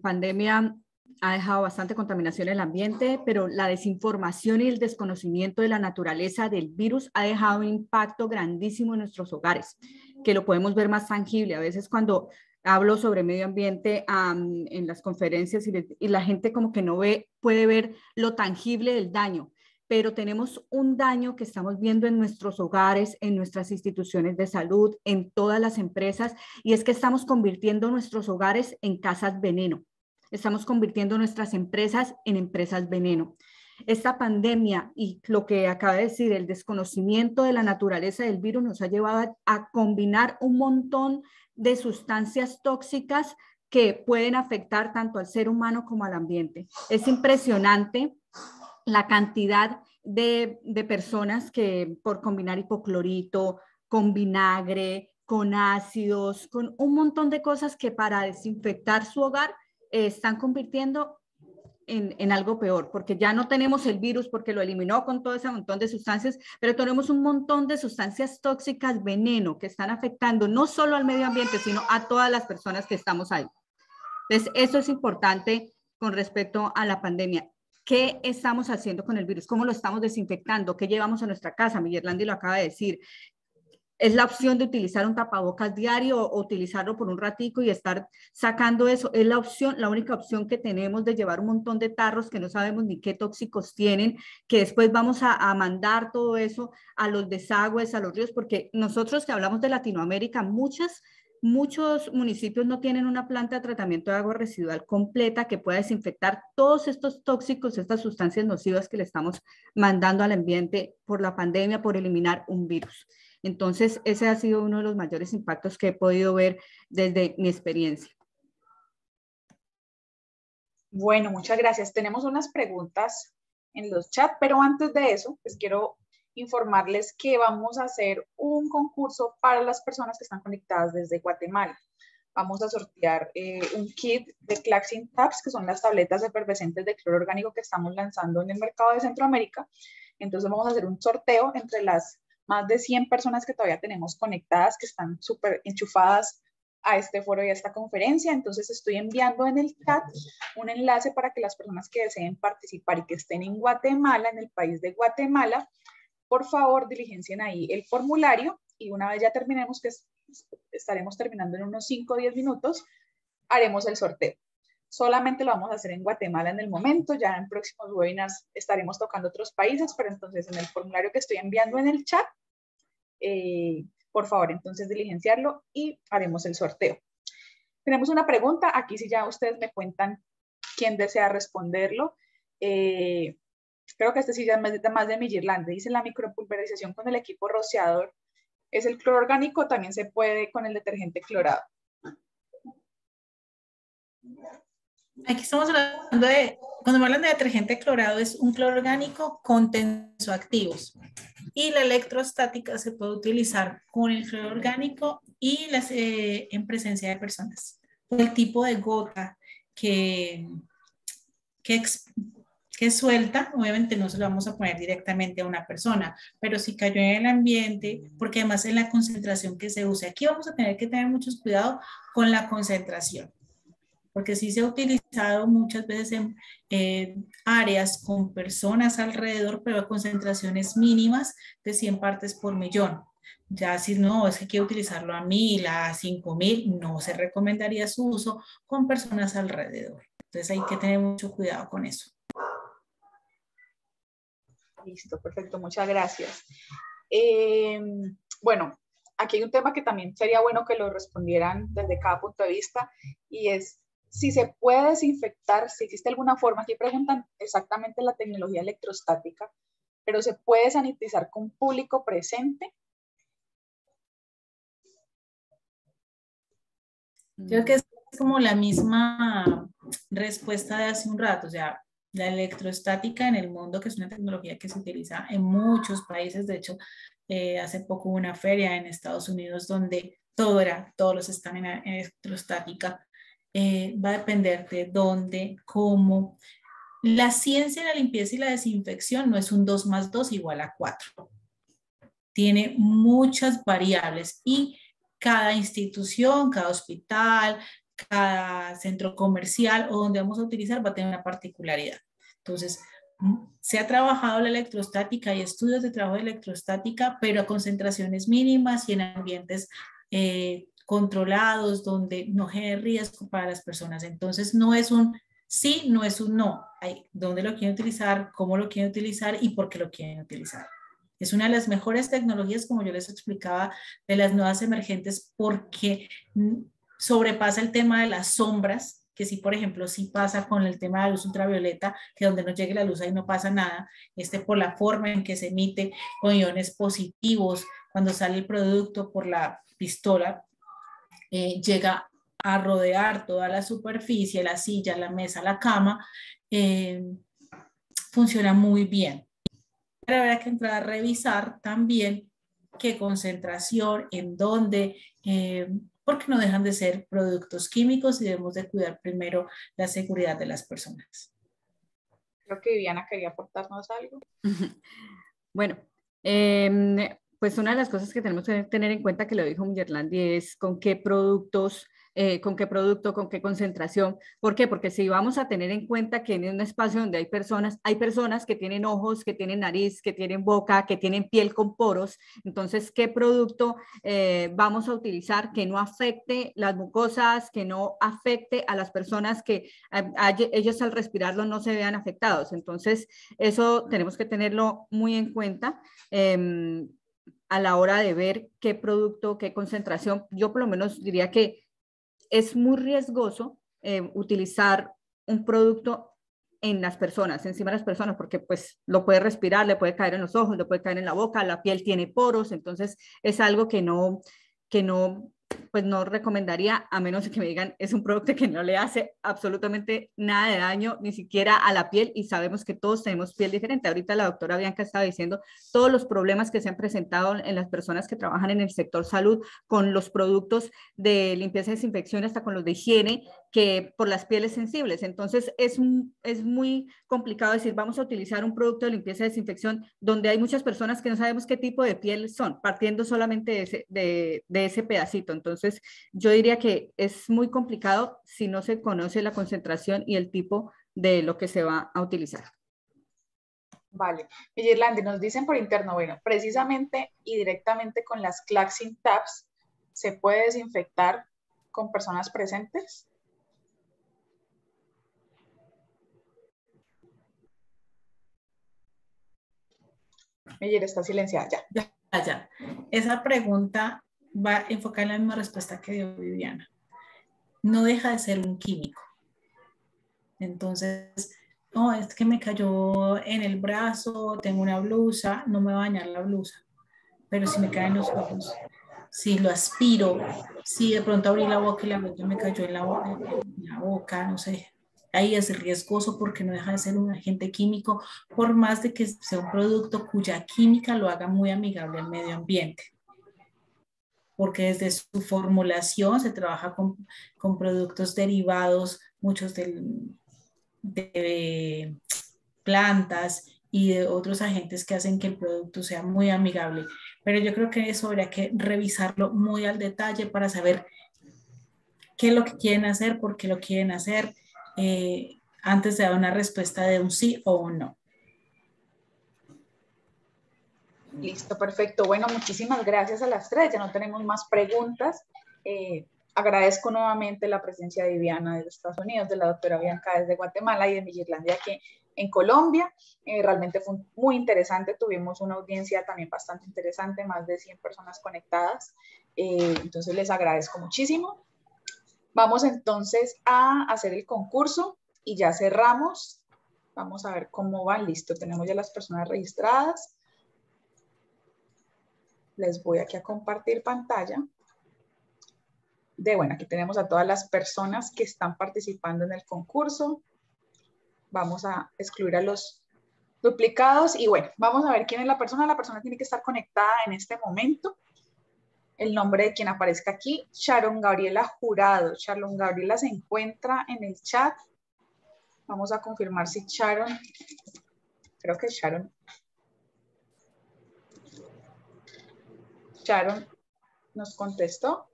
[SPEAKER 4] pandemia ha dejado bastante contaminación en el ambiente, pero la desinformación y el desconocimiento de la naturaleza del virus ha dejado un impacto grandísimo en nuestros hogares, que lo podemos ver más tangible. A veces cuando hablo sobre medio ambiente en las conferencias y la gente como que no puede ver lo tangible del daño, pero tenemos un daño que estamos viendo en nuestros hogares, en nuestras instituciones de salud, en todas las empresas, y es que estamos convirtiendo nuestros hogares en casas veneno. Estamos convirtiendo nuestras empresas en empresas veneno. Esta pandemia y lo que acaba de decir, el desconocimiento de la naturaleza del virus nos ha llevado a combinar un montón de sustancias tóxicas que pueden afectar tanto al ser humano como al ambiente. Es impresionante la cantidad de personas que por combinar hipoclorito, con vinagre, con ácidos, con un montón de cosas que para desinfectar su hogar están convirtiendo en algo peor, porque ya no tenemos el virus porque lo eliminó con todo ese montón de sustancias, pero tenemos un montón de sustancias tóxicas, veneno, que están afectando no solo al medio ambiente, sino a todas las personas que estamos ahí. Entonces, eso es importante con respecto a la pandemia. ¿Qué estamos haciendo con el virus? ¿Cómo lo estamos desinfectando? ¿Qué llevamos a nuestra casa? Miguel Landi lo acaba de decir. Es la opción de utilizar un tapabocas diario o utilizarlo por un ratico y estar sacando eso. Es la opción, la única opción que tenemos de llevar un montón de tarros que no sabemos ni qué tóxicos tienen, que después vamos a mandar todo eso a los desagües, a los ríos, porque nosotros que hablamos de Latinoamérica, muchos municipios no tienen una planta de tratamiento de agua residual completa que pueda desinfectar todos estos tóxicos, estas sustancias nocivas que le estamos mandando al ambiente por la pandemia, por eliminar un virus. Entonces, ese ha sido uno de los mayores impactos que he podido ver desde mi experiencia.
[SPEAKER 1] Bueno, muchas gracias. Tenemos unas preguntas en los chats, pero antes de eso, pues quiero informarles que vamos a hacer un concurso para las personas que están conectadas desde Guatemala. Vamos a sortear un kit de Claxin Tabs, que son las tabletas efervescentes de cloro orgánico que estamos lanzando en el mercado de Centroamérica. Entonces vamos a hacer un sorteo entre las más de 100 personas que todavía tenemos conectadas, que están súper enchufadas a este foro y a esta conferencia. Entonces estoy enviando en el chat un enlace para que las personas que deseen participar y que estén en Guatemala, en el país de Guatemala, por favor diligencien ahí el formulario y una vez ya terminemos, que estaremos terminando en unos 5 o 10 minutos, haremos el sorteo. Solamente lo vamos a hacer en Guatemala en el momento, ya en próximos webinars estaremos tocando otros países, pero entonces en el formulario que estoy enviando en el chat, por favor, entonces diligenciarlo y haremos el sorteo. Tenemos una pregunta, aquí si ya ustedes me cuentan quién desea responderlo. Creo que este sí ya es más de Miguel. Dice: la micropulverización con el equipo rociador, ¿es el cloro orgánico? También se puede con el detergente clorado.
[SPEAKER 5] Aquí estamos hablando de, cuando me hablan de detergente clorado, es un cloro orgánico con tensoactivos. Y la electrostática se puede utilizar con el cloro orgánico y en presencia de personas. El tipo de gota que suelta, obviamente no se lo vamos a poner directamente a una persona, pero si cayó en el ambiente, porque además en la concentración que se use, aquí vamos a tener que tener mucho cuidado con la concentración, porque sí se ha utilizado muchas veces en áreas con personas alrededor, pero a concentraciones mínimas de 100 partes por millón. Ya si no, es que quiero utilizarlo a 1000, a 5000, no se recomendaría su uso con personas alrededor. Entonces hay que tener mucho cuidado con eso.
[SPEAKER 1] Listo, perfecto, muchas gracias. Bueno, aquí hay un tema que también sería bueno que lo respondieran desde cada punto de vista, y es si se puede desinfectar, si existe alguna forma. Aquí preguntan exactamente la tecnología electrostática, pero se puede sanitizar con público presente.
[SPEAKER 5] Creo que es como la misma respuesta de hace un rato, o sea, la electrostática en el mundo, que es una tecnología que se utiliza en muchos países. De hecho, hace poco hubo una feria en Estados Unidos donde todos los están en electrostática. Va a depender de dónde, cómo. La ciencia de la limpieza y la desinfección no es un 2 más 2 igual a 4. Tiene muchas variables y cada institución, cada hospital, cada centro comercial o donde vamos a utilizar va a tener una particularidad. Entonces, se ha trabajado la electrostática, hay estudios de trabajo de electrostática, pero a concentraciones mínimas y en ambientes controlados, donde no genere riesgo para las personas. Entonces, no es un sí, no es un no. Hay dónde lo quieren utilizar, cómo lo quieren utilizar y por qué lo quieren utilizar. Es una de las mejores tecnologías, como yo les explicaba, de las nuevas emergentes, porque sobrepasa el tema de las sombras, que sí, por ejemplo, sí pasa con el tema de la luz ultravioleta, que donde no llegue la luz ahí no pasa nada, por la forma en que se emite con iones positivos, cuando sale el producto por la pistola, llega a rodear toda la superficie, la silla, la mesa, la cama, funciona muy bien. Pero habrá que entrar a revisar también qué concentración, en dónde, porque no dejan de ser productos químicos y debemos de cuidar primero la seguridad de las personas.
[SPEAKER 1] Creo que Viviana quería aportarnos algo.
[SPEAKER 4] Bueno, pues una de las cosas que tenemos que tener en cuenta, que lo dijo Miyerlandi, es con qué productos, con qué concentración. ¿Por qué? Porque si vamos a tener en cuenta que en un espacio donde hay personas que tienen ojos, que tienen nariz, que tienen boca, que tienen piel con poros, entonces, ¿qué producto vamos a utilizar que no afecte las mucosas, que no afecte a las personas, que ellos al respirarlo no se vean afectados? Entonces, eso tenemos que tenerlo muy en cuenta. A la hora de ver qué producto, qué concentración. Yo por lo menos diría que es muy riesgoso utilizar un producto en las personas, encima de las personas, porque pues lo puede respirar, le puede caer en los ojos, le puede caer en la boca, la piel tiene poros, entonces es algo que no, pues no recomendaría, a menos que me digan es un producto que no le hace absolutamente nada de daño, ni siquiera a la piel, y sabemos que todos tenemos piel diferente. Ahorita la doctora Bianca estaba diciendo todos los problemas que se han presentado en las personas que trabajan en el sector salud con los productos de limpieza y desinfección, hasta con los de higiene, que por las pieles sensibles. Entonces es muy complicado decir vamos a utilizar un producto de limpieza y desinfección donde hay muchas personas que no sabemos qué tipo de piel son, partiendo solamente de ese pedacito. Entonces yo diría que es muy complicado si no se conoce la concentración y el tipo de lo que se va a utilizar.
[SPEAKER 1] Vale. Miyerlandi, nos dicen por interno, bueno, precisamente y directamente con las Claxin Tabs, ¿se puede desinfectar con personas presentes? Meyer está silenciada,
[SPEAKER 5] ya. Esa pregunta va enfocada en la misma respuesta que dio Viviana. No deja de ser un químico. Entonces, no, es que me cayó en el brazo, tengo una blusa, no me va a dañar la blusa, pero si me caen los ojos, si lo aspiro, si de pronto abrí la boca y la gota me cayó en la boca, no sé, ahí es riesgoso porque no deja de ser un agente químico, por más de que sea un producto cuya química lo haga muy amigable al medio ambiente. Porque desde su formulación se trabaja con productos derivados, muchos de plantas y de otros agentes que hacen que el producto sea muy amigable. Pero yo creo que eso habría que revisarlo muy al detalle para saber qué es lo que quieren hacer, por qué lo quieren hacer, antes de dar una respuesta de un sí o un no.
[SPEAKER 1] Listo, perfecto. Bueno, muchísimas gracias a las tres. Ya no tenemos más preguntas. Agradezco nuevamente la presencia de Viviana de Estados Unidos, de la doctora Bianca desde Guatemala y de Miyerlandi aquí en Colombia. Realmente fue muy interesante. Tuvimos una audiencia también bastante interesante, más de 100 personas conectadas. Entonces les agradezco muchísimo. Vamos entonces a hacer el concurso y ya cerramos Vamos a ver cómo va. Listo, tenemos ya las personas registradas. Les voy aquí a compartir pantalla. Bueno, aquí tenemos a todas las personas que están participando en el concurso. Vamos a excluir a los duplicados y bueno, vamos a ver quién es la persona. La persona tiene que estar conectada en este momento. El nombre de quien aparezca aquí, Sharon Gabriela Jurado. Sharon Gabriela se encuentra en el chat. Vamos a confirmar si Sharon, creo que Sharon nos contestó.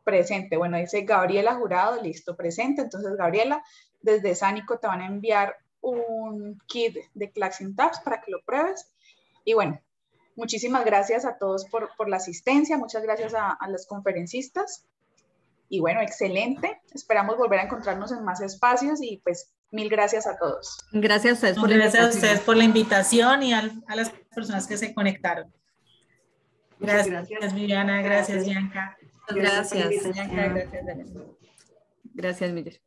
[SPEAKER 1] Presente. Bueno, dice Gabriela Jurado, listo, presente. Entonces, Gabriela, desde Sánico te van a enviar un kit de Claxing Tabs para que lo pruebes. Y bueno, muchísimas gracias a todos por la asistencia. Muchas gracias a los conferencistas. Y bueno, excelente. Esperamos volver a encontrarnos en más espacios y pues mil gracias a todos.
[SPEAKER 4] Gracias a ustedes por
[SPEAKER 5] Gracias a ustedes por la invitación y a las personas que se conectaron. Gracias, Viviana. Gracias, Bianca.
[SPEAKER 2] Gracias.
[SPEAKER 4] Gracias, Miguel.